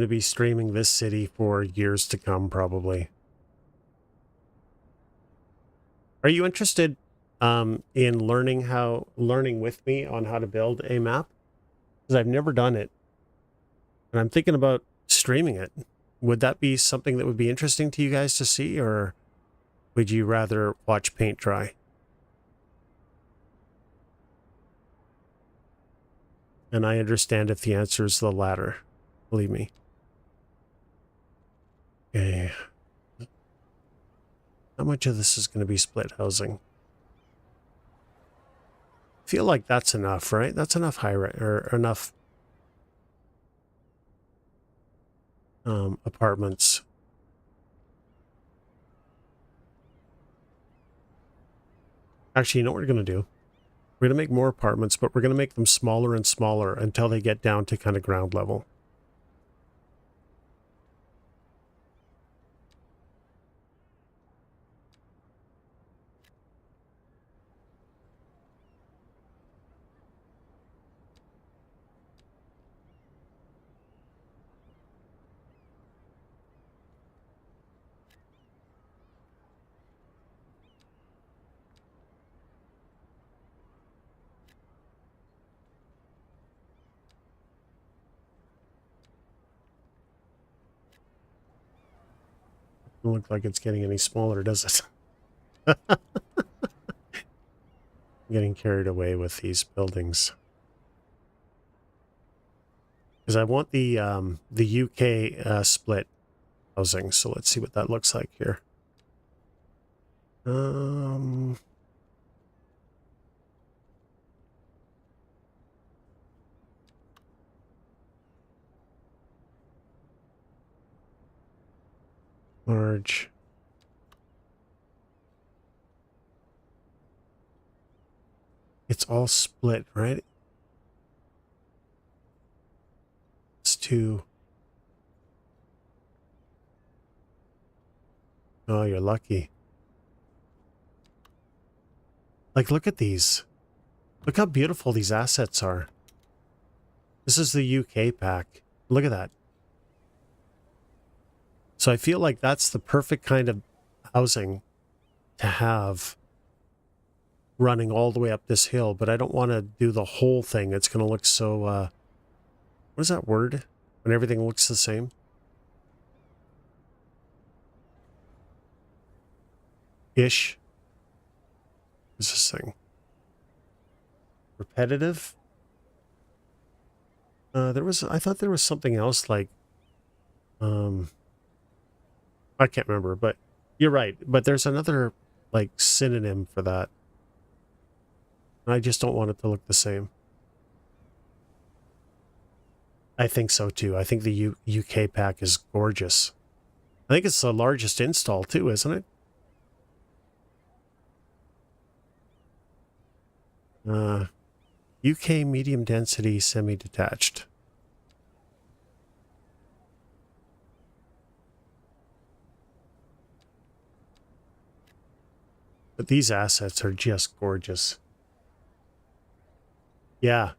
to be streaming this city for years to come, probably. Are you interested in learning with me on how to build a map? Because I've never done it. And I'm thinking about streaming it. Would that be something that would be interesting to you guys to see, or would you rather watch paint dry? And I understand if the answer is the latter. Believe me. Okay. How much of this is going to be split housing? I feel like that's enough, right? That's enough or enough apartments. Actually, you know what we're going to do? We're going to make more apartments, but we're going to make them smaller and smaller until they get down to kind of ground level. Doesn't look like it's getting any smaller, does it? I'm getting carried away with these buildings. Because I want the UK split housing, so let's see what that looks like here. Large. It's all split, right? It's two. Oh, you're lucky. Like, look at these. Look how beautiful these assets are. This is the UK pack. Look at that. So I feel like that's the perfect kind of housing to have running all the way up this hill, but I don't want to do the whole thing. It's going to look so, what is that word? When everything looks the same? Ish. What's this thing? Repetitive? I thought there was something else like, I can't remember, but you're right. But there's another, like, synonym for that. I just don't want it to look the same. I think so, too. I think the UK pack is gorgeous. I think it's the largest install, too, isn't it? UK medium density semi-detached. But these assets are just gorgeous. Yeah.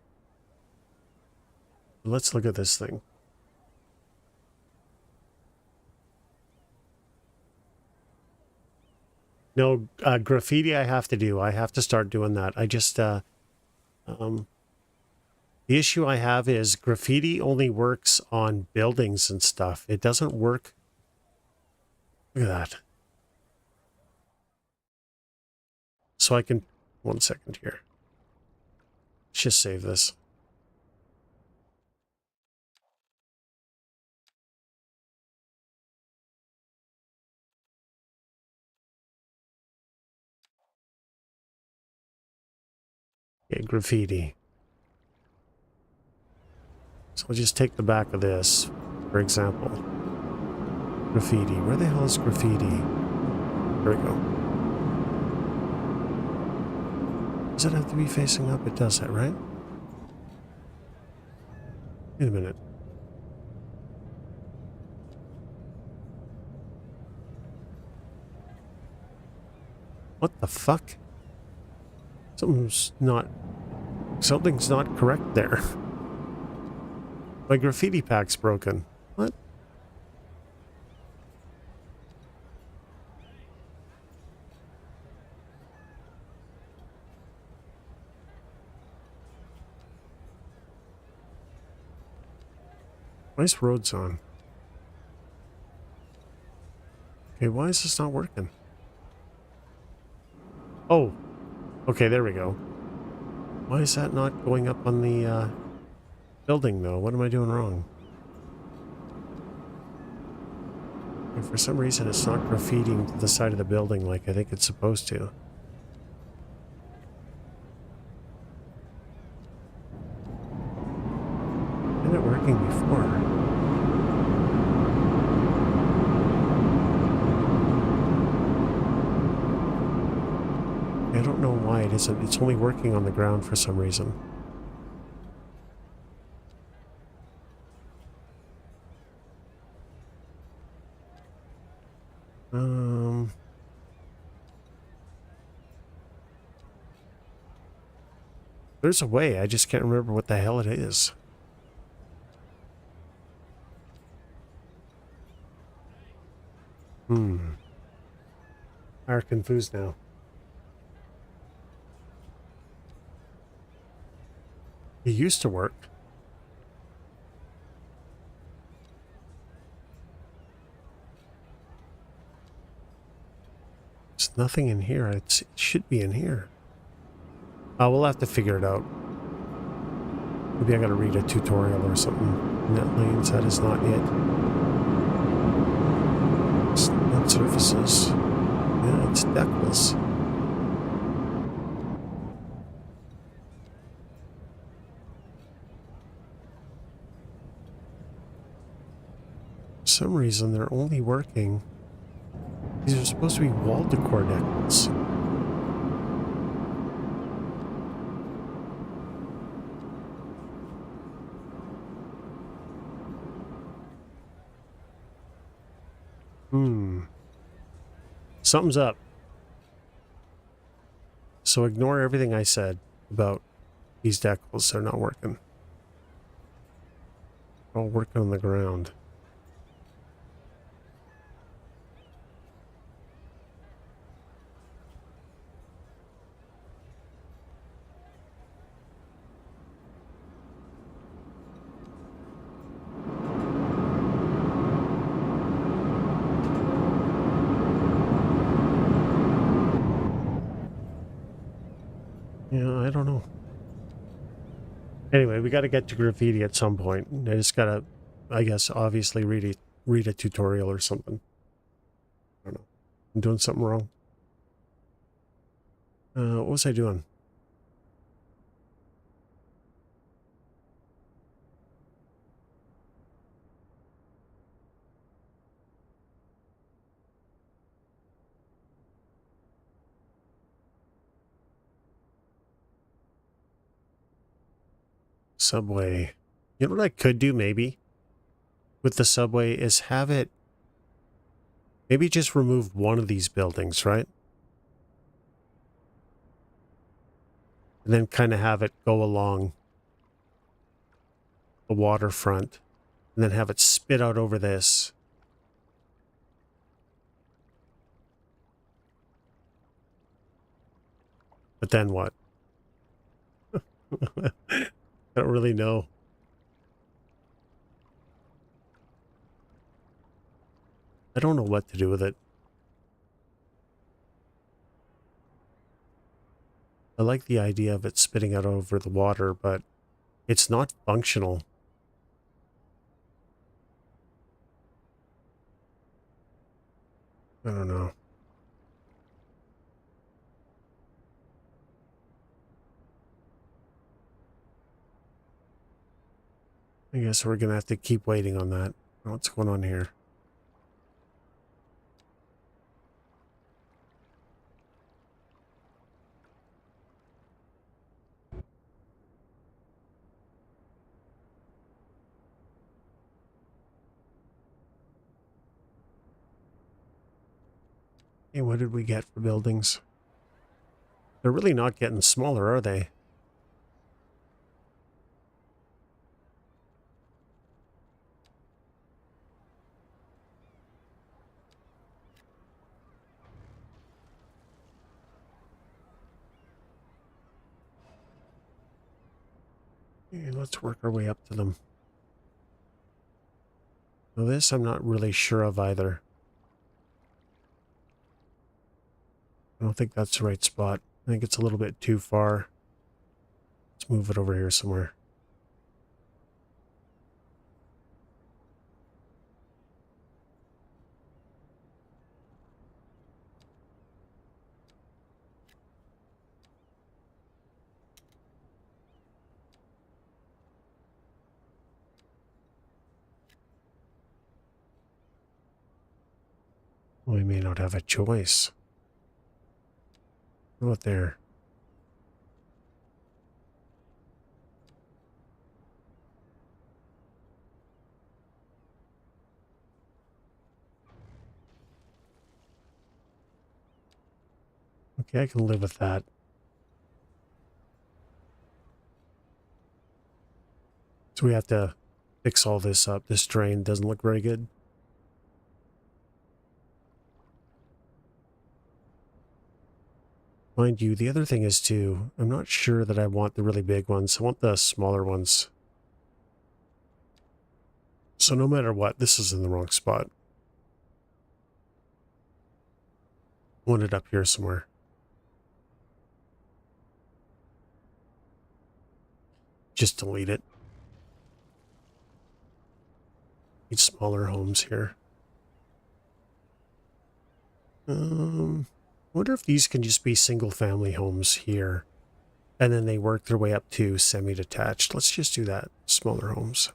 Let's look at this thing. No, graffiti I have to do. I have to start doing that. I just, the issue I have is graffiti only works on buildings and stuff. It doesn't work. Look at that. So I can, 1 second here. Let's just save this. Okay, graffiti. So I'll just take the back of this, for example. Graffiti. Where the hell is graffiti? There we go. Does it have to be facing up? It does that, right? Wait a minute. What the fuck? Something's not correct there. My graffiti pack's broken. What? Nice roads on. Okay, why is this not working? Oh. Okay, there we go. Why is that not going up on the building, though? What am I doing wrong? And for some reason, it's not graffitiing to the side of the building like I think it's supposed to. Isn't it working before? I don't know why it isn't. It's only working on the ground for some reason. There's a way, I just can't remember what the hell it is. I'm confused now. It used to work. There's nothing in here. It should be in here. We'll have to figure it out. Maybe I gotta read a tutorial or something. Net lanes, that is not it. It's not surfaces. Yeah, it's decals. For some reason, they're only working. These are supposed to be wall decor decals. Something's up. So ignore everything I said about these decals. They're not working. They're all working on the ground. Yeah, I don't know. Anyway, we got to get to graffiti at some point. I just gotta, I guess, obviously read a tutorial or something. I don't know. I'm doing something wrong. What was I doing? Subway. You know what I could do maybe with the subway is have it, maybe just remove one of these buildings, right? And then kind of have it go along. the waterfront and then have it spit out over this. But then what? I don't really know. I don't know what to do with it. I like the idea of it spitting out over the water, but it's not functional. I don't know. I guess we're going to have to keep waiting on that. What's going on here? Hey, what did we get for buildings? They're really not getting smaller, are they? Hey, let's work our way up to them. Now this I'm not really sure of either. I don't think that's the right spot. I think it's a little bit too far. Let's move it over here somewhere. We may not have a choice. Go out there. Okay, I can live with that. So we have to fix all this up. This drain doesn't look very good. Mind you, the other thing is too, I'm not sure that I want the really big ones. I want the smaller ones. So no matter what, this is in the wrong spot. I want it up here somewhere. Just delete it. Need smaller homes here. Wonder if these can just be single family homes here. And then they work their way up to semi-detached. Let's just do that. Smaller homes.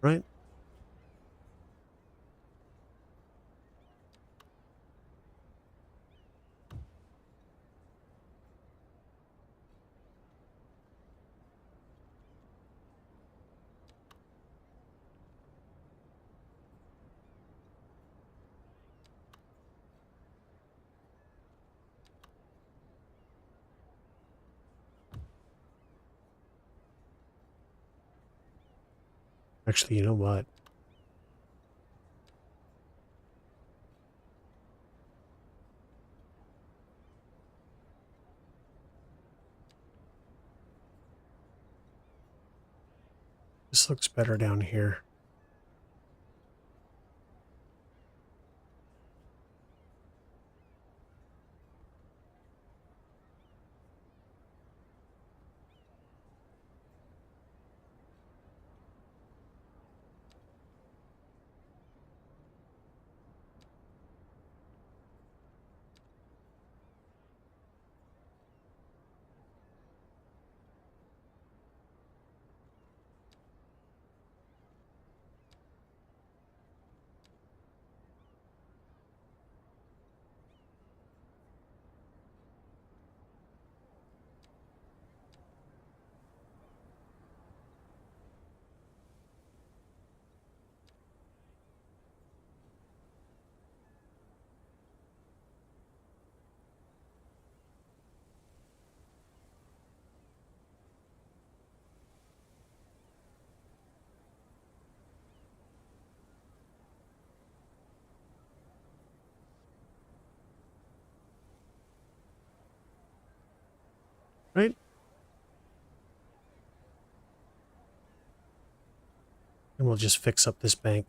Right? Actually, you know what? This looks better down here. And we'll just fix up this bank.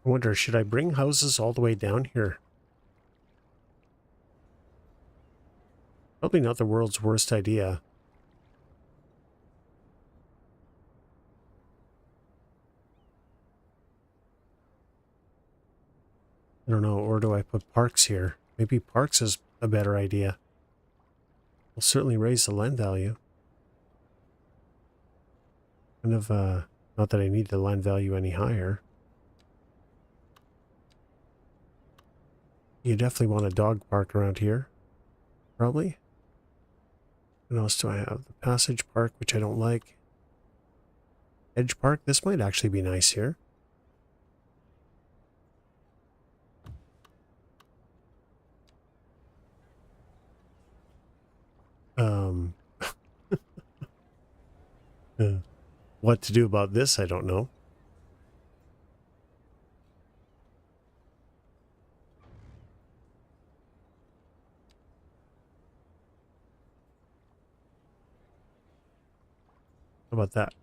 I wonder, should I bring houses all the way down here? Probably not the world's worst idea. I don't know, or do I put parks here? Maybe parks is a better idea. Will certainly raise the land value. Kind of, not that I need the land value any higher. You definitely want a dog park around here. Probably. What else do I have? The Passage Park, which I don't like. Edge Park, this might actually be nice here. What to do about this, I don't know. How about that?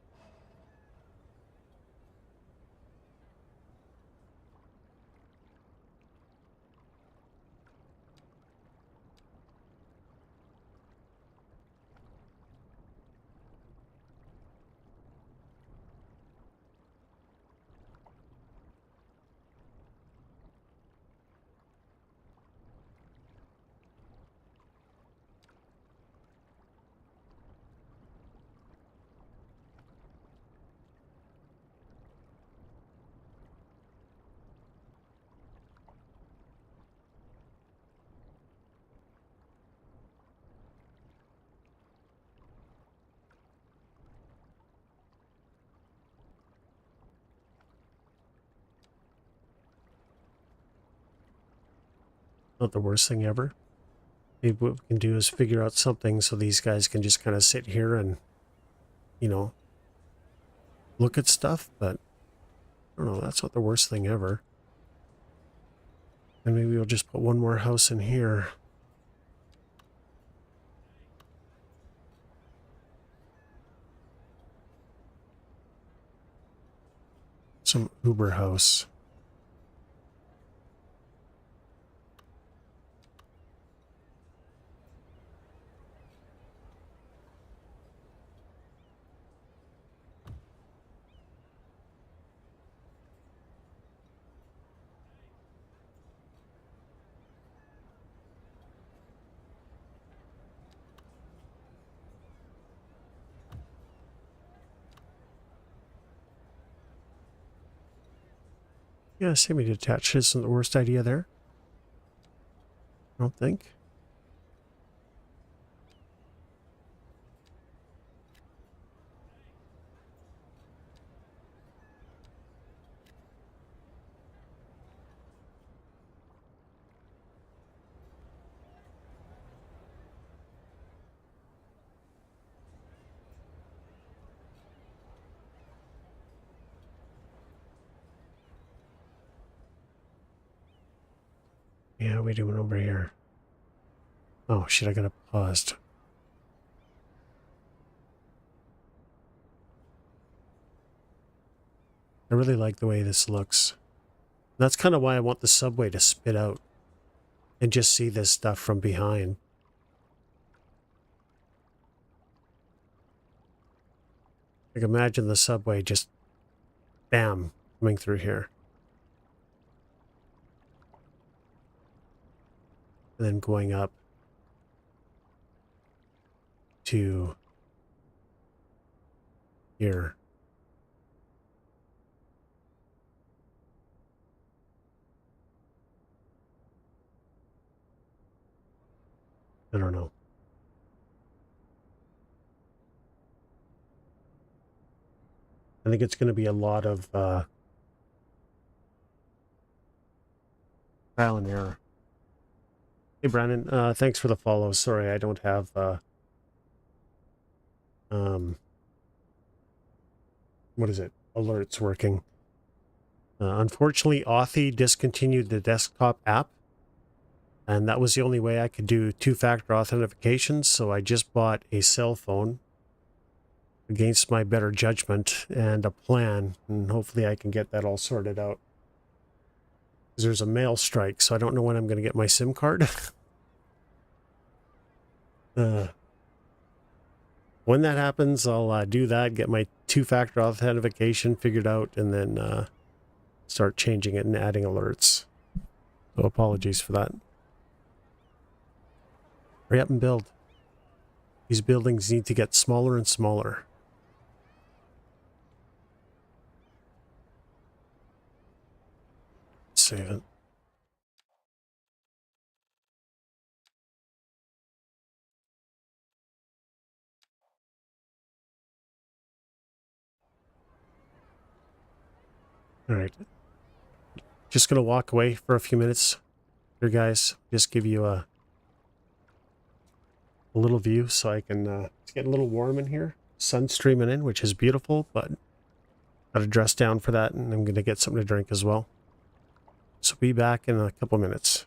Not the worst thing ever. Maybe what we can do is figure out something so these guys can just kind of sit here and, you know, look at stuff, but I don't know, that's not the worst thing ever. And maybe we'll just put one more house in here. Some Uber house. Yeah, semi-detached isn't the worst idea there. I don't think. Yeah, what are we doing over here? Oh shit, I gotta paused. I really like the way this looks. That's kind of why I want the subway to spit out and just see this stuff from behind. Like imagine the subway just, bam, coming through here. And then going up to here. I don't know. I think it's going to be a lot of trial and error. Hey, Brandon, thanks for the follow. Sorry, I don't have what is it? Alerts working. Unfortunately, Authy discontinued the desktop app, and that was the only way I could do two-factor authentication, so I just bought a cell phone against my better judgment and a plan, and hopefully I can get that all sorted out. Because there's a mail strike, so I don't know when I'm going to get my SIM card. When that happens, I'll do that, get my two-factor authentication figured out, and then start changing it and adding alerts. So apologies for that. Hurry up and build. These buildings need to get smaller and smaller. Save it. All right. Just going to walk away for a few minutes here, guys. Just give you a little view so I can... it's getting a little warm in here. Sun streaming in, which is beautiful, but got to dress down for that, and I'm going to get something to drink as well. So be back in a couple minutes.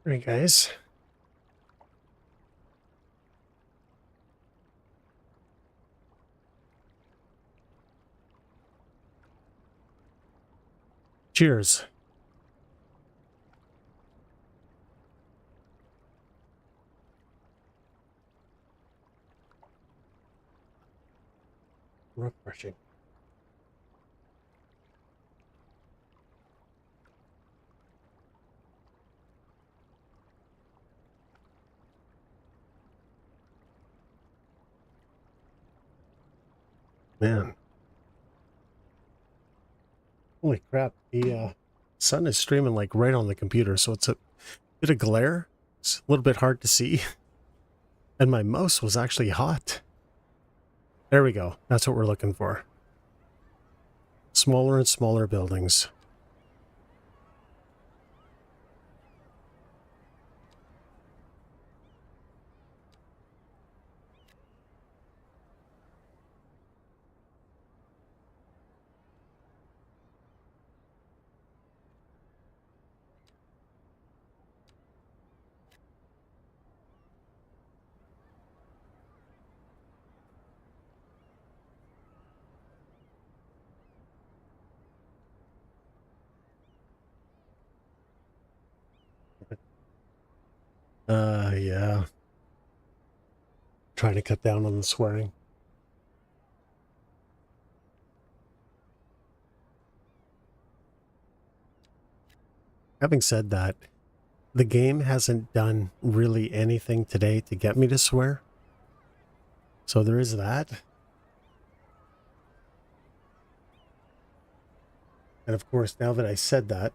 Alright, guys. Cheers. Refreshing. Man. Holy crap. The sun is streaming like right on the computer, so it's a bit of glare. It's a little bit hard to see. And my mouse was actually hot. There we go. That's what we're looking for. Smaller and smaller buildings. Yeah. Trying to cut down on the swearing. Having said that, the game hasn't done really anything today to get me to swear. So there is that. And of course, now that I said that,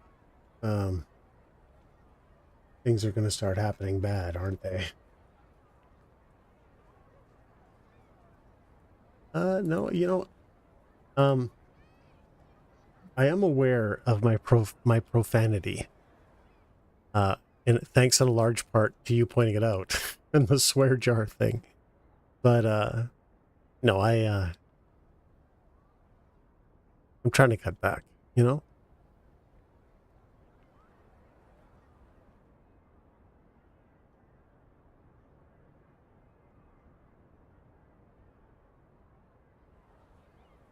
things are going to start happening bad, aren't they? No, I am aware of my profanity. And thanks in a large part to you pointing it out and the swear jar thing. But no, I'm trying to cut back, you know?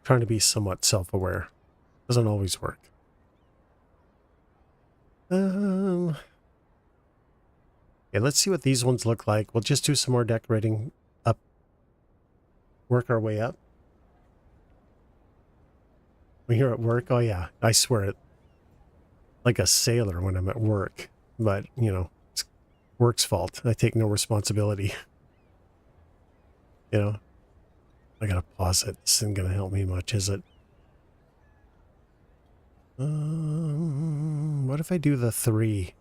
Trying to be somewhat self-aware. Doesn't always work. Okay, let's see what these ones look like. We'll just do some more decorating up. Work our way up. When you're at work, oh yeah, I swear it. Like a sailor when I'm at work. But, it's work's fault. I take no responsibility. I gotta pause it. This isn't gonna help me much, is it? What if I do the 3?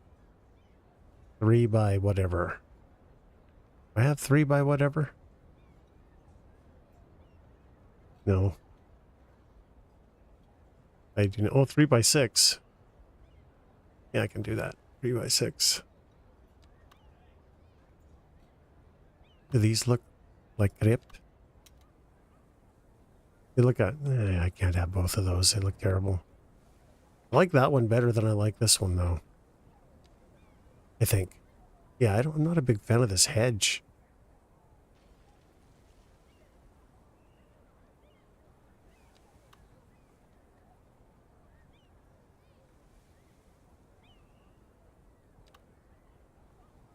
3 by whatever. I have 3 by whatever? No. I do. Oh, 3 by 6. Yeah, I can do that. 3 by 6. Do these look like crepe? They look at. I can't have both of those. They look terrible. I like that one better than I like this one, though. I think. Yeah, I'm not a big fan of this hedge.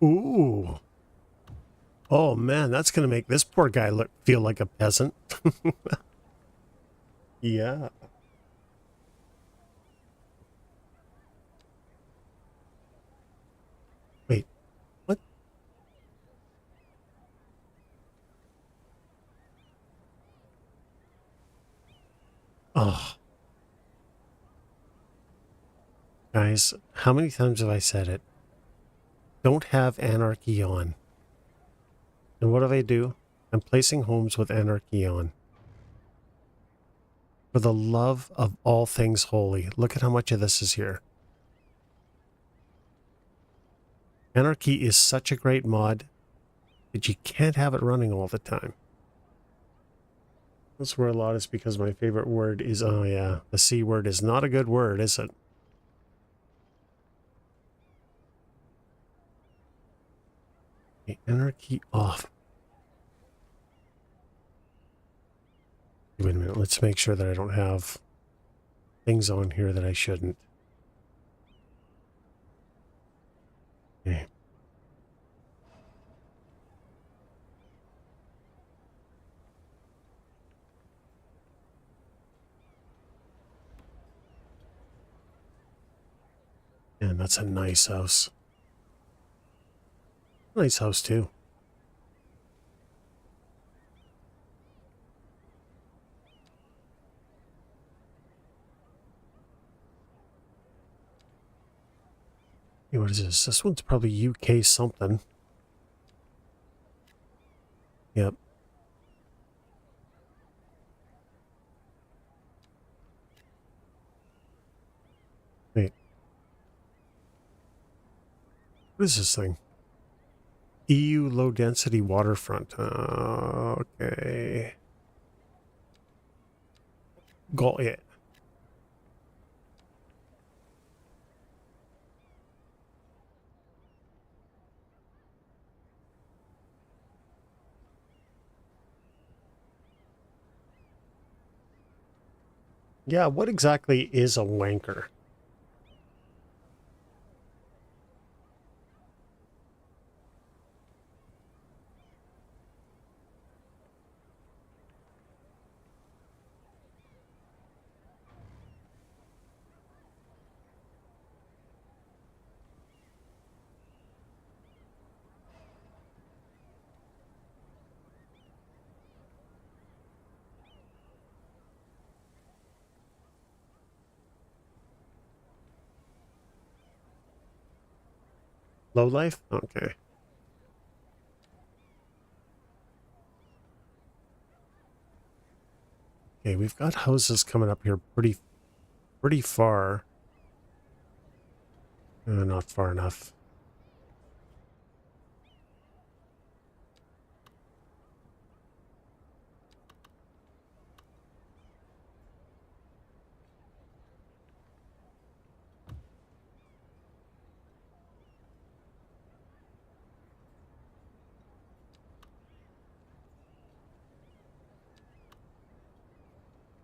Ooh. Oh man, that's gonna make this poor guy feel like a peasant. Yeah. Wait, what? Oh. Guys, how many times have I said it? Don't have anarchy on. And what do I do? I'm placing homes with anarchy on. For the love of all things holy. Look at how much of this is here. Anarchy is such a great mod that you can't have it running all the time. I swear a lot is because my favorite word is, oh yeah, the C word is not a good word, is it? Okay, anarchy off. Wait a minute, let's make sure that I don't have things on here that I shouldn't. Okay. And that's a nice house. Nice house, too. Hey, what is this? This one's probably UK something. Yep. Wait. What is this thing? EU low density waterfront. Okay. Got it. Yeah, what exactly is a wanker? Low life? Okay. Okay, we've got houses coming up here pretty far. Not far enough.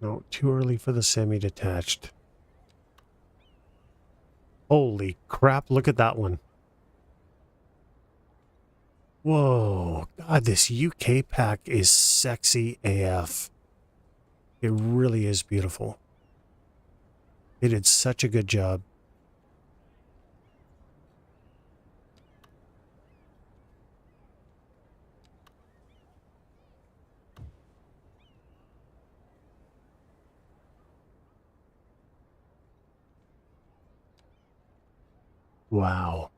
No, too early for the semi-detached. Holy crap, look at that one. Whoa, God, this UK pack is sexy AF. It really is beautiful. They did such a good job. Wow.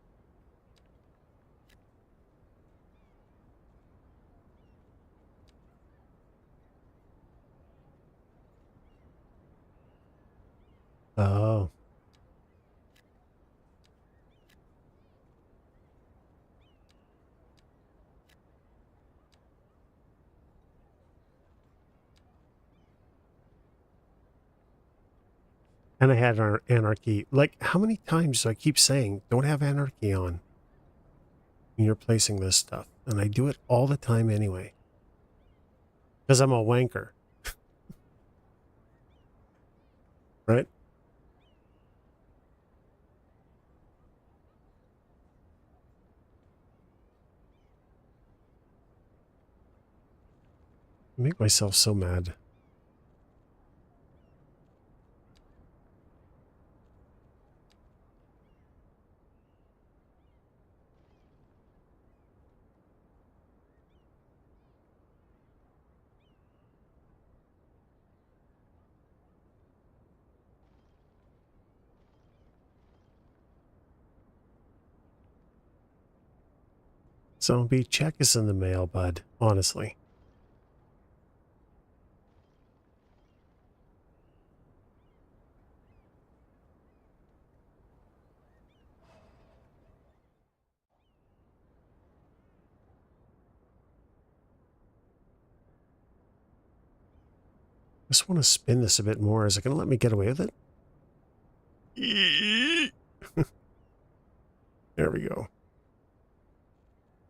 Oh. And I had our anarchy. Like, how many times do I keep saying, don't have anarchy on when you're placing this stuff? And I do it all the time anyway. Because I'm a wanker. Right? I make myself so mad. Zombie, check us in the mail, bud. Honestly. I just want to spin this a bit more. Is it going to let me get away with it? There we go.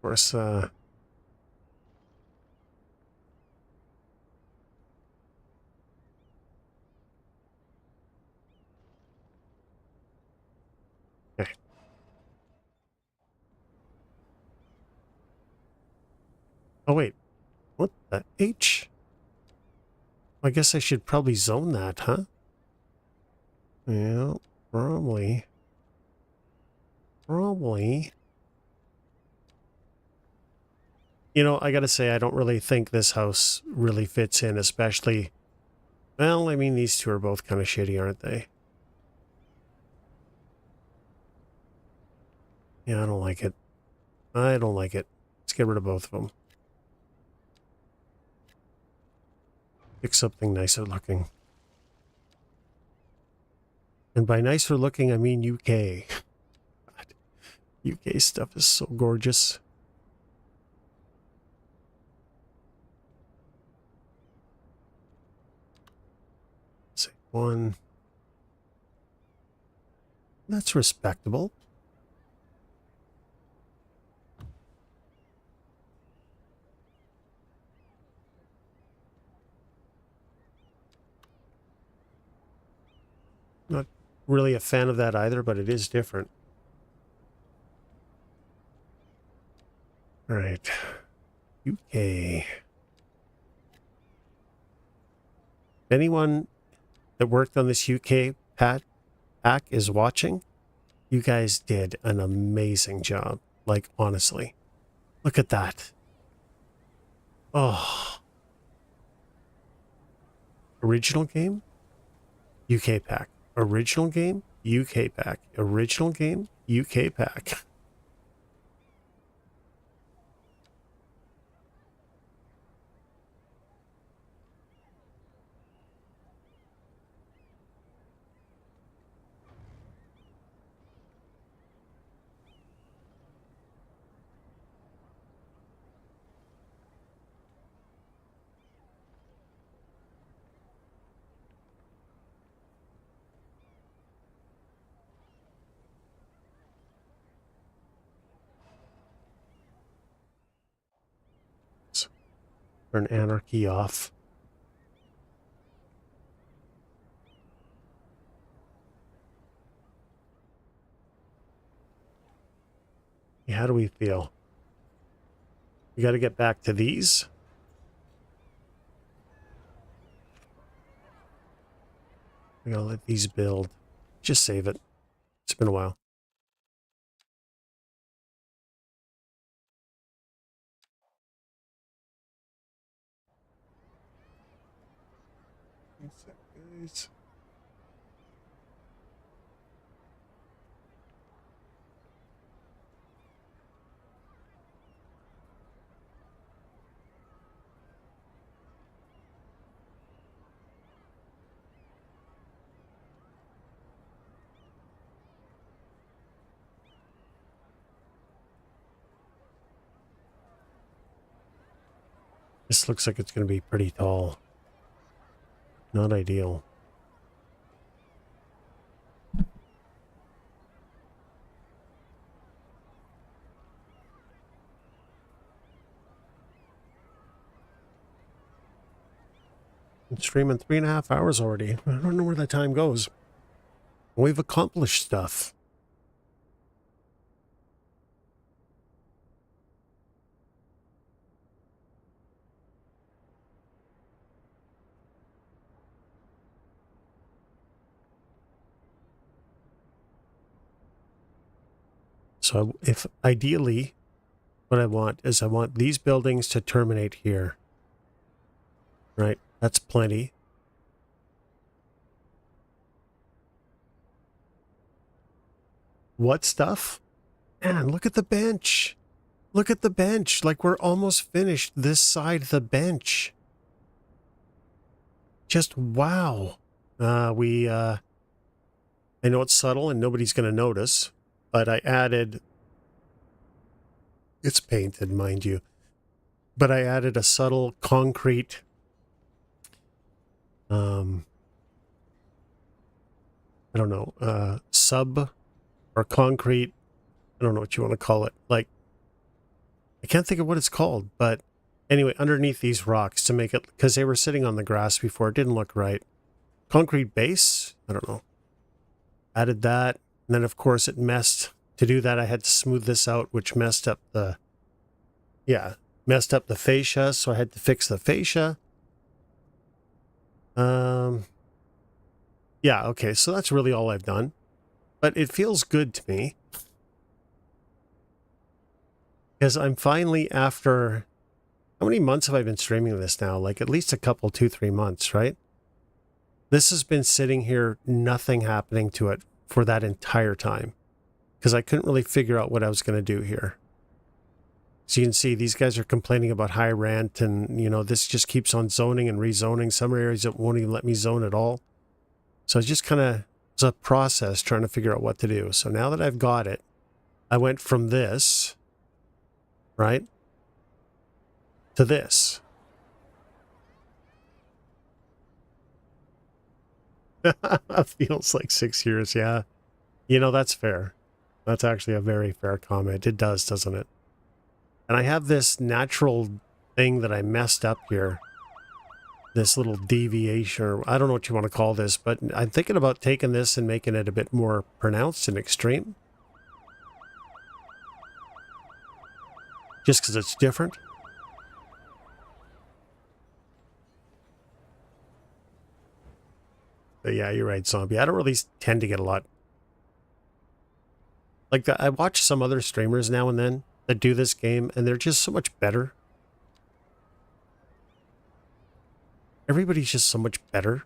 course, okay. Oh, wait. What the H? I guess I should probably zone that, huh? Yeah, probably. Probably. You know, I gotta say, I don't really think this house really fits in, especially... Well, I mean, these two are both kind of shitty, aren't they? Yeah, I don't like it. I don't like it. Let's get rid of both of them. Pick something nicer looking. And by nicer looking, I mean UK. God, UK stuff is so gorgeous. Say one. That's respectable. Not really a fan of that either, but it is different. All right. UK. Anyone that worked on this UK pack is watching, you guys did an amazing job. Like, honestly. Look at that. Oh. Original game? UK pack. Original game? UK pack. Original game? UK pack. Turn anarchy off. Yeah, how do we feel? We got to get back to these. We got to let these build. Just save it. It's been a while. This looks like it's going to be pretty tall. Not ideal. I'm streaming 3.5 hours already. I don't know where the time goes. We've accomplished stuff. So if ideally, what I want is I want these buildings to terminate here. Right? That's plenty. What stuff? Man, look at the bench. Look at the bench. Like we're almost finished this side of the bench. Just wow. I know it's subtle and nobody's going to notice, but I added, it's painted, mind you, but I added a subtle concrete, I don't know, sub or concrete, I don't know what you want to call it, like I can't think of what it's called, but anyway, underneath these rocks to make it, because they were sitting on the grass before, it didn't look right. Concrete base? I don't know. Added that, and then of course it messed. To do that, I had to smooth this out, which messed up the, messed up the fascia, so I had to fix the fascia. Yeah, okay, so that's really all I've done. But it feels good to me. Because I'm finally, after, how many months have I been streaming this now? Like at least a couple, 2-3 months, right? This has been sitting here, nothing happening to it for that entire time. Because I couldn't really figure out what I was going to do here. So you can see these guys are complaining about high rent, and you know, this just keeps on zoning and rezoning. Some areas it won't even let me zone at all. So it's just kind of, it's a process trying to figure out what to do. So now that I've got it, I went from this, right, to this. Feels like 6 years, yeah. You know, that's fair. That's actually a very fair comment. It does, doesn't it? And I have this natural thing that I messed up here. This little deviation, or I don't know what you want to call this, but I'm thinking about taking this and making it a bit more pronounced and extreme. Just because it's different. But yeah, you're right, Zombie. I don't really tend to get a lot. Like, I watch some other streamers now and then that do this game, and they're just so much better. Everybody's just so much better.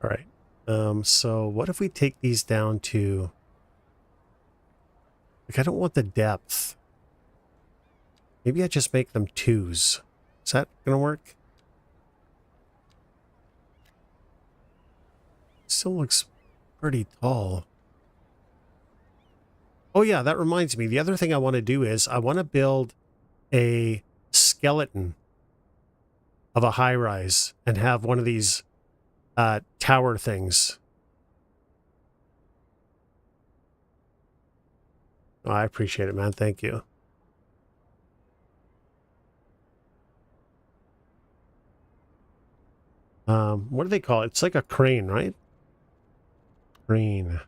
All right. So what if we take these down to... Like, I don't want the depth. Maybe I just make them 2s. Is that going to work? Still looks pretty tall. Oh yeah, that reminds me. The other thing I want to do is I want to build a skeleton of a high-rise and have one of these tower things. Oh, I appreciate it, man. Thank you. What do they call it? It's like a crane, right? Crane.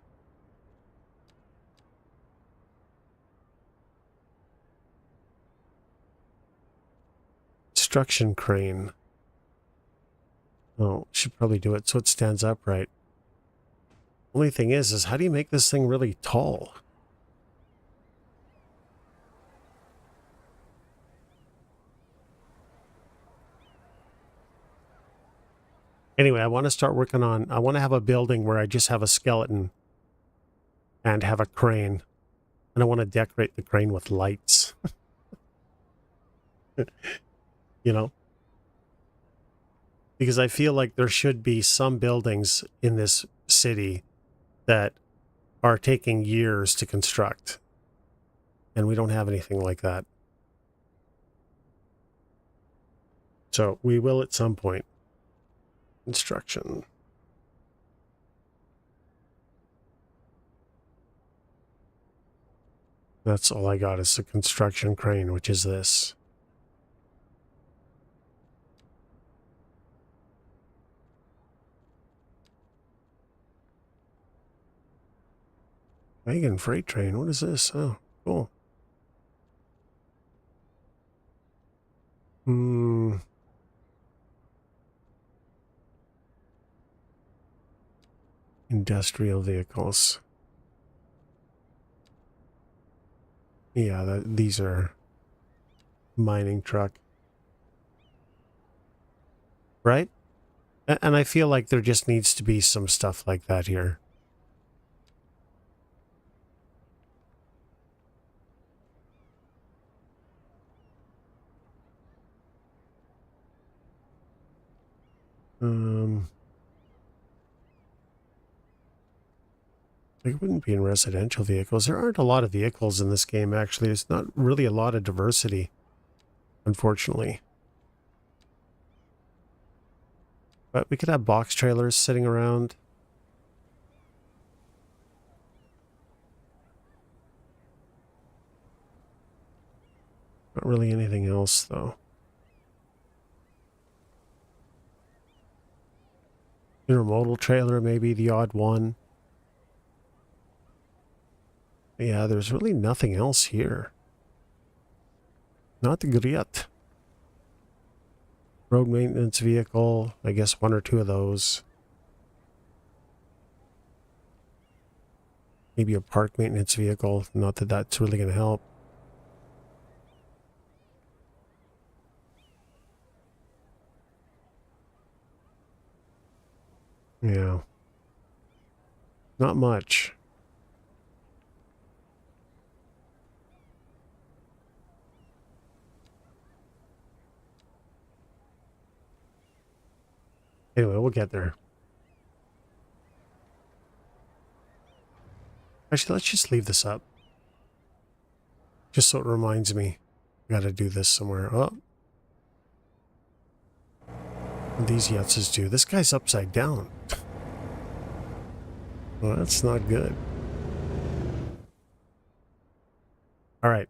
Construction crane. Oh, should probably do it so it stands upright. Only thing is how do you make this thing really tall? Anyway, I want to start working on, I want to have a building where I just have a skeleton and have a crane. And I want to decorate the crane with lights. You know? Because I feel like there should be some buildings in this city that are taking years to construct. And we don't have anything like that. So we will at some point. Construction. That's all I got is the construction crane, which is this. Wagon freight train. What is this? Oh, cool. Industrial vehicles. Yeah, these are mining truck. Right? And I feel like there just needs to be some stuff like that here. It wouldn't be in residential vehicles. There aren't a lot of vehicles in this game, actually. There's not really a lot of diversity, unfortunately. But we could have box trailers sitting around. really anything else, though. Intermodal trailer, maybe the odd one. Yeah, there's really nothing else here. Not great. Road maintenance vehicle, I guess one or two of those. Maybe a park maintenance vehicle. Not that that's really going to help. Yeah. Not much. Anyway, we'll get there. Actually, let's just leave this up. Just so it reminds me. I gotta do this somewhere. Oh. These Yetzes do. This guy's upside down. Well, that's not good. All right.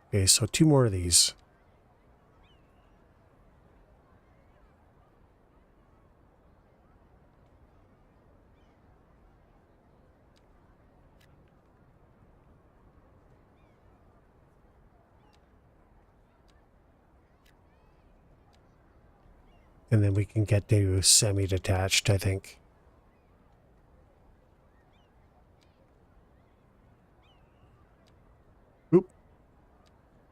Okay, so 2 more of these. And then we can get to semi-detached, I think. Oop.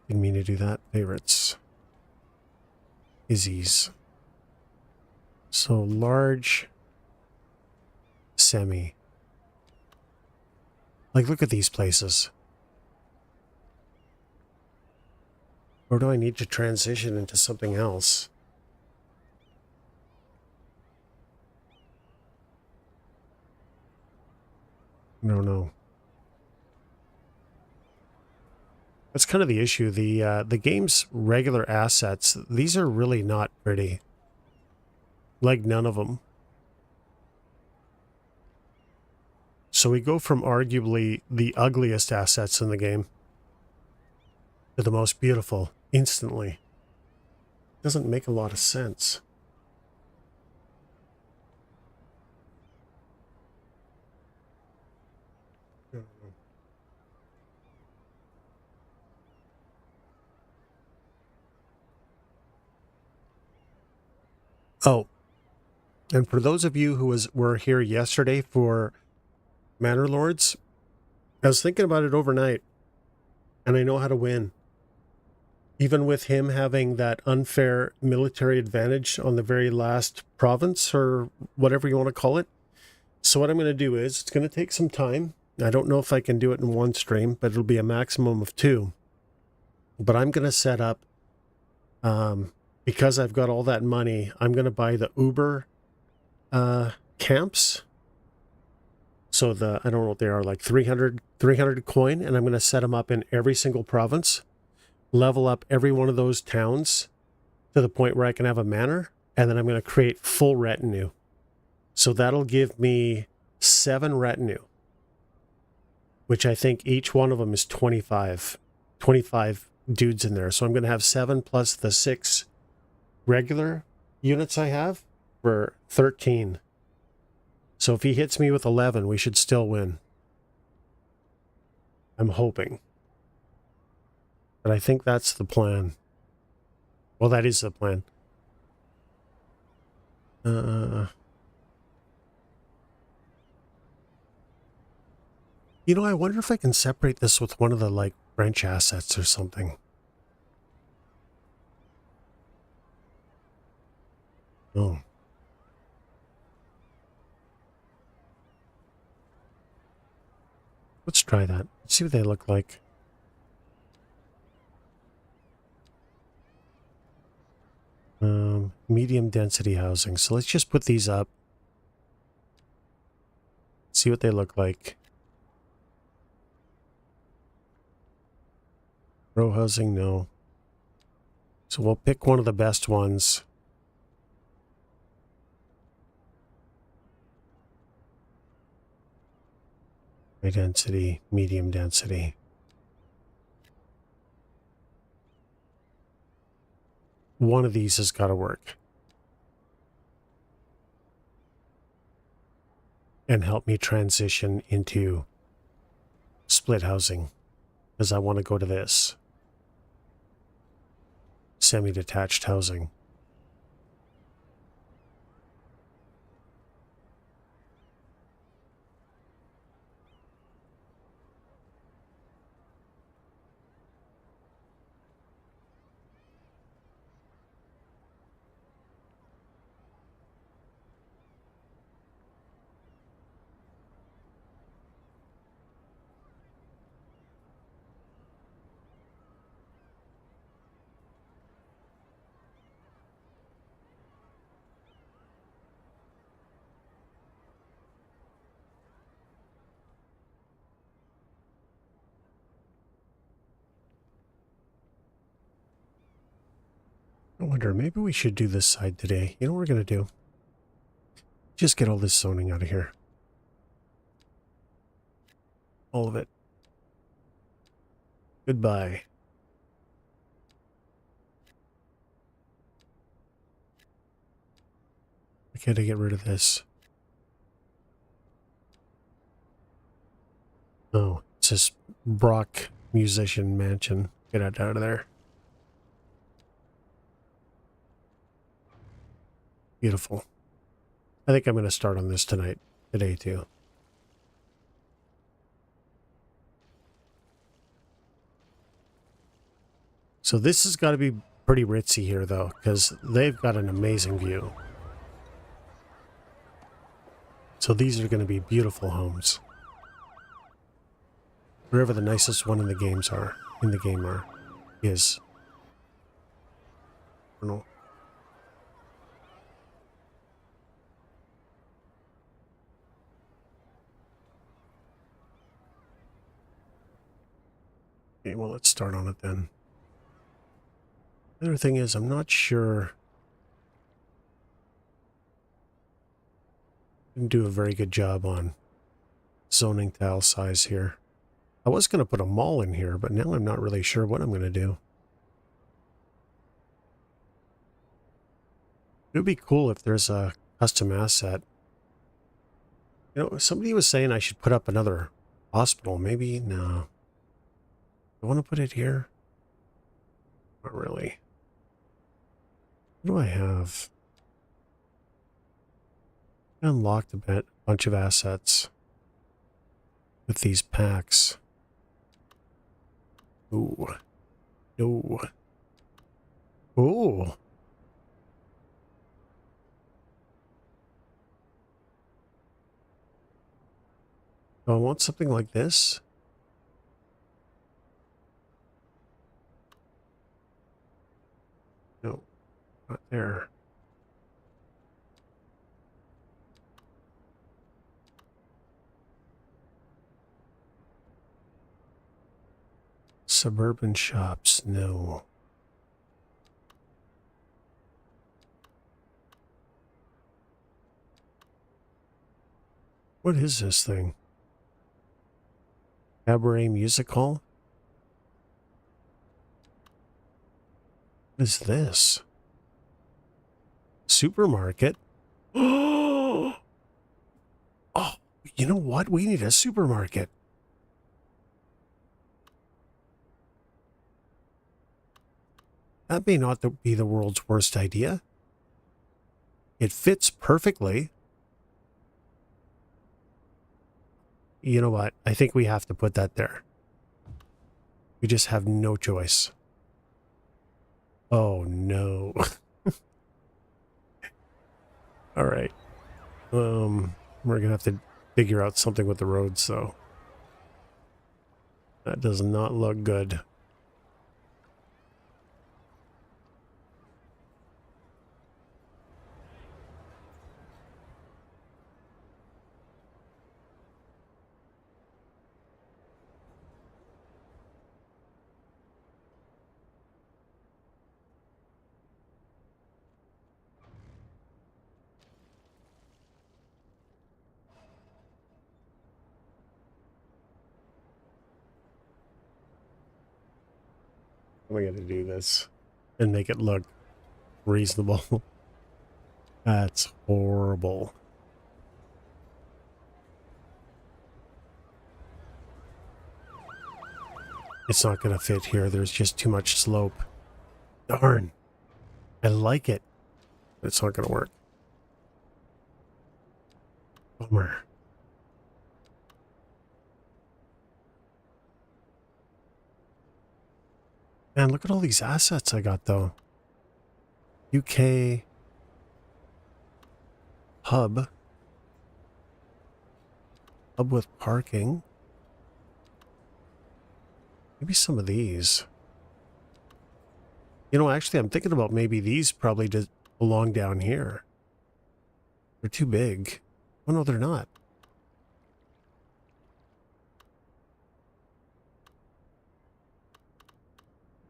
Didn't mean to do that. Favorites. Izzy's. So large semi. Like, look at these places. Or do I need to transition into something else? No, no. That's kind of the issue. The game's regular assets, these are really not pretty. Like, none of them. So we go from arguably the ugliest assets in the game to the most beautiful instantly. Doesn't make a lot of sense. Oh, and for those of you who were here yesterday for Manor Lords, I was thinking about it overnight, and I know how to win. Even with him having that unfair military advantage on the very last province, or whatever you want to call it. So what I'm going to do is, it's going to take some time. I don't know if I can do it in one stream, but it'll be a maximum of 2. But I'm going to set up, because I've got all that money, I'm going to buy the Uber camps. So I don't know what they are, like 300 coin, and I'm going to set them up in every single province, level up every one of those towns to the point where I can have a manor, and then I'm going to create full retinue. So that'll give me 7 retinue, which I think each one of them is 25 dudes in there. So I'm going to have 7 plus the 6 regular units I have for 13. So if he hits me with 11, we should still win. I'm hoping. But I think that's the plan. Well, that is the plan. You know, I wonder if I can separate this with one of the, like, French assets or something. Oh. Let's try that. Let's see what they look like. Medium density housing. So let's just put these up. See what they look like. Row housing, no. So we'll pick one of the best ones. high density, medium density. One of these has got to work. And help me transition into split housing. Because I want to go to this. Semi-detached housing. I wonder, maybe we should do this side today. You know what we're going to do? Just get all this zoning out of here. All of it. Goodbye. I gotta get rid of this. Oh, it's this Brock musician mansion. Get out of there. Beautiful. I think I'm going to start on this today too. So this has got to be pretty ritzy here though, because they've got an amazing view. So these are going to be beautiful homes. Wherever the nicest one in the game is. I don't know. Okay, well, let's start on it then. The other thing is, I'm not sure I didn't do a very good job on zoning tile size here. I was going to put a mall in here, but now I'm not really sure what I'm going to do. It would be cool if there's a custom asset. You know, somebody was saying I should put up another hospital. Maybe, no. I want to put it here. Not really. What do I have? I unlocked a bunch of assets with these packs. Ooh. No. Ooh. Oh, I want something like this. No, not there. Suburban shops, no. What is this thing? Cabaret music hall? What is this? Supermarket? Oh, you know what? We need a supermarket. That may not be the world's worst idea. It fits perfectly. You know what? I think we have to put that there. We just have no choice. Oh, no. All right. We're going to have to figure out something with the roads, though. That does not look good. am I going to do this and make it look reasonable? That's horrible. It's not going to fit here. There's just too much slope. Darn. I like it, but it's not going to work. Bummer. Man, look at all these assets I got, though. UK hub. Hub with parking. Maybe some of these. You know, actually, I'm thinking about maybe these probably belong down here. They're too big. Oh, no, they're not.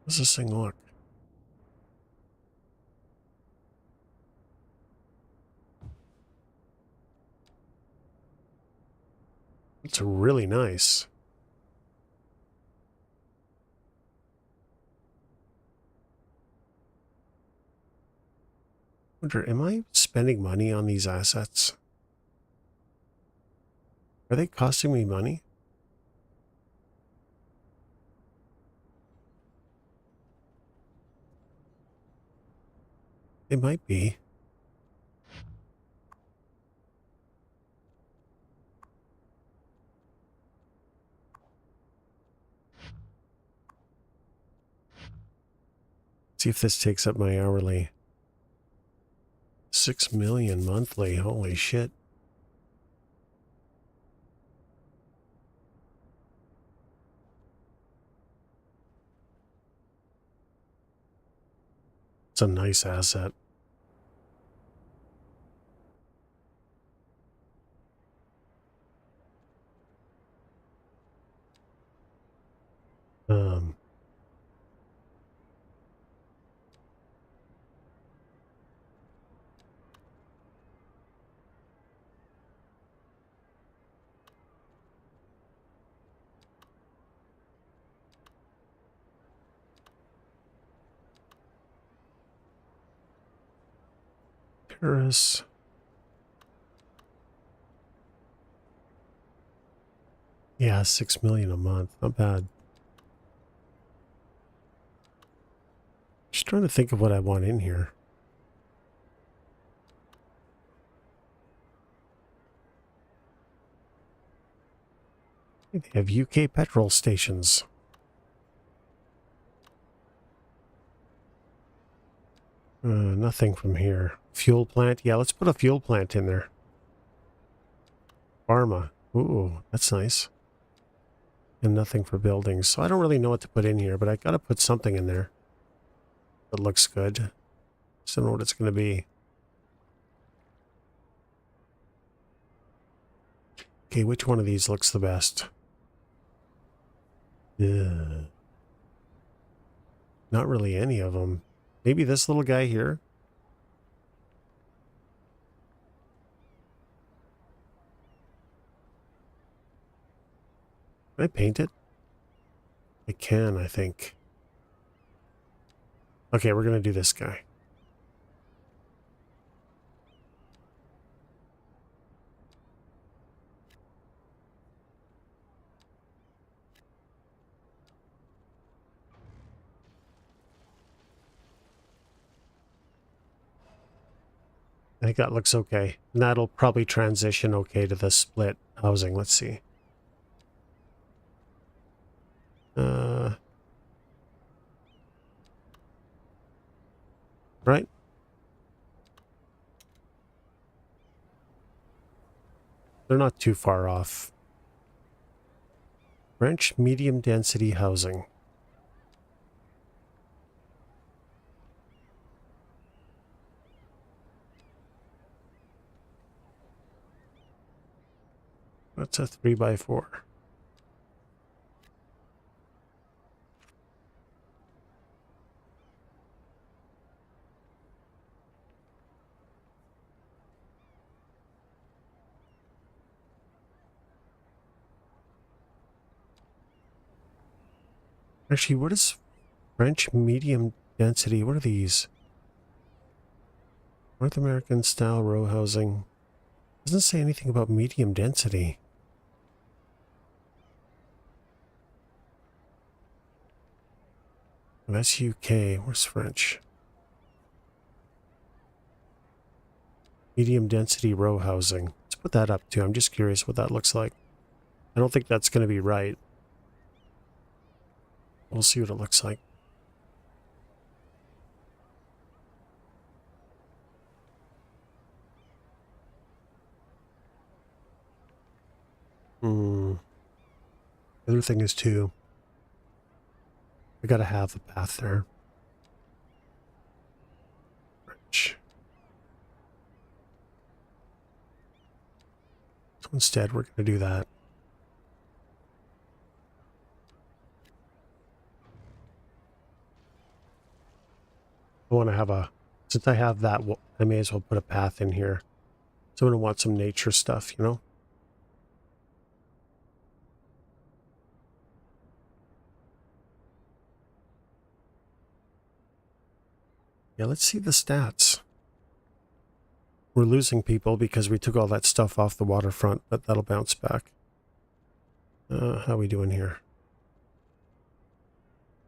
How's this thing look? It's really nice. Wonder, am I spending money on these assets? Are they costing me money? They might be. See if this takes up my hourly. 6 million monthly. Holy shit. It's a nice asset. Um, Paris. Yeah, 6 million a month. Not bad. Just trying to think of what I want in here. They have UK petrol stations. Nothing from here. Fuel plant. Yeah, let's put a fuel plant in there. Pharma. Ooh, that's nice. And nothing for buildings. So I don't really know what to put in here, but I gotta put something in there that looks good. Just don't know what it's going to be. Okay, which one of these looks the best? Yeah. Not really any of them. Maybe this little guy here? Can I paint it? I can, I think. Okay, we're going to do this guy. I think that looks okay. And that'll probably transition okay to the split housing. Let's see. Right? They're not too far off. French medium density housing. That's a 3x4. Actually, what is French medium density. What are these? North American style row housing. Doesn't say anything about medium density. That's UK. Where's French? Medium density row housing. Let's put that up too. I'm just curious what that looks like. I don't think that's going to be right. We'll see what it looks like. The other thing is too, I gotta have the path there. French. So instead, we're gonna do that. I want to have a, since I have that, I may as well put a path in here. So I'm gonna want some nature stuff, you know? Yeah, let's see the stats. We're losing people because we took all that stuff off the waterfront, but that'll bounce back. How are we doing here?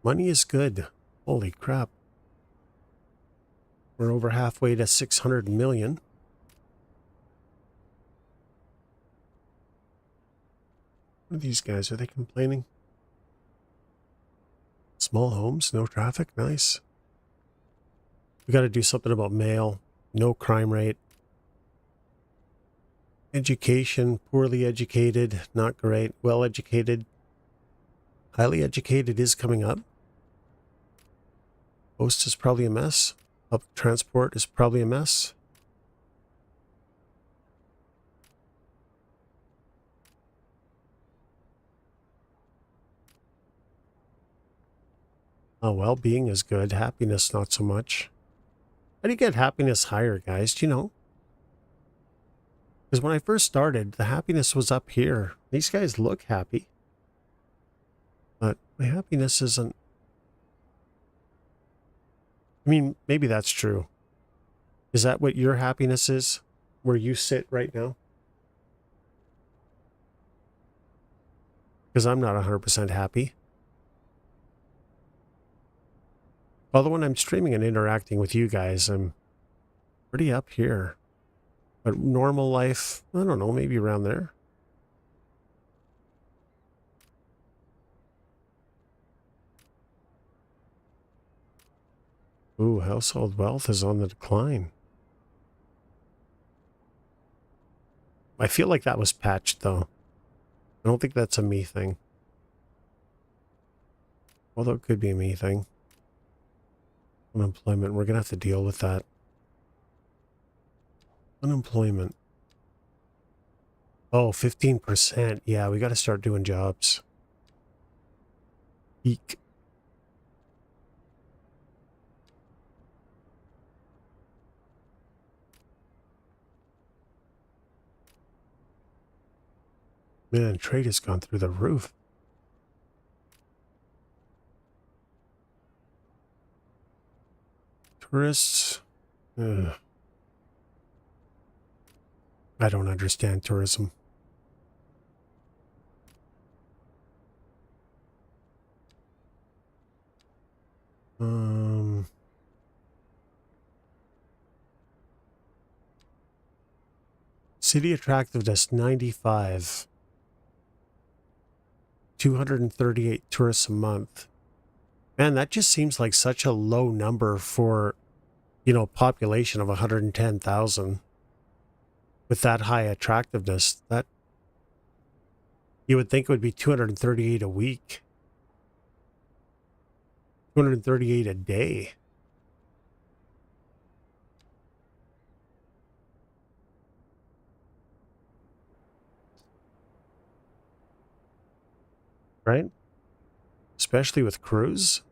Money is good. Holy crap. We're over halfway to 600 million. What are these guys? Are they complaining? Small homes, no traffic, nice. We got to do something about mail. No crime rate. Education, poorly educated, not great. Well educated. Highly educated is coming up. Post is probably a mess. Public transport is probably a mess. Well-being is good. Happiness, not so much. How do you get happiness higher, guys? Do you know? Because when I first started, the happiness was up here. These guys look happy. But my happiness isn't... I mean, maybe that's true. Is that what your happiness is? Where you sit right now? Because I'm not 100% happy. Although when I'm streaming and interacting with you guys, I'm pretty up here. But normal life, I don't know, maybe around there. Ooh, household wealth is on the decline. I feel like that was patched, though. I don't think that's a me thing. Although it could be a me thing. Unemployment, we're going to have to deal with that. Unemployment. Oh, 15%. Yeah, we got to start doing jobs. Eek. Man, trade has gone through the roof. Tourists. I don't understand tourism. City attractiveness 95. 238 tourists a month. Man, that just seems like such a low number for, you know, population of 110,000. With that high attractiveness, that you would think it would be 238 a week. 238 a day. Right? Especially with cruise.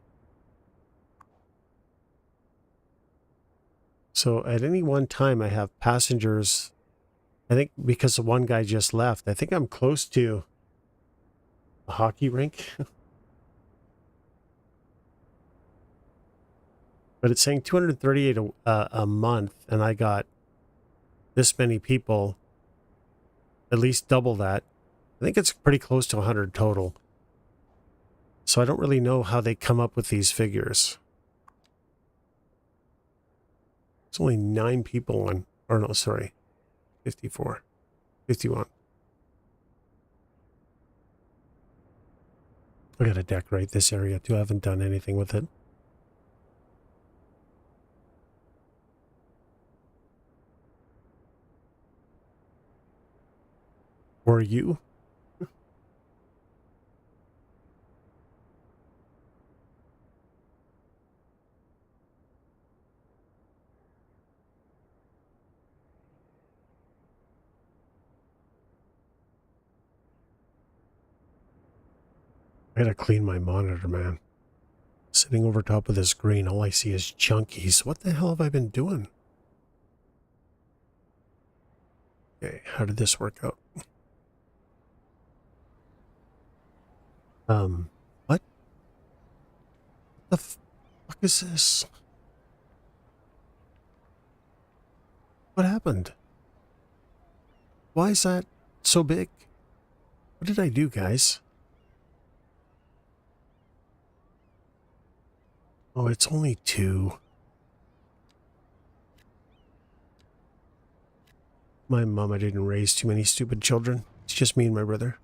So at any one time, I have passengers. I think because the one guy just left, I think I'm close to a hockey rink. But it's saying 238 a month, and I got this many people, at least double that. I think it's pretty close to 100 total. So I don't really know how they come up with these figures. It's only 9 people on, or no, sorry, 54, 51. I gotta decorate this area too. I haven't done anything with it. Or you? I gotta clean my monitor, man. Sitting over top of the screen, all I see is chunkies. What the hell have I been doing? Okay, how did this work out? What? What the fuck is this? What happened? Why is that so big? What did I do, guys? Oh, it's only 2. My mama didn't raise too many stupid children. It's just me and my brother.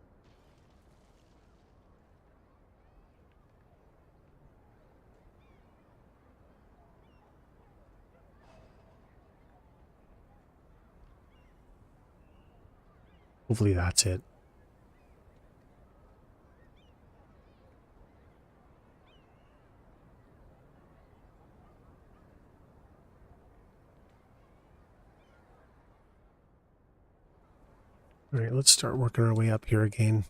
Hopefully that's it. All right, let's start working our way up here again.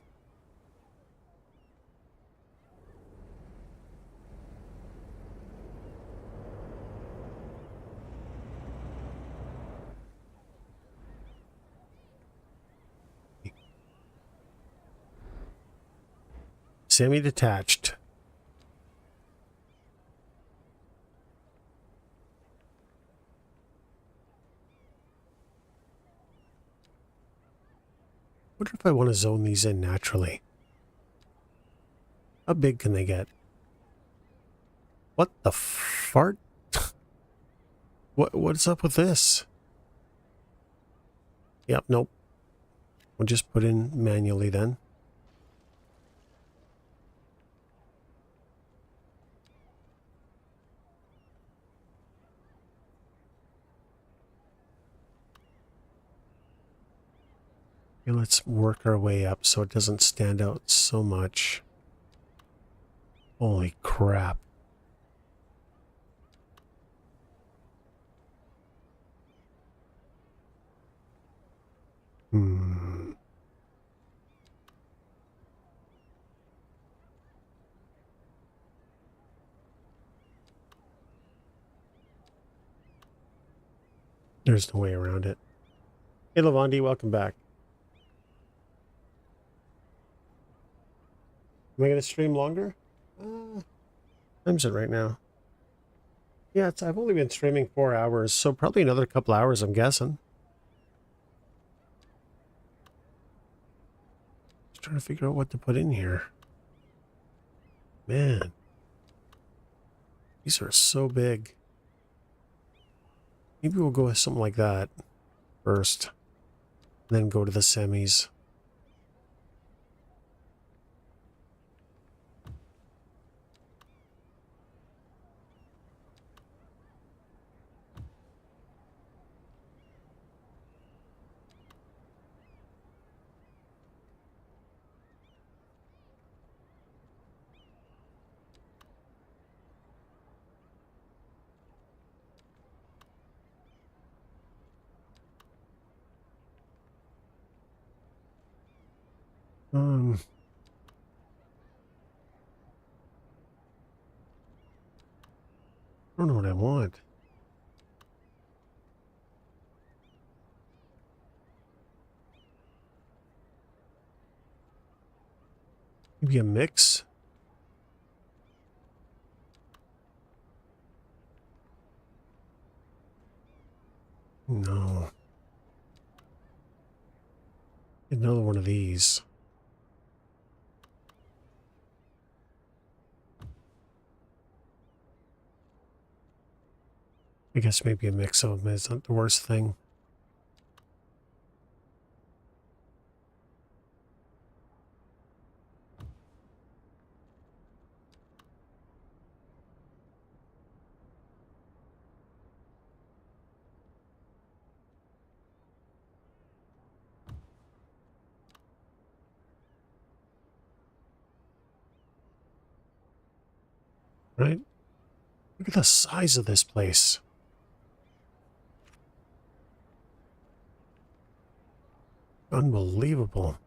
Semi-detached. Wonder if I want to zone these in naturally. How big can they get? What the fart? What's up with this? Yep, nope. We'll just put in manually then. Okay, let's work our way up so it doesn't stand out so much. Holy crap. There's no way around it. Hey, Lavandi, welcome back. Am I going to stream longer? Time's it right now? Yeah, I've only been streaming 4 hours, so probably another couple hours, I'm guessing. Just trying to figure out what to put in here. Man. These are so big. Maybe we'll go with something like that first. Then go to the semis. I don't know what I want. Maybe a mix? No. Another one of these. I guess maybe a mix of them isn't the worst thing. Right? Look at the size of this place. Unbelievable.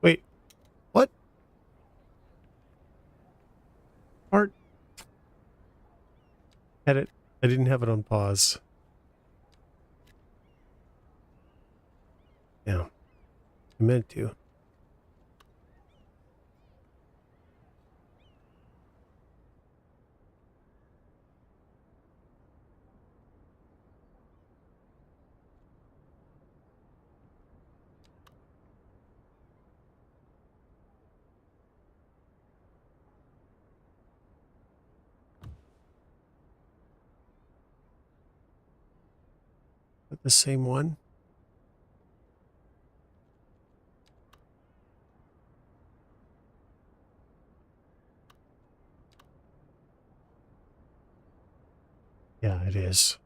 Wait, what? Art? Had it. I didn't have it on pause. Yeah, I meant to. But the same one? Yeah, it is.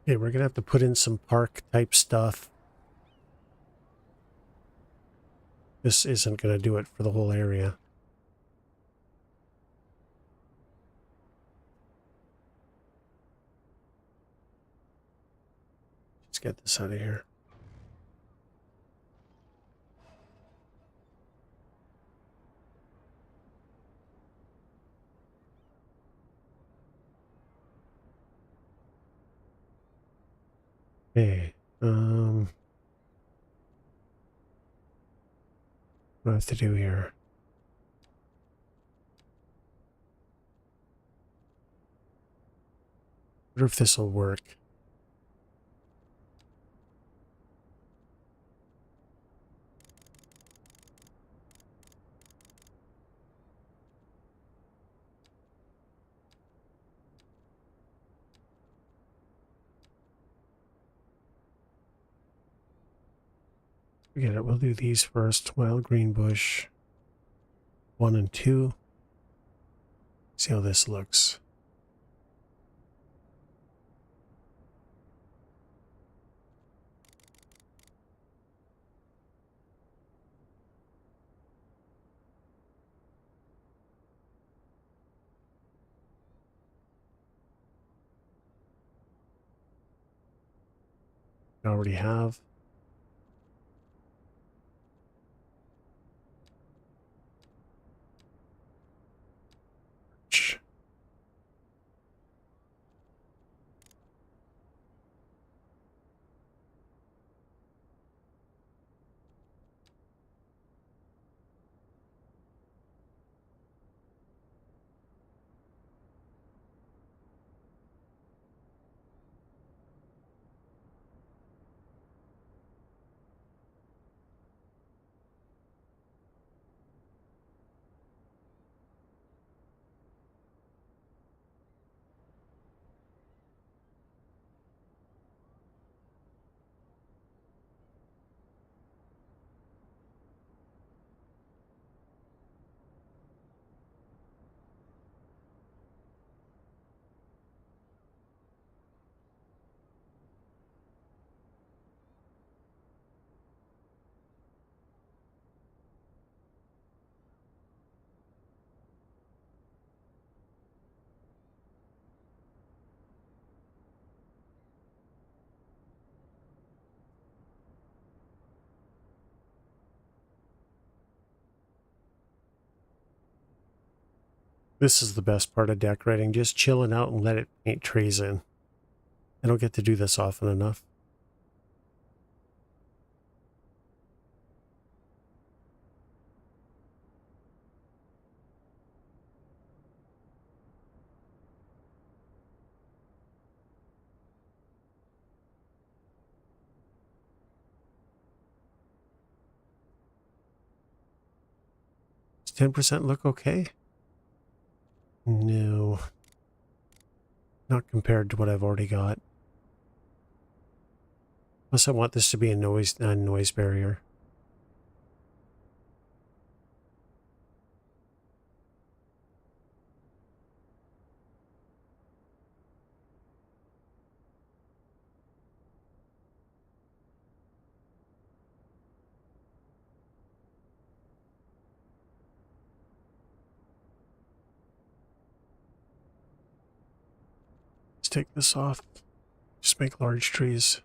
Okay, we're gonna have to put in some park type stuff. This isn't gonna do it for the whole area. Let's get this out of here. Okay. What do I have to do here? I wonder if this will work. Forget it. We'll do these first. Wild green bush. 1 and 2. See how this looks. I already have. This is the best part of decorating, just chilling out and let it paint trees in. I don't get to do this often enough. Does 10% look okay? No. Not compared to what I've already got. Plus I want this to be a noise barrier. Let's take this off. Just make large trees.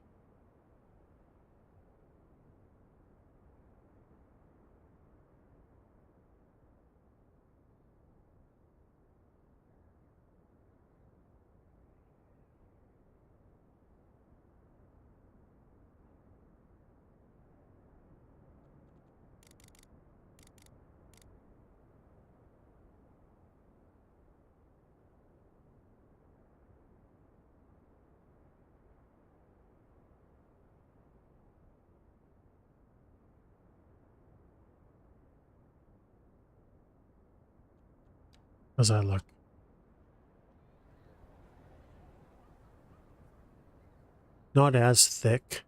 How's that look? Not as thick.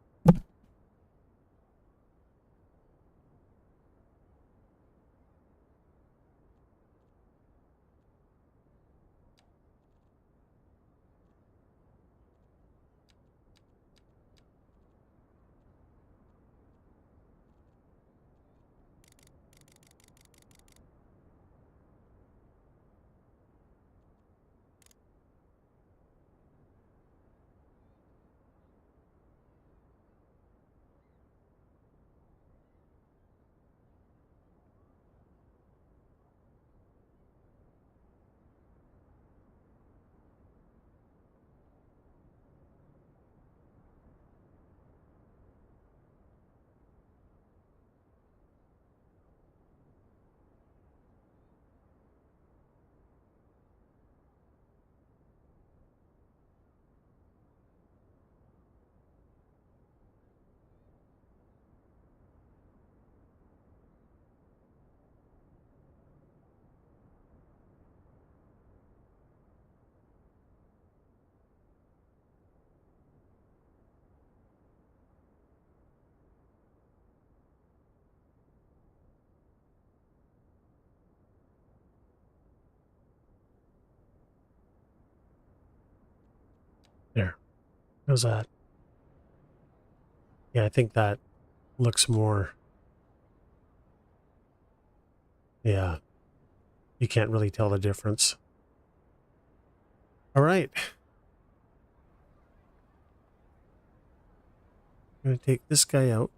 There. How's that? Yeah, I think that looks more... Yeah. You can't really tell the difference. All right. I'm going to take this guy out.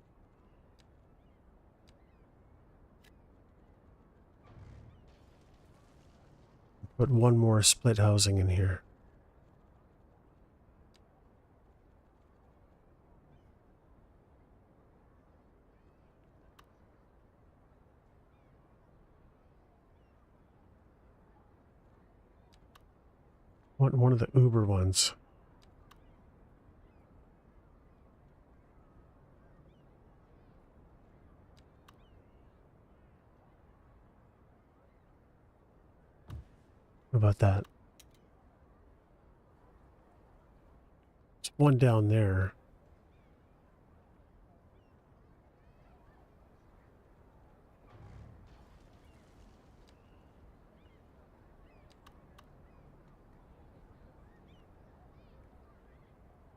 Put one more split housing in here. Want one of the Uber ones. How about that? There's one down there.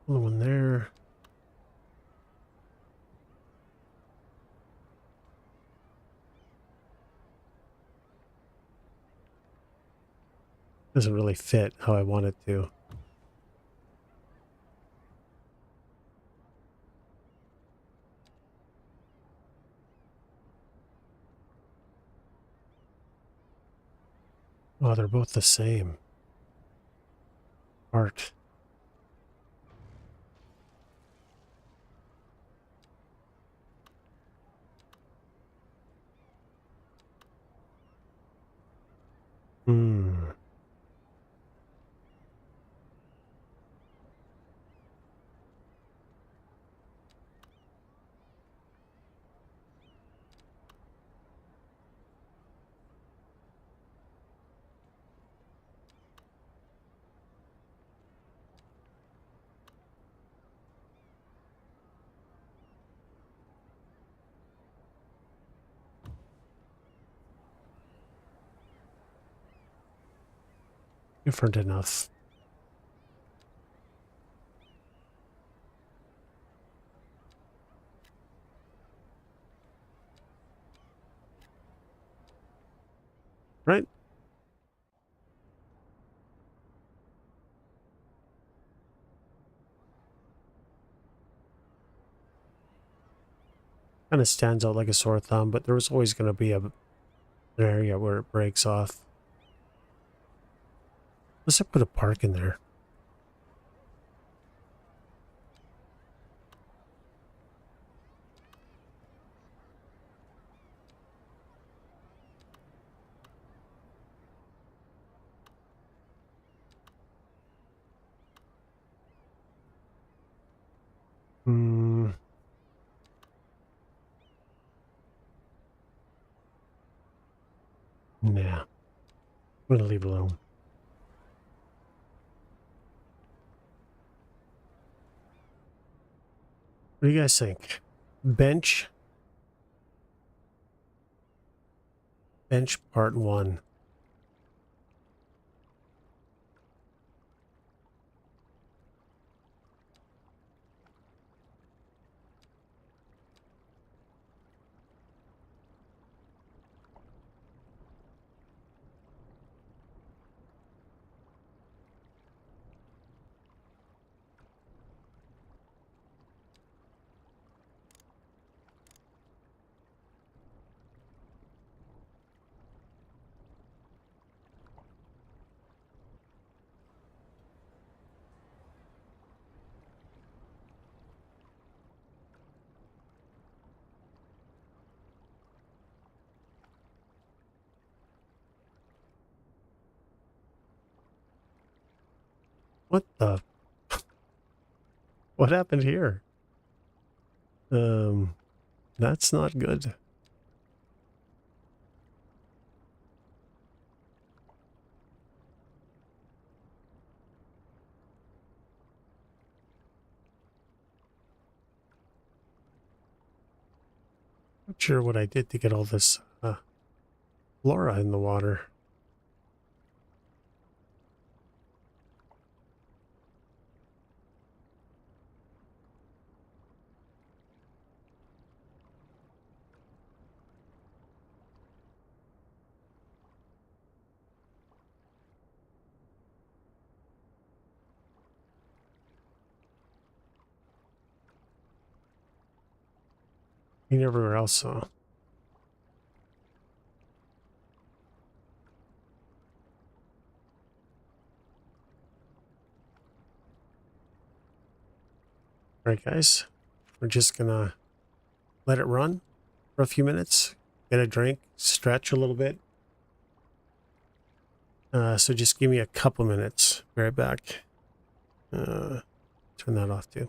Another one there. Doesn't really fit how I want it to. Oh, they're both the same. Art. Hmm. Different enough. Right? Kind of stands out like a sore thumb, but there was always going to be an area where it breaks off. Let's put a park in there. Hmm. Nah. I'm going to leave it alone. What do you guys think? Bench? Bench part 1. What the? What happened here? Um, that's not good. Not sure what I did to get all this flora in the water. Clean everywhere else, though. All right, guys. We're just gonna let it run for a few minutes, get a drink, stretch a little bit. So just give me a couple minutes. Be right back. Turn that off too.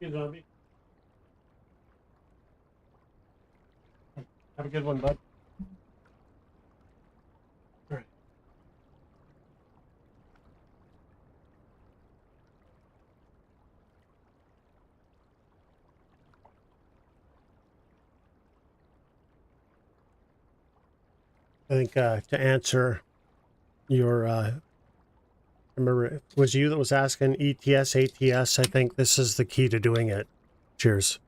you, zombie. Have a good one, bud. All right. I think to answer your, I remember it was you that was asking ETS, ATS. I think this is the key to doing it. Cheers.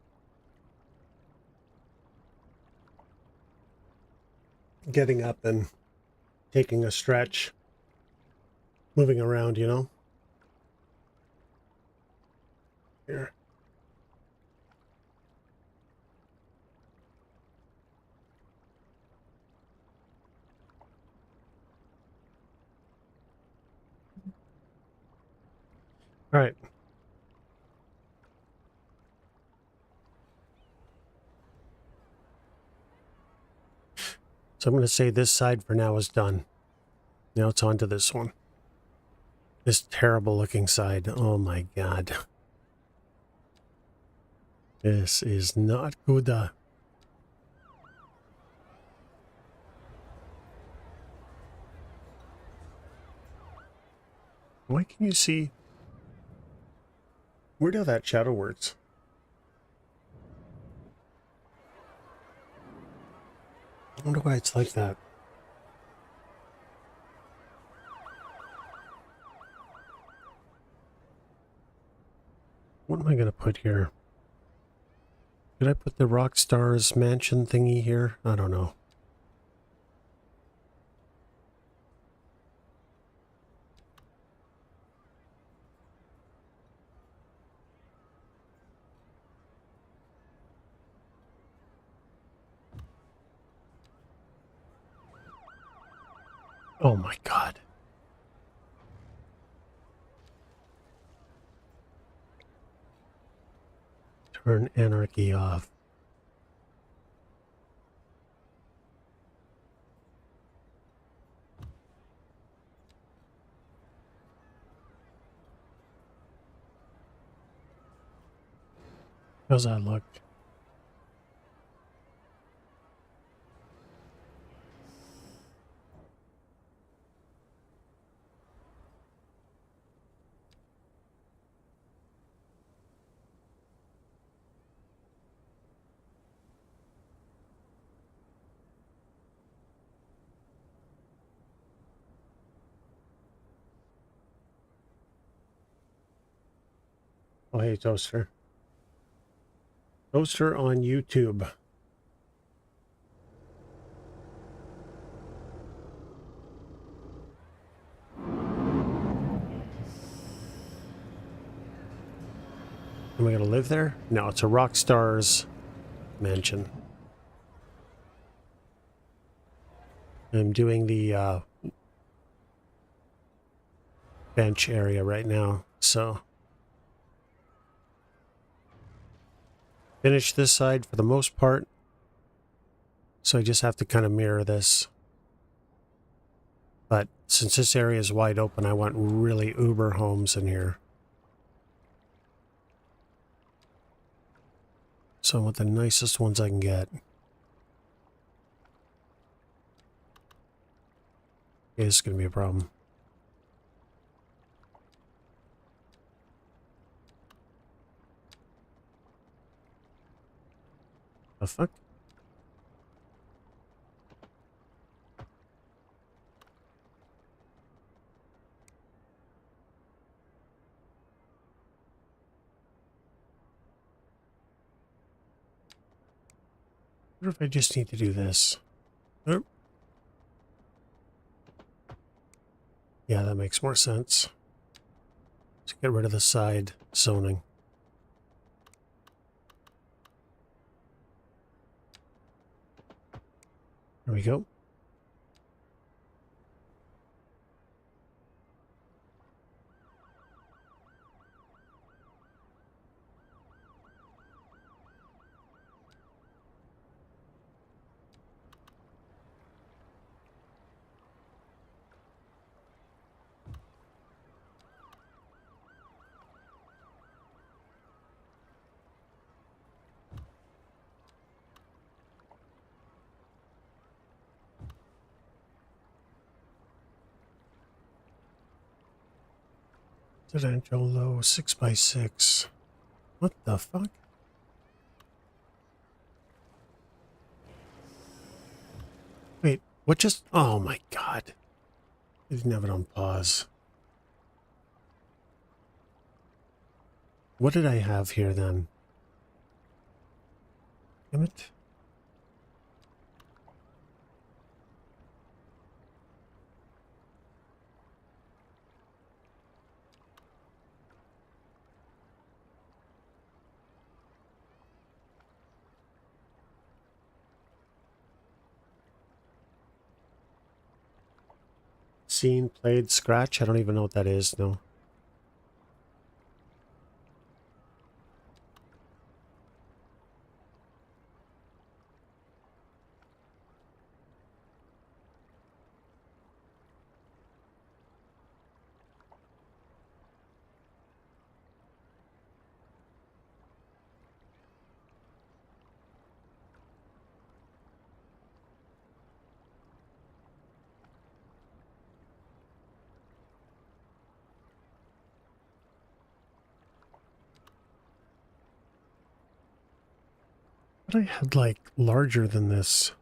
Getting up and taking a stretch, moving around, you know? Here. All right. So I'm going to say this side for now is done. Now it's on to this one. This terrible looking side. Oh my God. This is not good. Why can you see? Where do that shadow works? I wonder why it's like that. What am I going to put here? Did I put the Rockstar's mansion thingy here? I don't know. Oh my God. Turn anarchy off. How's that look? Oh, hey, Toaster. Toaster on YouTube. Am I going to live there? No, it's a Rockstar's mansion. I'm doing the bench area right now, so finish this side for the most part. So I just have to kind of mirror this. But since this area is wide open, I want really uber homes in here. So I want the nicest ones I can get. Okay, this is going to be a problem. The fuck? I wonder if I just need to do this. Oop. Yeah, that makes more sense. Let's get rid of the side zoning. There we go. Residential low 6x6. What the fuck? Wait, what just... Oh my god. I didn't have it on pause. What did I have here then? Damn it. Seen, played, scratch? I don't even know what that is, no. But I had like larger than this.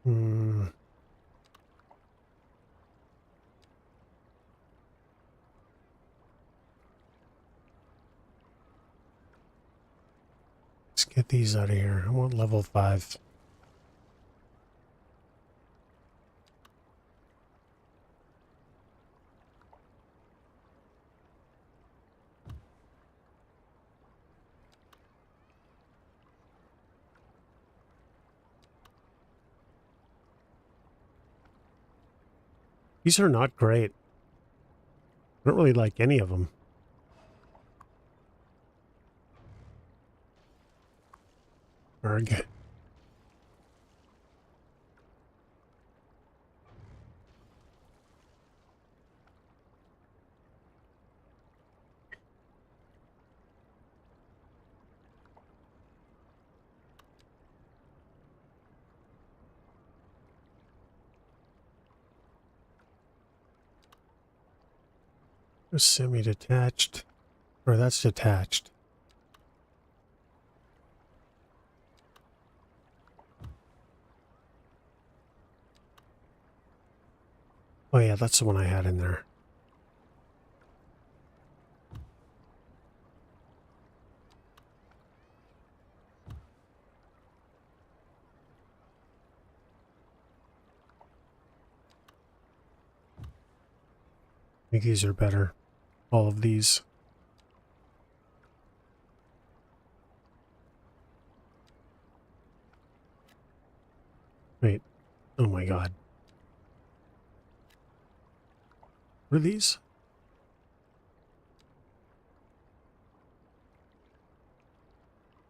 Hmm. Let's get these out of here. I want level 5. These are not great. I don't really like any of them. Arg. Semi-detached. Or that's detached. Oh yeah, that's the one I had in there. I think these are better. All of these. Wait. Oh my god. What are these?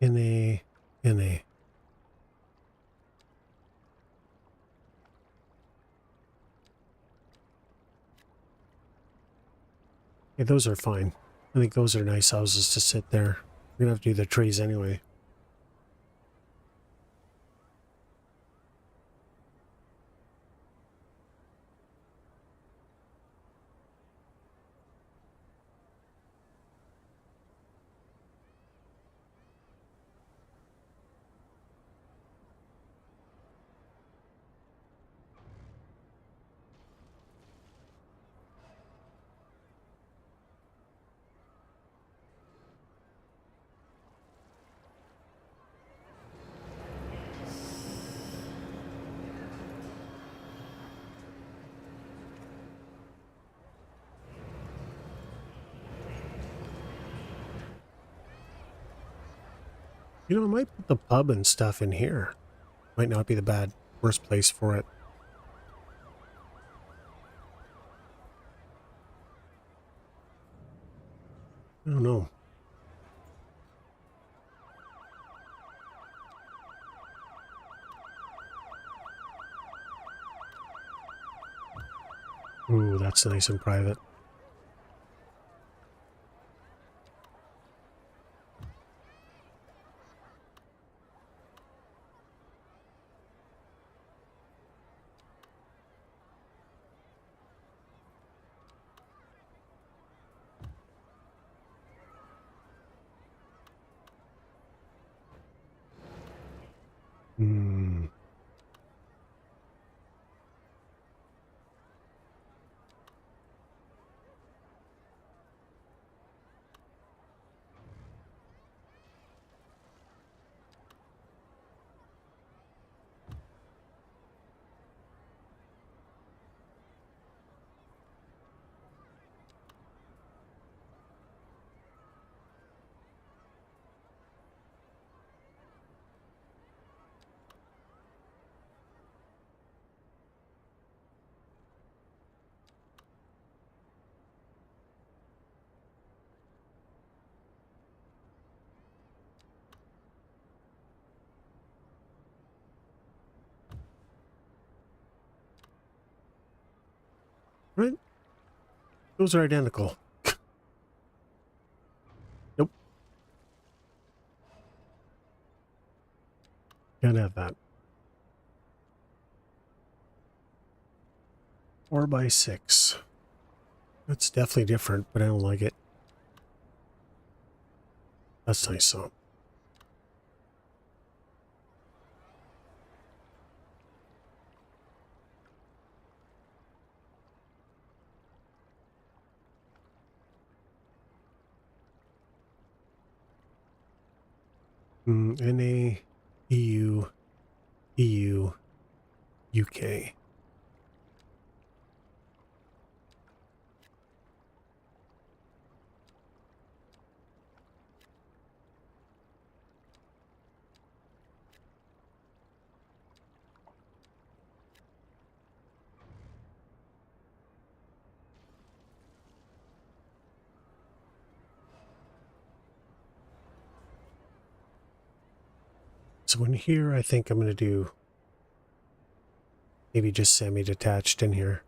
NA. NA. Yeah, those are fine. I think those are nice houses to sit there. We're gonna have to do the trees anyway. You know, I might put the pub and stuff in here. Might not be the worst place for it. I don't know. Ooh, that's nice and private. Hmm. Right? Those are identical. Nope. Can't have that. 4x6. That's definitely different, but I don't like it. That's nice though. NA, EU, EU, UK. So in here, I think I'm going to do maybe just semi-detached in here.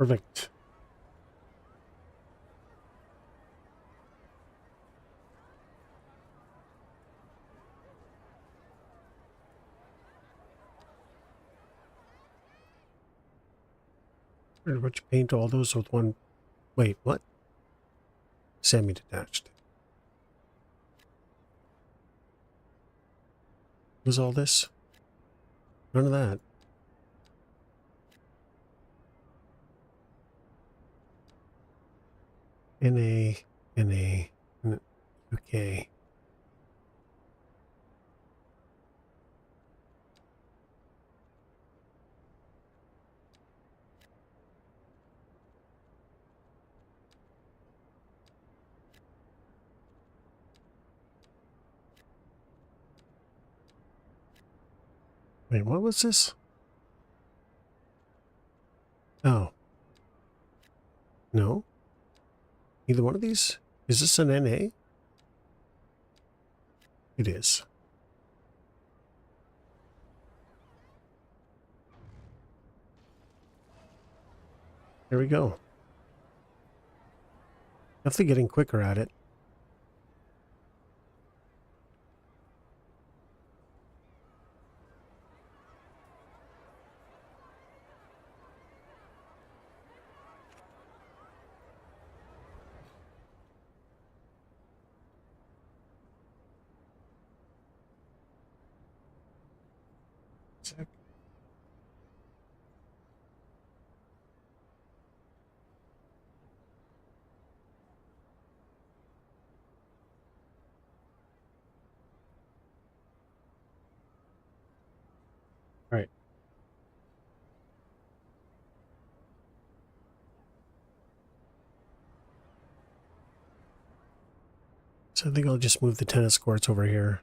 Perfect. Pretty much paint all those with one. Wait, what? Semi-detached. Was all this? None of that. NA, NA, UK. Wait, what was this? Oh. No? Either one of these? Is this an NA? It is. There we go. Definitely getting quicker at it. Sec. All right. So I think I'll just move the tennis courts over here.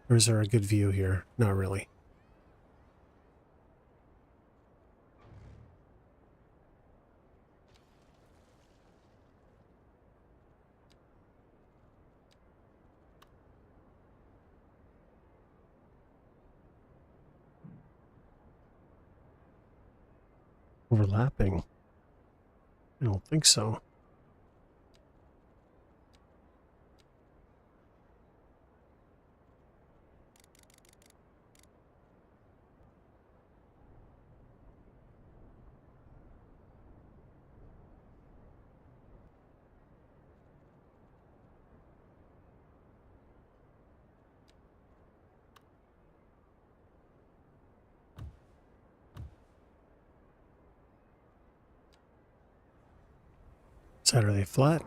Or is there a good view here? Not really. Overlapping? I don't think so. Side are they flat?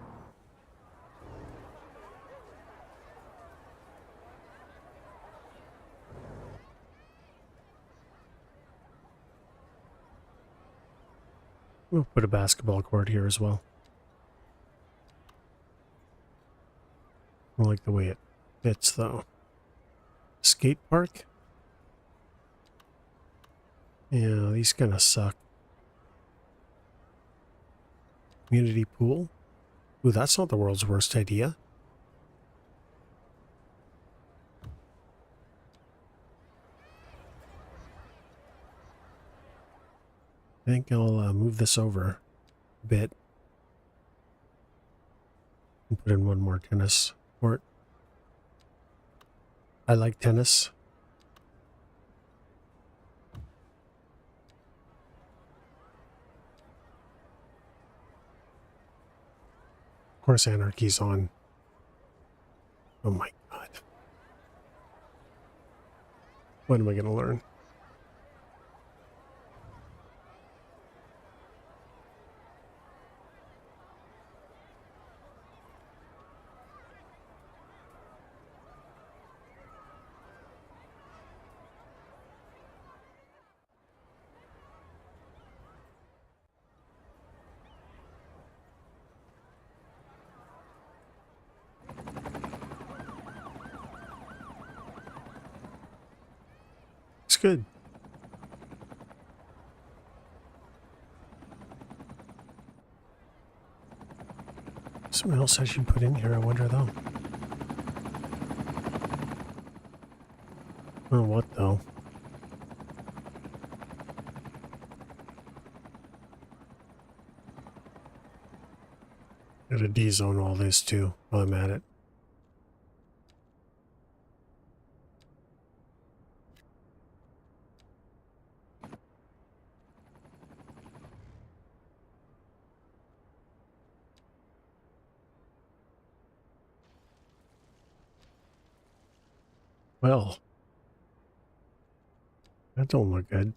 We'll put a basketball court here as well. I like the way it fits, though. Skate park? Yeah, these kind of suck. Community pool? Ooh, that's not the world's worst idea. I think I'll move this over a bit and put in one more tennis court. I like tennis. Of course, anarchy's on. Oh my god. When am I going to learn? It's good. Something else I should put in here, I wonder though. Oh, what though? Gotta D-zone all this too while I'm at it. Well, that don't look good.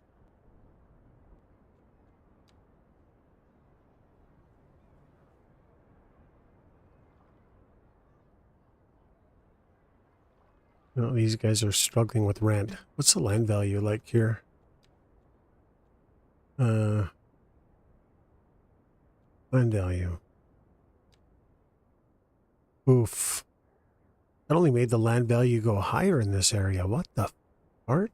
No, these guys are struggling with rent. What's the land value like here? Land value. Oof. That only made the land value go higher in this area. What the fart?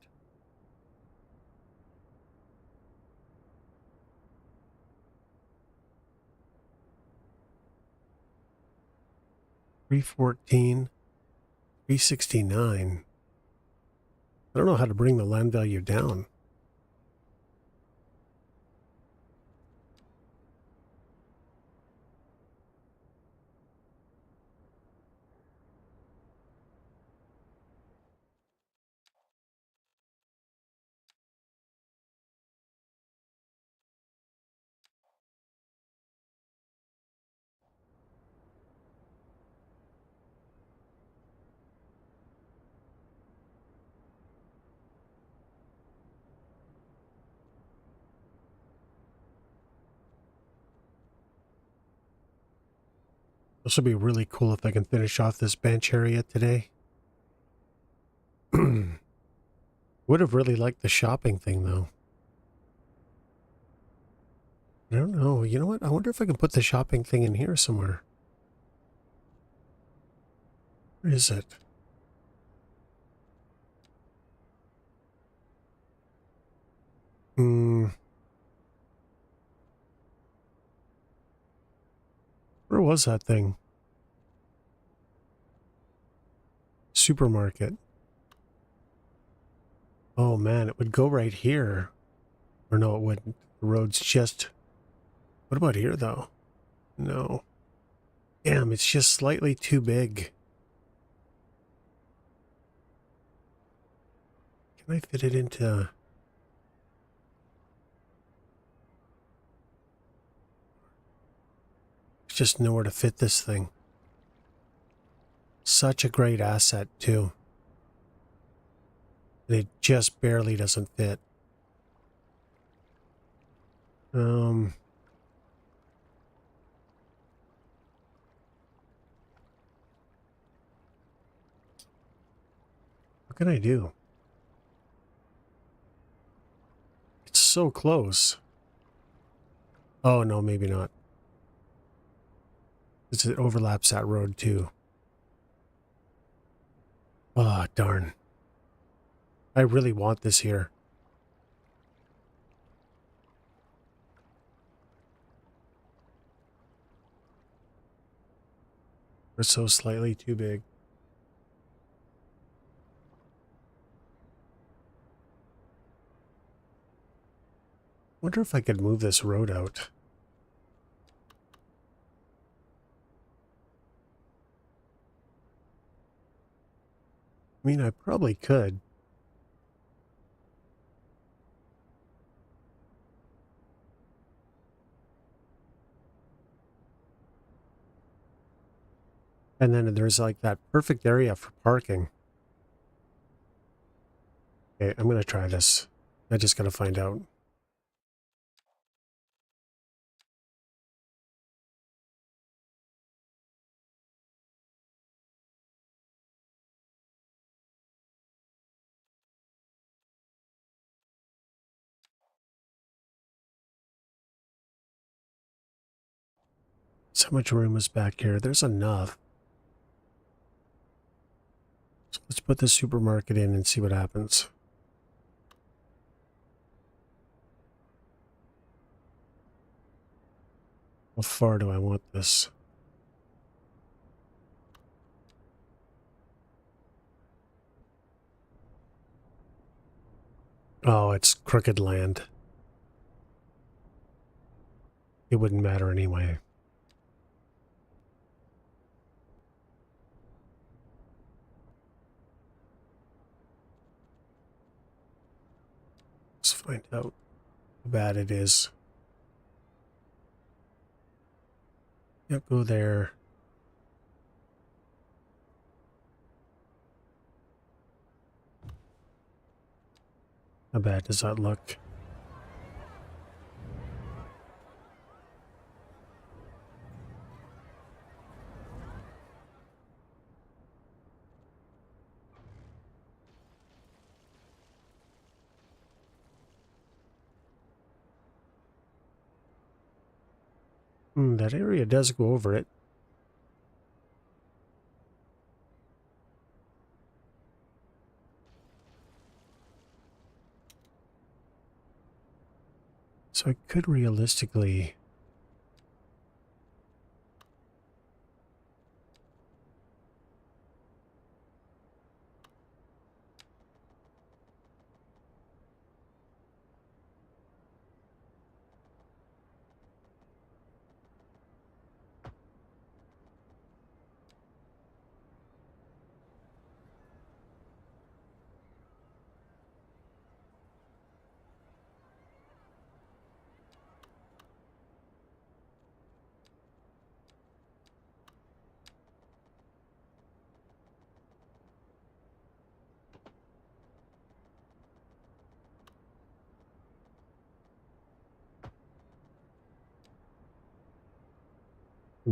$314, $369. I don't know how to bring the land value down. This would be really cool if I can finish off this bench area today. Would have really liked the shopping thing, though. I don't know. You know what? I wonder if I can put the shopping thing in here somewhere. Where is it? Where was that thing? Supermarket. Oh man, it would go right here. Or no, it wouldn't. The road's just... What about here, though? No. Damn, it's just slightly too big. Can I fit it into... There's just nowhere to fit this thing. Such a great asset, too. And it just barely doesn't fit. What can I do? It's so close. Oh, no, maybe not. It overlaps that road, too. Oh, darn. I really want this here. We're so slightly too big. Wonder if I could move this road out. I mean, I probably could. And then there's like that perfect area for parking. Okay, I'm going to try this. I just got to find out. So much room is back here. There's enough. So let's put the supermarket in and see what happens. How far do I want this? Oh, it's crooked land. It wouldn't matter anyway. Let's find out how bad it is. Yep, go there. How bad does that look? That area does go over it. So I could realistically...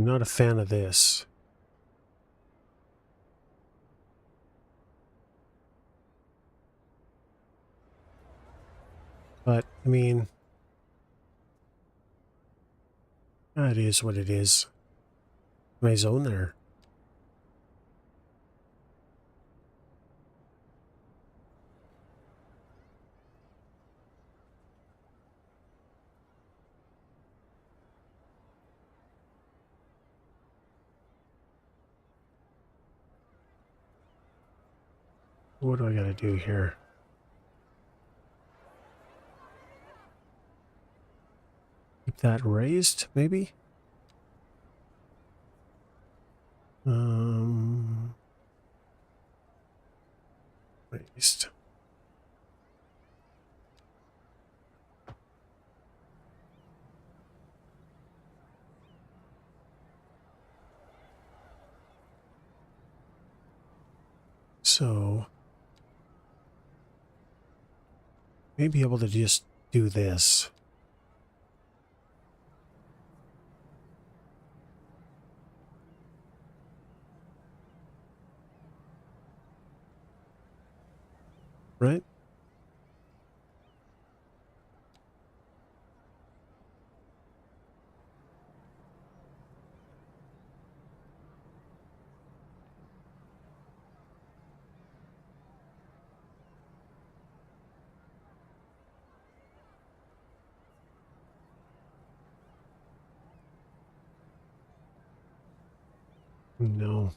I'm not a fan of this. But, I mean, it is what it is. My zone there. What do I gotta do here? Keep that raised, maybe? Raised. So, may be able to just do this. Right? No.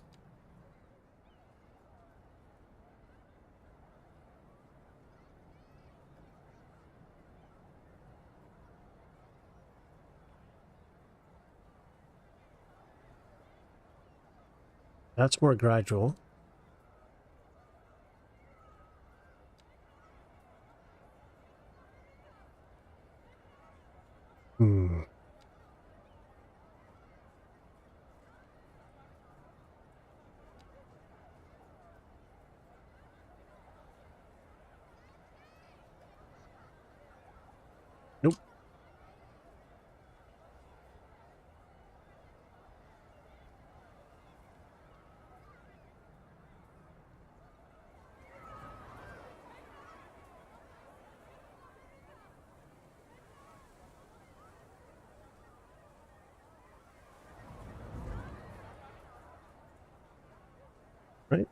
That's more gradual. Hmm. Nope. Right?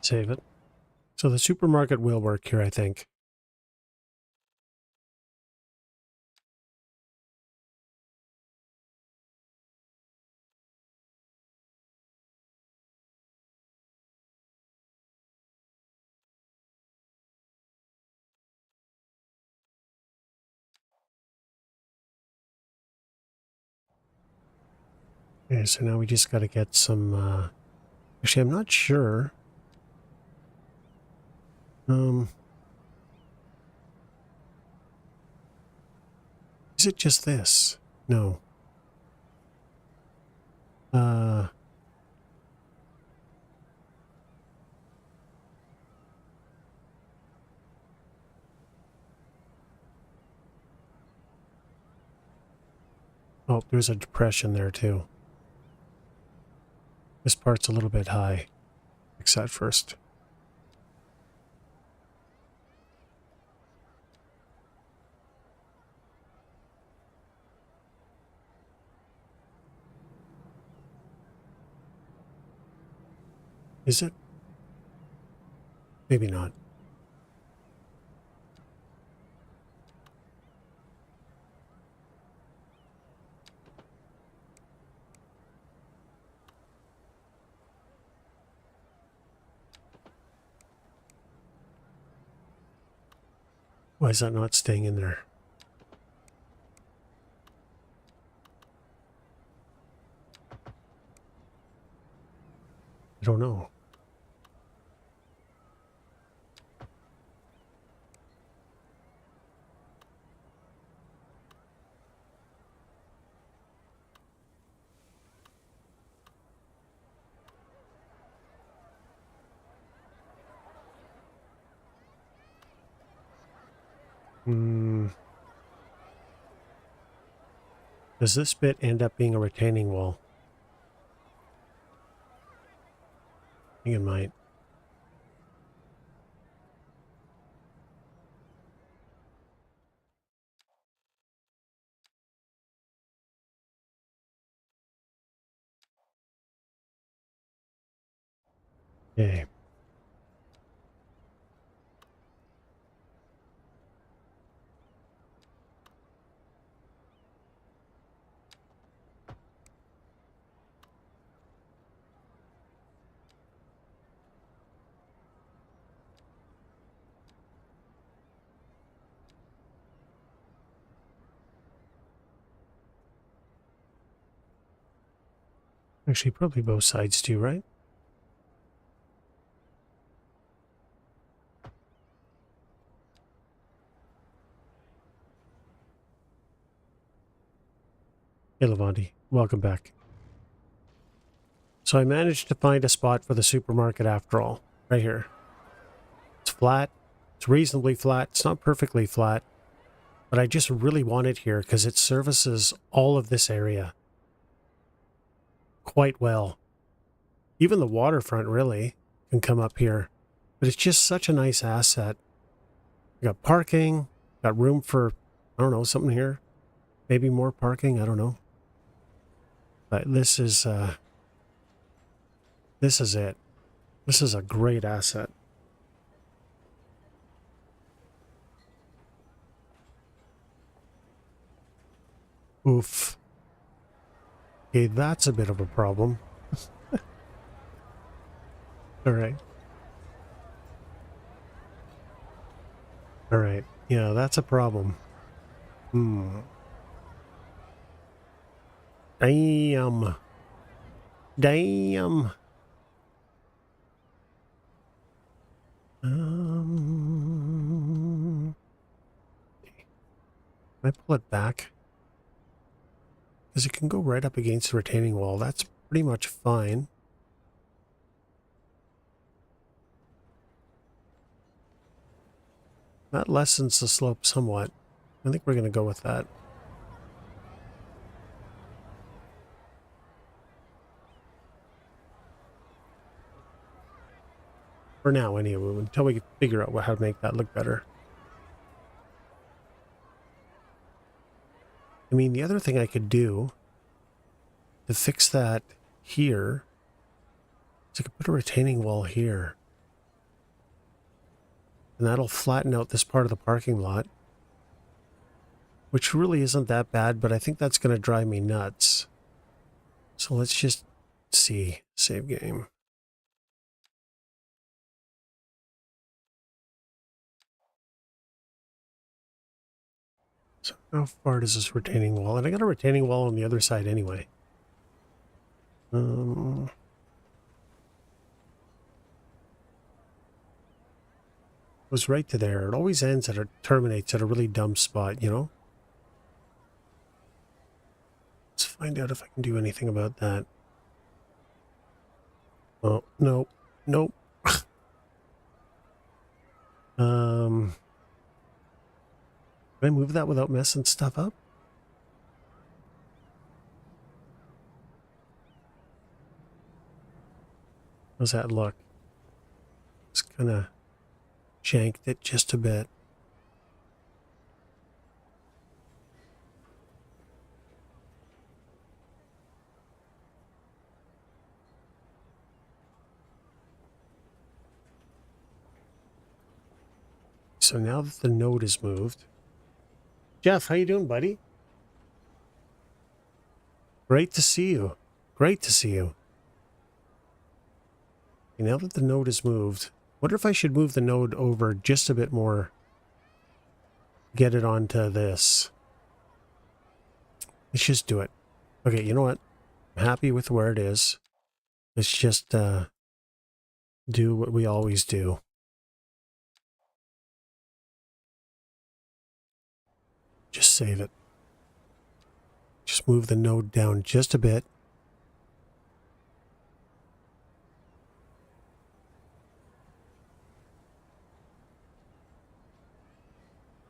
Save it. So the supermarket will work here, I think. Okay, so now we just got to get some, actually, I'm not sure. Is it just this? No. Uh, oh, there's a depression there too. This part's a little bit high. Fix that first. Is it? Maybe not. Why is that not staying in there? don't know. Does this bit end up being a retaining wall? I think it might. Okay. Actually, probably both sides do, right? Hey, Levante. Welcome back. So I managed to find a spot for the supermarket after all. Right here. It's flat. It's reasonably flat. It's not perfectly flat. But I just really want it here because it services all of this area quite well. Even the waterfront, really, can come up here. But it's just such a nice asset. We got parking. Got room for, I don't know, something here. Maybe more parking. I don't know. But this is it. This is a great asset. Oof. Okay, that's a bit of a problem. All right. All right. Yeah, that's a problem. Damn. Damn. Can I pull it back? Because it can go right up against the retaining wall. That's pretty much fine. That lessens the slope somewhat. I think we're going to go with that. For now, anyway, until we figure out how to make that look better. I mean, the other thing I could do to fix that here is I could put a retaining wall here. And that'll flatten out this part of the parking lot. Which really isn't that bad, but I think that's going to drive me nuts. So let's just see. Save game. So how far does this retaining wall? And I got a retaining wall on the other side anyway. Goes right to there. It always ends at or terminates at a really dumb spot, you know? Let's find out if I can do anything about that. Oh, no. Nope. Can I move that without messing stuff up? How's that look? It's kind of janked it just a bit. So now that the node is moved, Jeff, how you doing, buddy? Great to see you. Great to see you. Okay, now that the node is moved, wonder if I should move the node over just a bit more. Get it onto this. Let's just do it. Okay, you know what? I'm happy with where it is. Let's just do what we always do. Just save it. Just move the node down just a bit.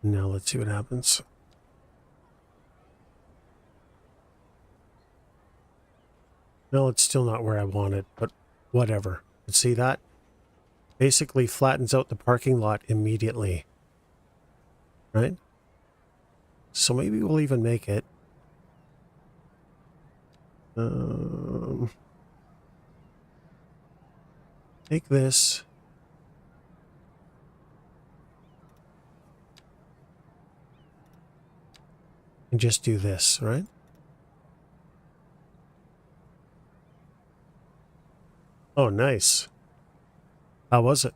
Now let's see what happens. No, it's still not where I want it, but whatever. But see that? Basically flattens out the parking lot immediately. Right? So maybe we'll even make it. Take this. And just do this, right? Oh, nice. How was it?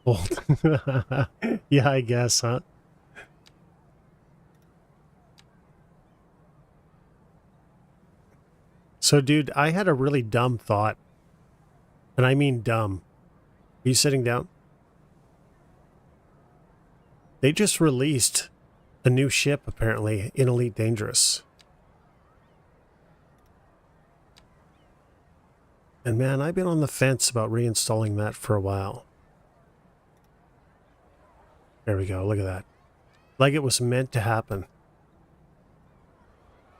Old. Yeah, I guess, huh? So, dude, I had a really dumb thought. And I mean dumb. Are you sitting down? They just released a new ship, apparently, in Elite Dangerous. And man, I've been on the fence about reinstalling that for a while. There we go, look at that. Like it was meant to happen.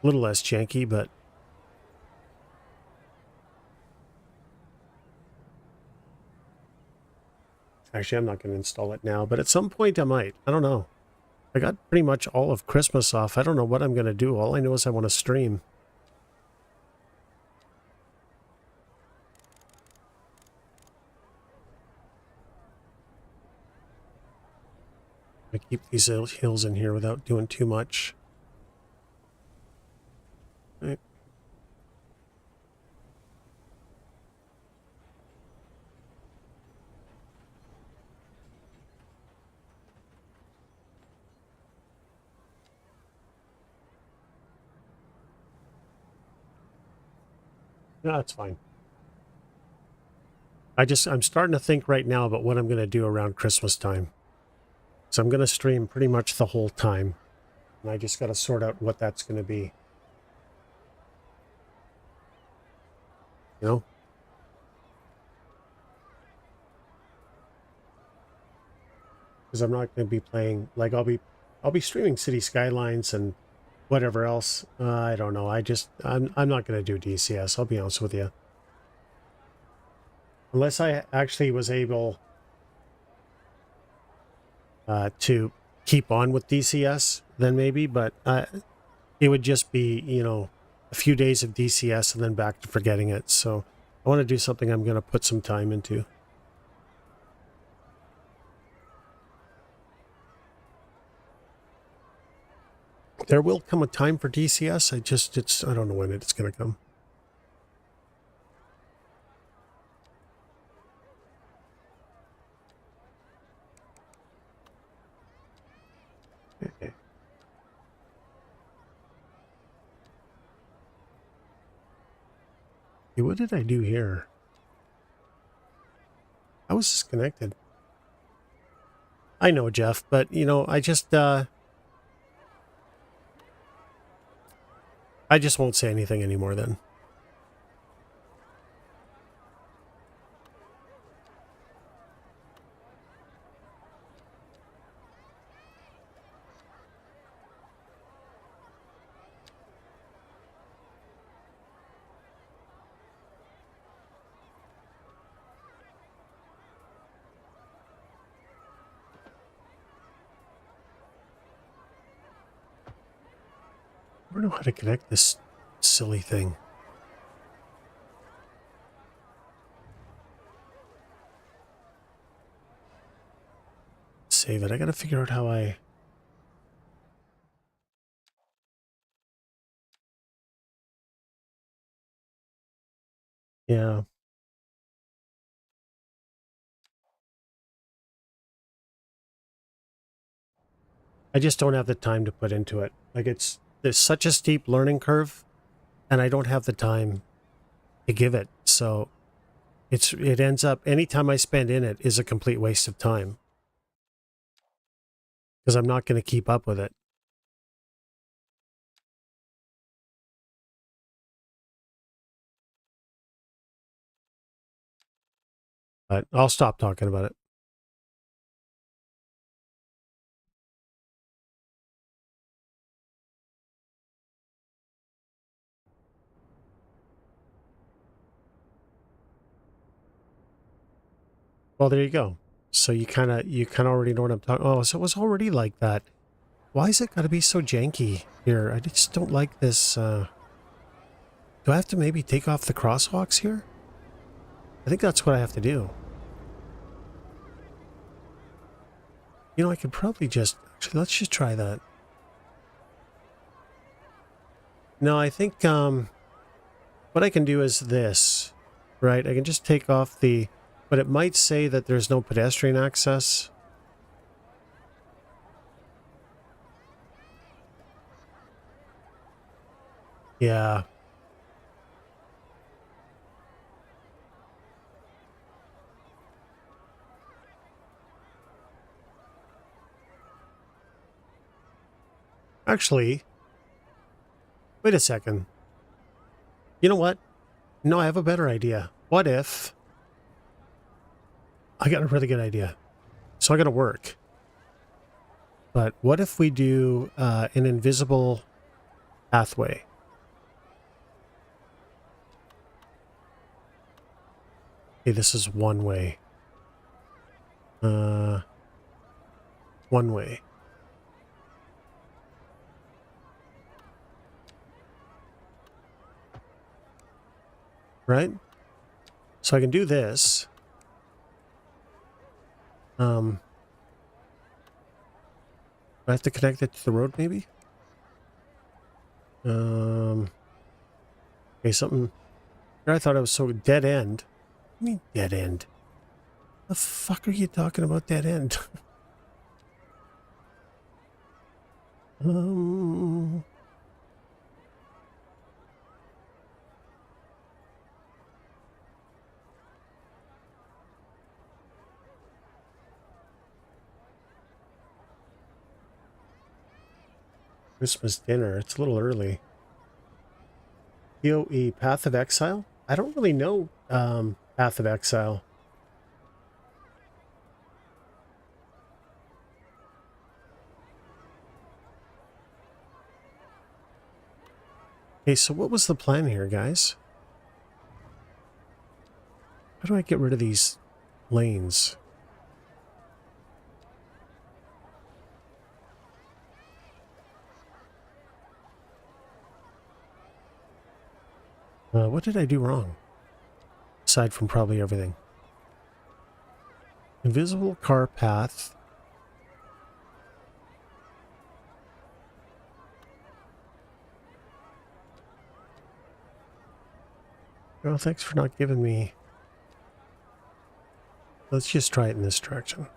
A little less janky, but... Actually, I'm not going to install it now, but at some point I might. I don't know. I got pretty much all of Christmas off. I don't know what I'm going to do. All I know is I want to stream. I keep these hills in here without doing too much. Right. No, that's fine. I'm starting to think right now about what I'm going to do around Christmas time. So I'm going to stream pretty much the whole time. And I just got to sort out what that's going to be. You know? Because I'm not going to be playing, like I'll be streaming City Skylines and whatever else. I don't know. I'm not going to do DCS. I'll be honest with you. Unless I actually was able to keep on with DCS, then maybe, but it would just be, you know, a few days of DCS and then back to forgetting it. So I want to do something I'm going to put some time into. There will come a time for DCS. I don't know when it's going to come. Okay. Hey, what did I do here? I was disconnected. I know, Jeff, but you know, I just won't say anything anymore then. I don't know how to connect this silly thing. Save it. I gotta figure out how I... Yeah. I just don't have the time to put into it. Like there's such a steep learning curve, and I don't have the time to give it. So it ends up, any time I spend in it is a complete waste of time because I'm not going to keep up with it. But I'll stop talking about it. Well, there you go. So you kind of already know what I'm talking. Oh, so it was already like that. Why is it got to be so janky here? I just don't like this. Do I have to maybe take off the crosswalks here? I think that's what I have to do. You know, I could probably just... Actually, let's just try that. No, I think what I can do is this, right? I can just take off the... But it might say that there's no pedestrian access. Yeah. Actually, wait a second. You know what? No, I have a better idea. What if... I got a really good idea. It's not going to work. But what if we do an invisible pathway? Okay, this is one way. One way. Right? So I can do this. I have to connect it to the road, maybe? Okay, something... I thought it was so dead end. What do you mean dead end? The fuck are you talking about dead end? um... Christmas dinner. It's a little early. PoE, Path of Exile? I don't really know Path of Exile. Okay, so what was the plan here, guys? How do I get rid of these lanes? What did I do wrong? Aside from probably everything. Invisible car path. Well, thanks for not giving me... Let's just try it in this direction.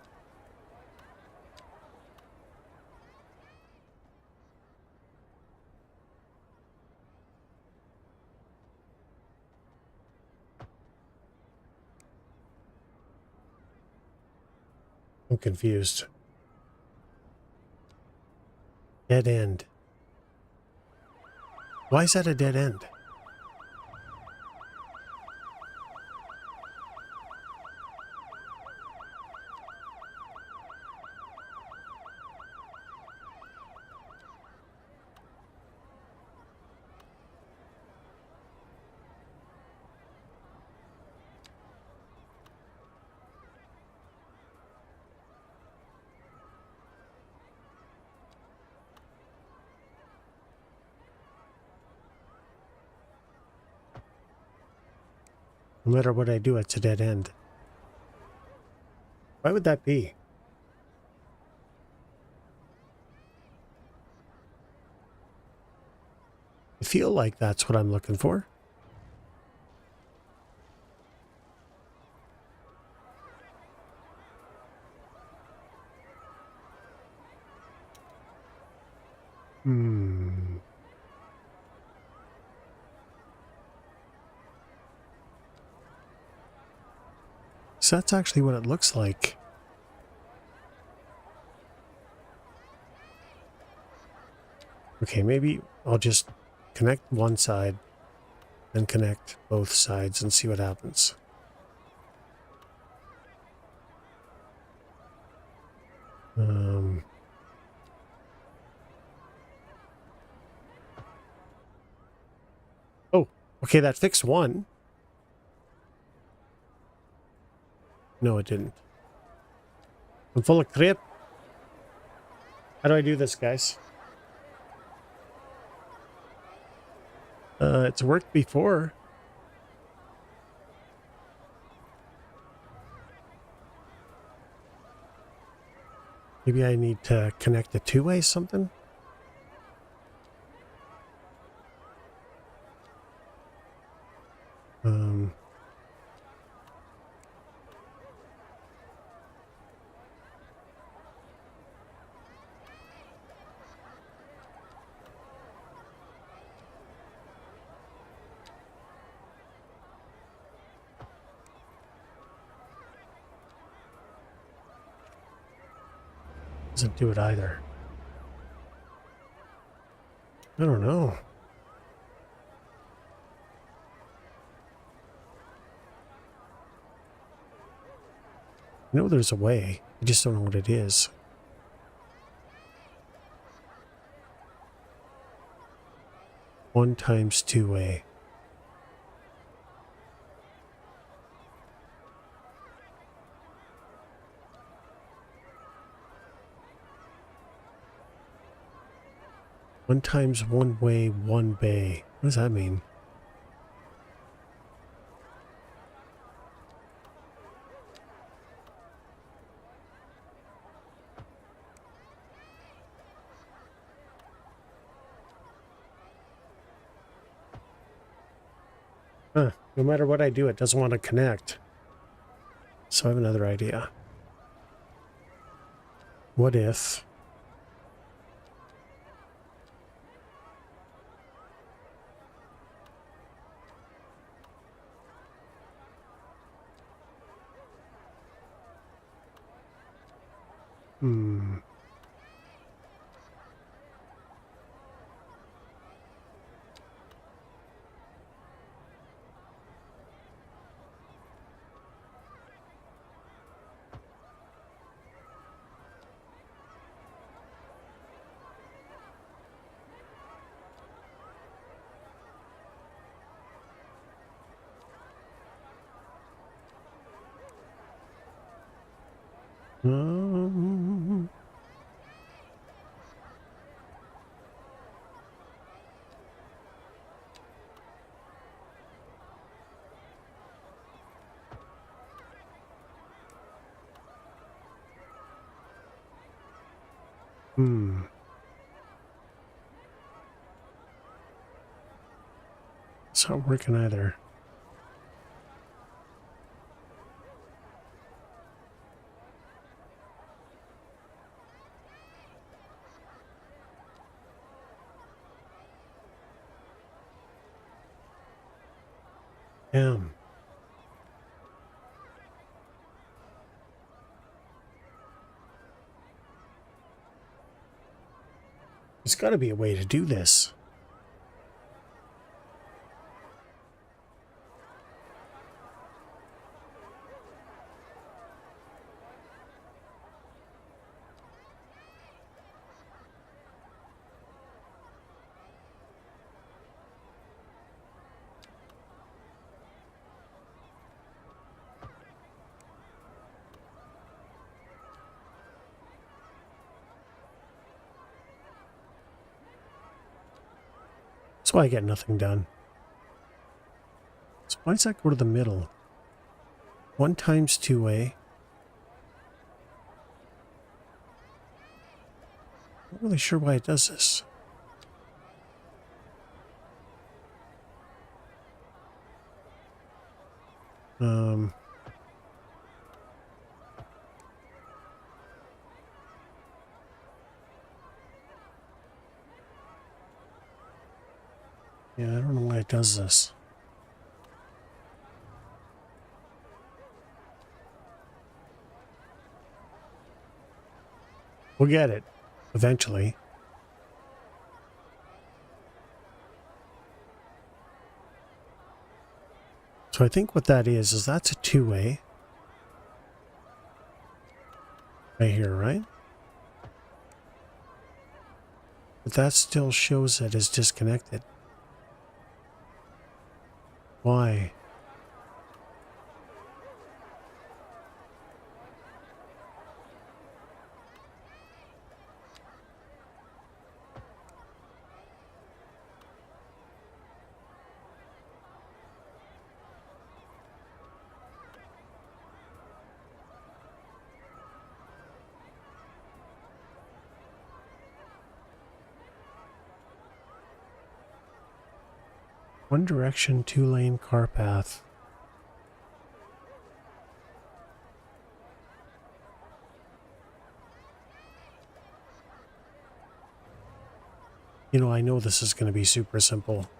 I'm confused. Dead end. Why is that a dead end? No matter what I do, it's a dead end. Why would that be? I feel like that's what I'm looking for. So that's actually what it looks like. Okay, maybe I'll just connect one side, then connect both sides and see what happens. Oh, okay, that fixed one. No, it didn't. I'm full of crap. How do I do this, guys? It's worked before. Maybe I need to connect a two-way something? Um, doesn't do it either. I don't know. I know there's a way. I just don't know what it is. One times two-way. One times one way, one bay. What does that mean? Huh. No matter what I do, it doesn't want to connect. So I have another idea. What if... Hmm. Um, hmm. It's not working either. Damn. There's got to be a way to do this. That's why I get nothing done. So why does that go to the middle? One times two-way. Not really sure why it does this. Yeah, I don't know why it does this. We'll get it eventually. So I think what that is that's a two-way. Right here, right? But that still shows it as disconnected. Why? One direction, two-lane car path. You know, I know this is going to be super simple.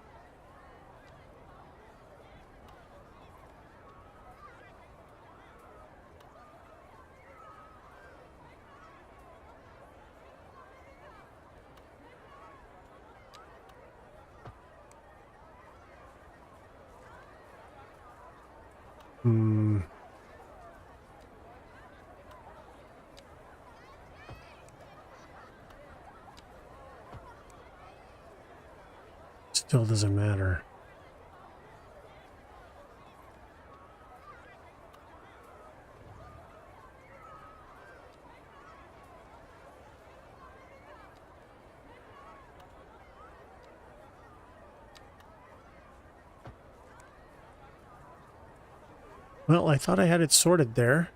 Hmm. Still doesn't matter. Well, I thought I had it sorted there.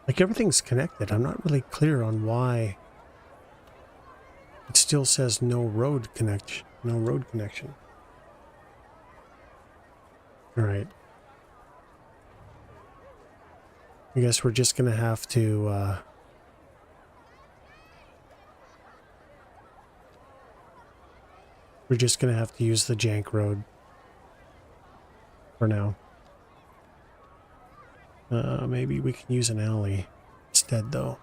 Like, everything's connected. I'm not really clear on why it still says no road connection. No road connection. All right. I guess we're just going to have to... we're just going to have to use the jank road for now. Maybe we can use an alley instead, though.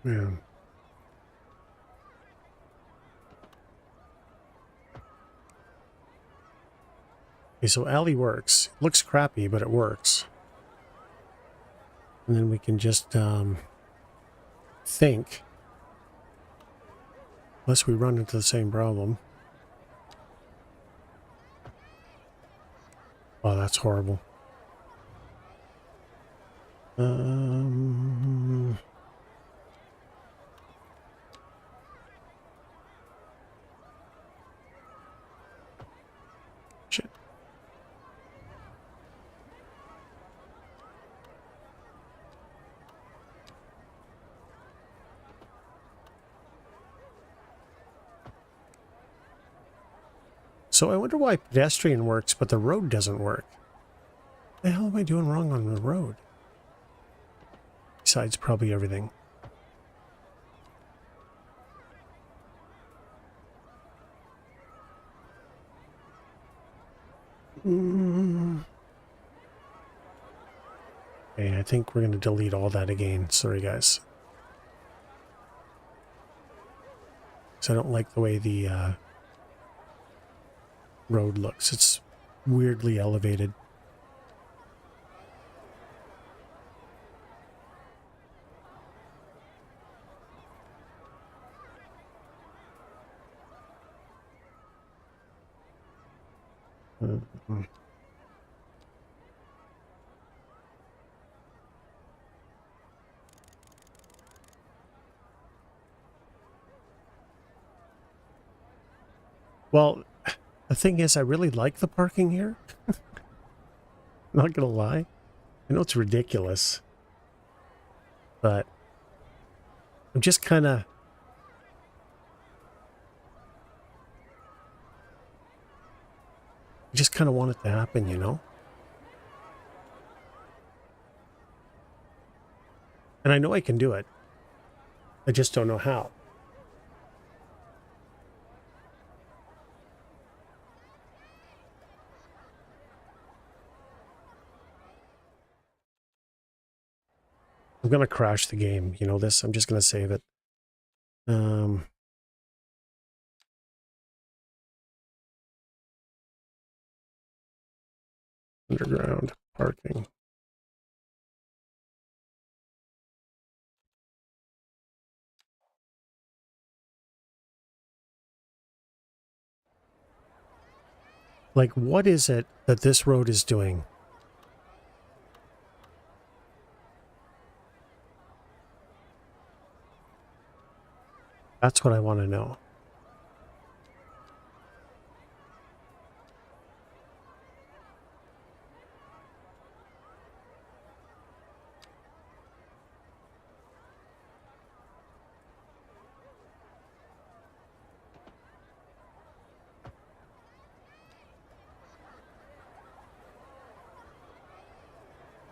Yeah. Okay, so alley works. It looks crappy, but it works. And then we can just think. Unless we run into the same problem. Oh, that's horrible. Shit. So I wonder why pedestrian works, but the road doesn't work. What the hell am I doing wrong on the road? Besides probably everything. Okay, I think we're going to delete all that again. Sorry, guys. Because I don't like the way the road looks. It's weirdly elevated. Well, The thing is, I really like the parking here. Not gonna lie. I know it's ridiculous, but I'm just kind of... I just kind of want it to happen, you know? And I know I can do it. I just don't know how. I'm going to crash the game. You know this? I'm just going to save it. Underground parking. Like, what is it that this road is doing? That's what I want to know.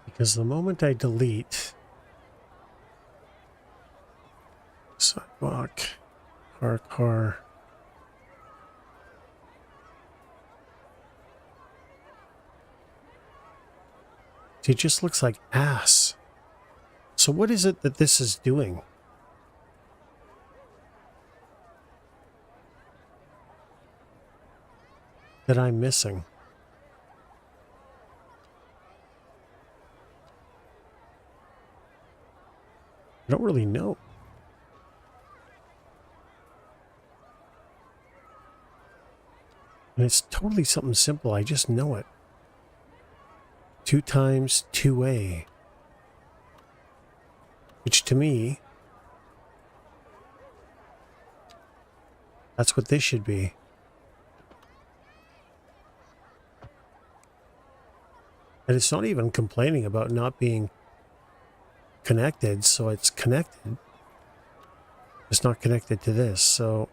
Because the moment I delete sidewalk, car, it just looks like ass. So what is it that this is doing? That I'm missing? I don't really know. And it's totally something simple. I just know it. 2 times 2A. Which to me, that's what this should be. And it's not even complaining about not being connected, so it's connected. It's not connected to this, so...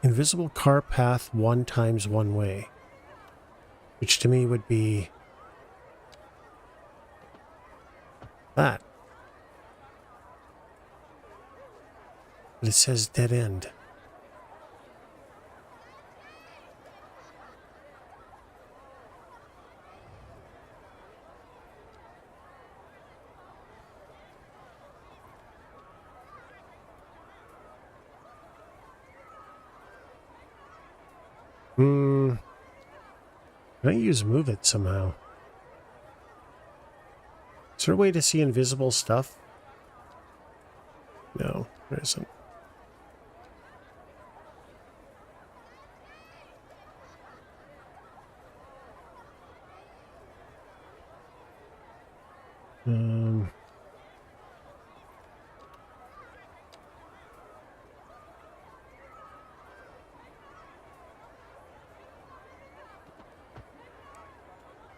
Invisible car path 1 times 1 way. Which to me would be... that. But it says dead end. Can I use move it somehow? Is there a way to see invisible stuff? No, there isn't.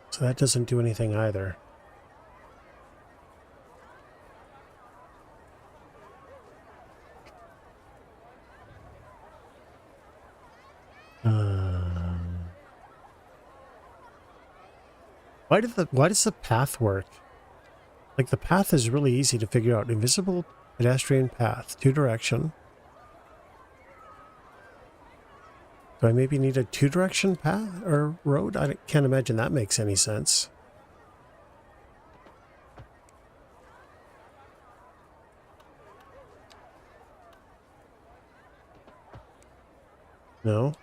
So that doesn't do anything either. Why does the path work? Like, the path is really easy to figure out. Invisible pedestrian path, 2 direction. Do I maybe need a 2-direction path or road? I can't imagine that makes any sense. No?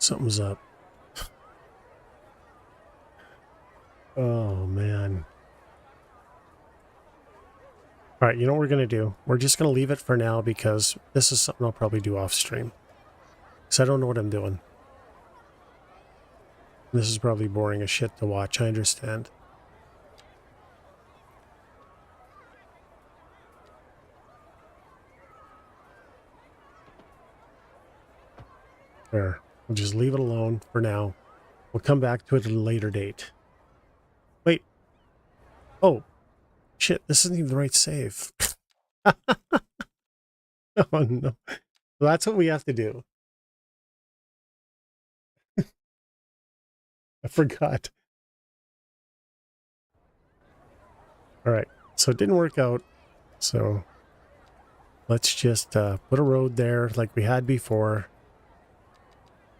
Something's up. Oh, man. All right, you know what we're going to do? We're just going to leave it for now because this is something I'll probably do off stream. Because I don't know what I'm doing. This is probably boring as shit to watch, I understand. There. We'll just leave it alone for now. We'll come back to it at a later date. Wait. Oh, shit. This isn't even the right save. Oh, no. Well, that's what we have to do. I forgot. All right. So it didn't work out. So let's just put a road there like we had before.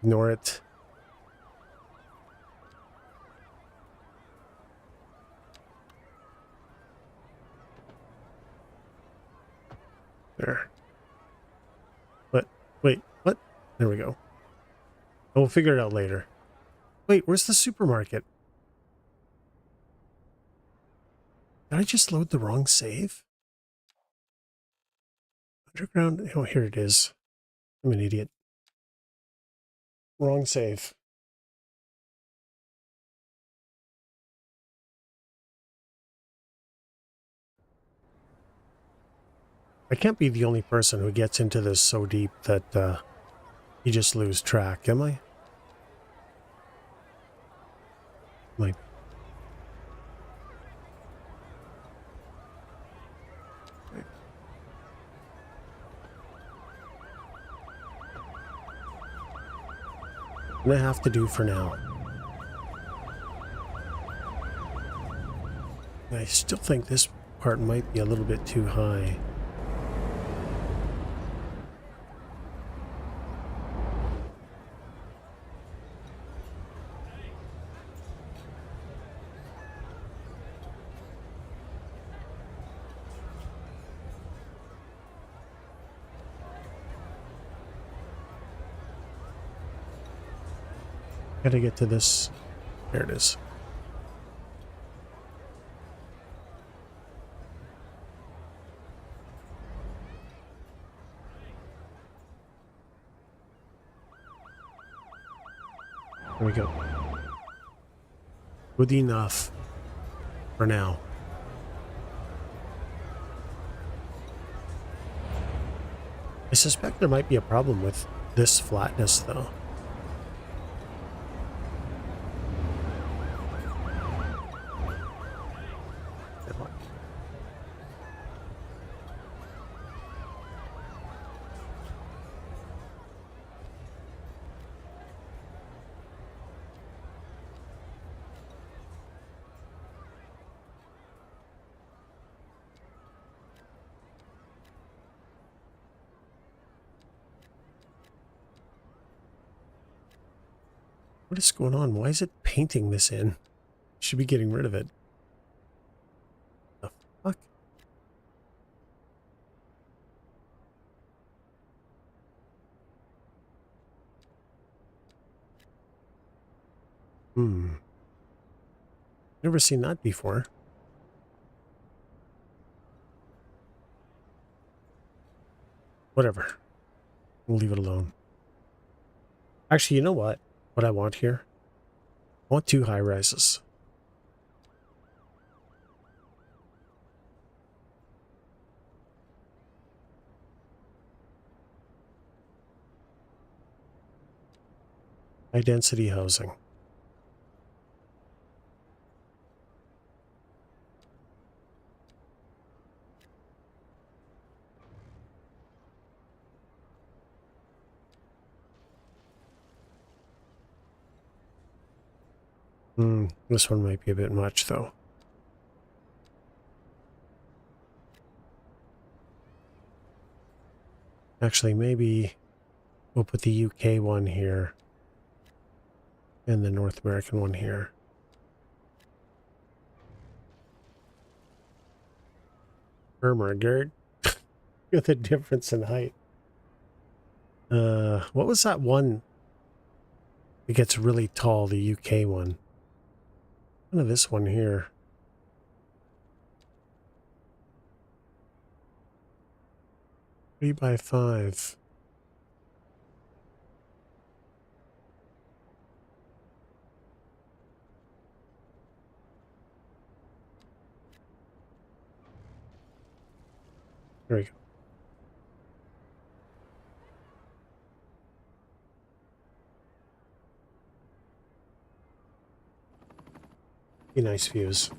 Ignore it. There. But wait, what? There we go. We'll figure it out later. Wait, where's the supermarket? Did I just load the wrong save? Underground? Oh, here it is. I'm an idiot. Wrong save. I can't be the only person who gets into this so deep that you just lose track, am I? Might. I'm gonna have to do for now. I still think this part might be a little bit too high. Gotta get to this. There it is. There we go. Good enough for now. I suspect there might be a problem with this flatness, though. What is going on? Why is it painting this in? Should be getting rid of it. The fuck? Never seen that before. Whatever. We'll leave it alone. Actually, you know what? What I want here? I want 2 high rises. High density housing. This one might be a bit much, though. Actually, maybe we'll put the UK one here and the North American one here. Gerd. With a difference in height. What was that one? It gets really tall, the UK one. Kind of this one here. Three by 5. There we go. Be nice views.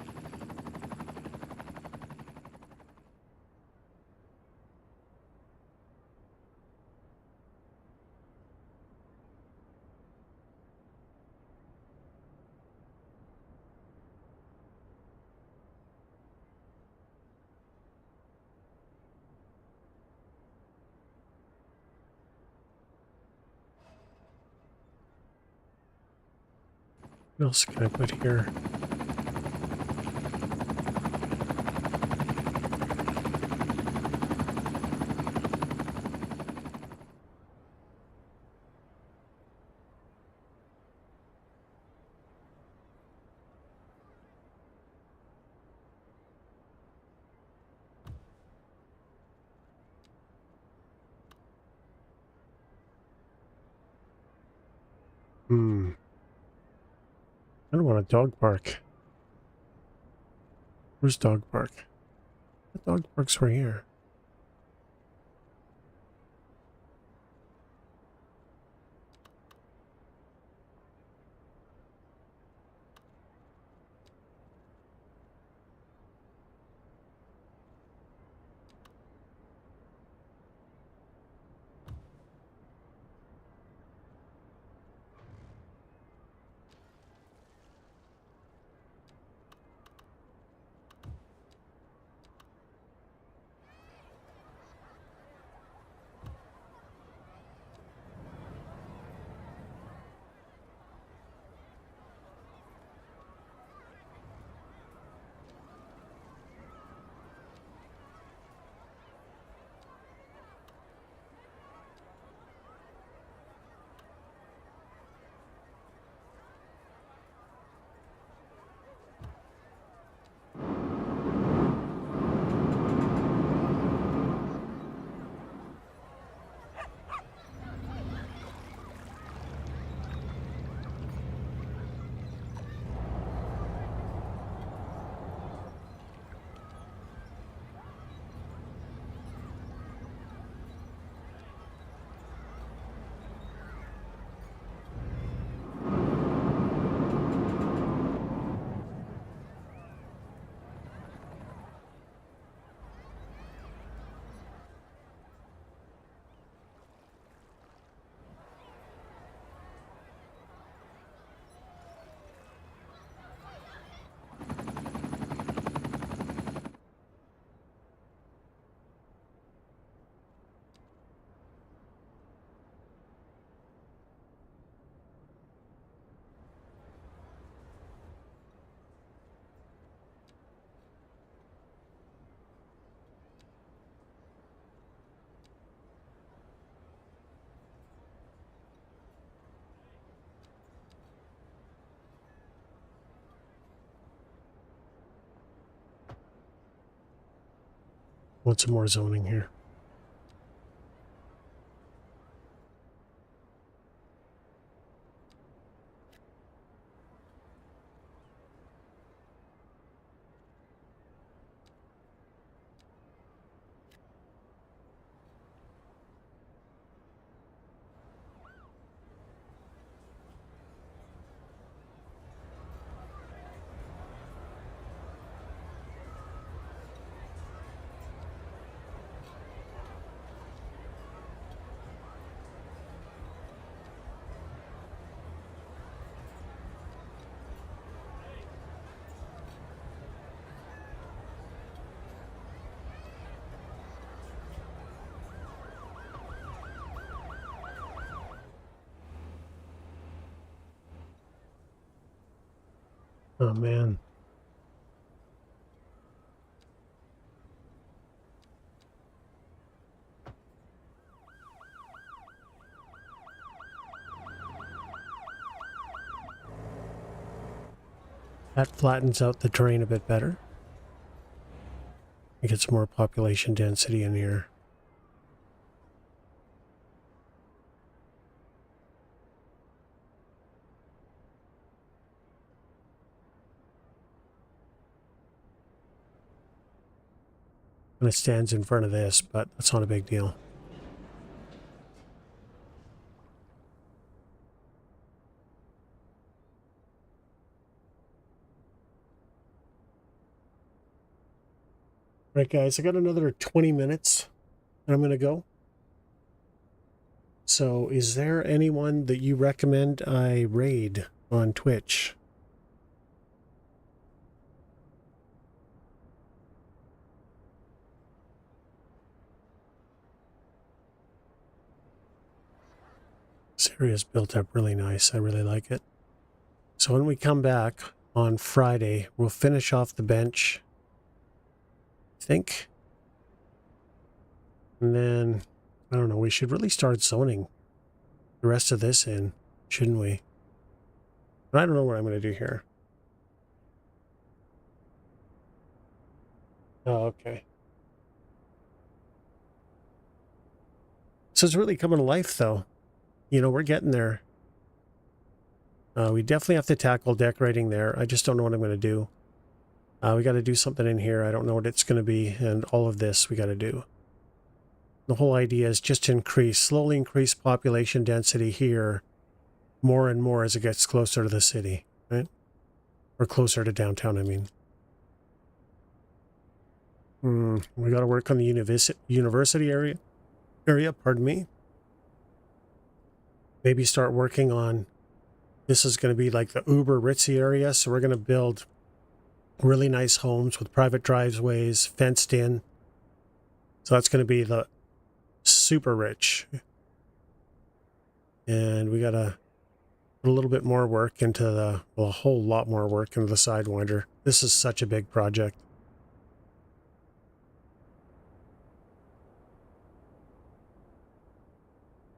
What else can I put here? I don't want a dog park. Where's dog park? The dog parks were here. Want some more zoning here. Oh man. That flattens out the terrain a bit better. It gets more population density in here. Kind of stands in front of this, but that's not a big deal. Right, guys, I got another 20 minutes and I'm going to go. So is there anyone that you recommend I raid on Twitch? This area's built up really nice. I really like it. So when we come back on Friday, we'll finish off the bench, I think. And then, I don't know, we should really start zoning the rest of this in, shouldn't we? But I don't know what I'm going to do here. Oh, okay. So it's really coming to life, though. You know, we're getting there. We definitely have to tackle decorating there. I just don't know what I'm going to do. We got to do something in here. I don't know what it's going to be. And all of this we got to do. The whole idea is just to slowly increase population density here more and more as it gets closer to the city, right? Or closer to downtown, I mean. We got to work on the university area, pardon me. Maybe start working on, this is going to be like the uber ritzy area, so we're going to build really nice homes with private driveways, fenced in. So that's going to be the super rich. And we got to put a little bit more work into a whole lot more work into the Sidewinder. This is such a big project.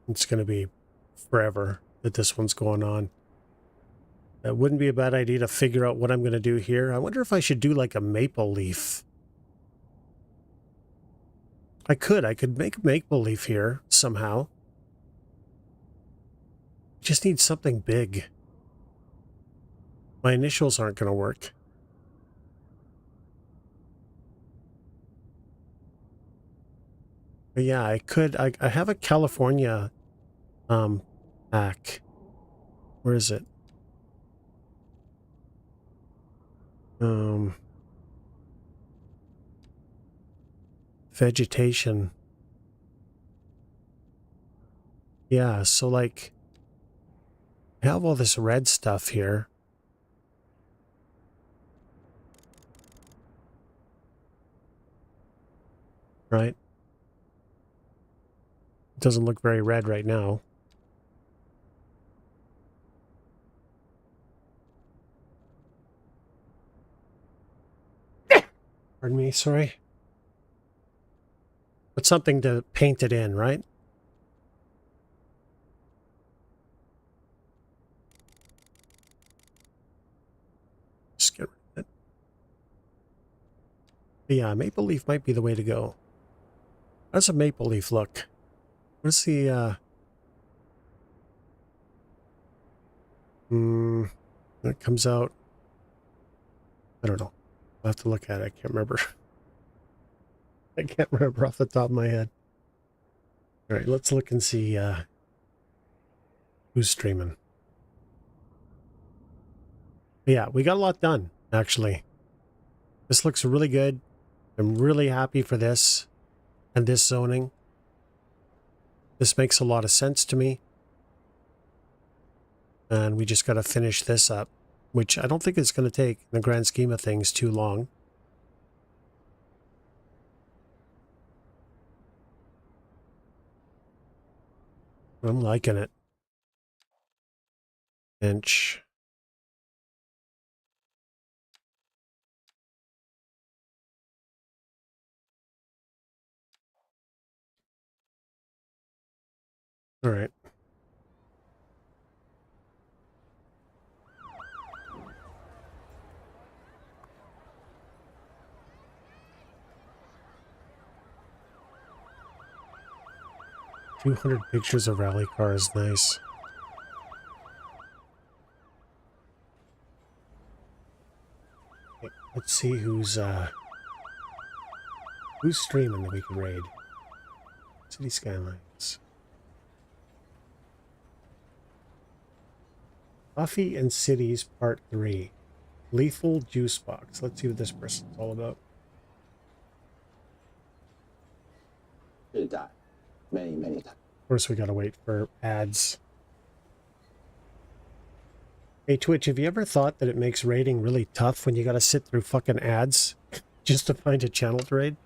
It's going to be forever that this one's going on. It wouldn't be a bad idea to figure out what I'm going to do here. I wonder if I should do like a maple leaf. I could make maple leaf here somehow. Just need something big. My initials aren't going to work. But yeah, I have a California pack. Where is it? Vegetation. Yeah, so like I have all this red stuff here. Right? It doesn't look very red right now. Pardon me, sorry. But something to paint it in, right? Just get rid of it. But yeah, maple leaf might be the way to go. How's a maple leaf look? What's the that comes out? I don't know. I'll have to look at it. I can't remember. I can't remember off the top of my head. All right, let's look and see who's streaming. But yeah, we got a lot done, actually. This looks really good. I'm really happy for this and this zoning. This makes a lot of sense to me. And we just got to finish this up, which I don't think it's going to take, in the grand scheme of things, too long. I'm liking it. Bench. All right. "200 pictures of rally cars, nice." Okay, let's see who's Who's streaming that we can raid? City Skylines. Coffee and Cities Part 3. Lethal Juice Box. Let's see what this person's all about. Should die many times. Of course, we gotta wait for ads. Hey, Twitch, have you ever thought that it makes raiding really tough when you gotta sit through fucking ads just to find a channel to raid?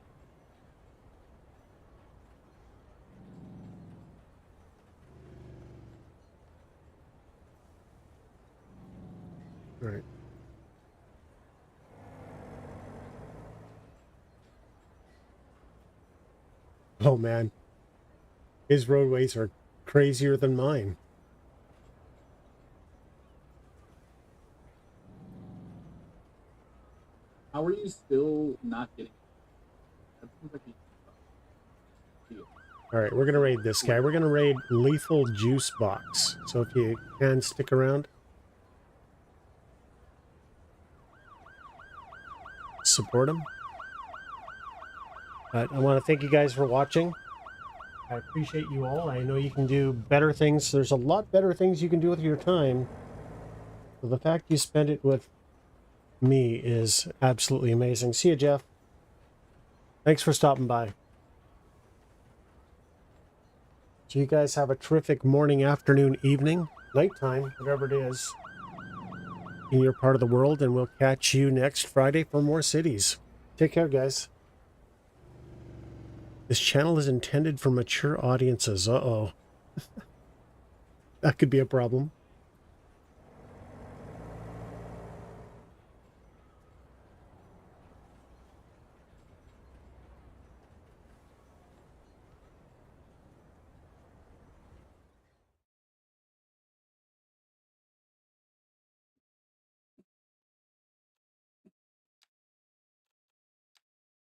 All right. Oh, man. His roadways are crazier than mine. How are you still not getting? That seems like All right, we're going to raid this guy. We're going to raid Lethal Juice Box. So if you can, stick around. Support him. But I want to thank you guys for watching. I appreciate you all. I know you can do better things. There's a lot better things you can do with your time. So the fact you spend it with me is absolutely amazing. See you, Jeff. Thanks for stopping by. So you guys have a terrific morning, afternoon, evening, nighttime, whatever it is in your part of the world, and we'll catch you next Friday for more cities. Take care, guys. This channel is intended for mature audiences. Uh-oh. That could be a problem.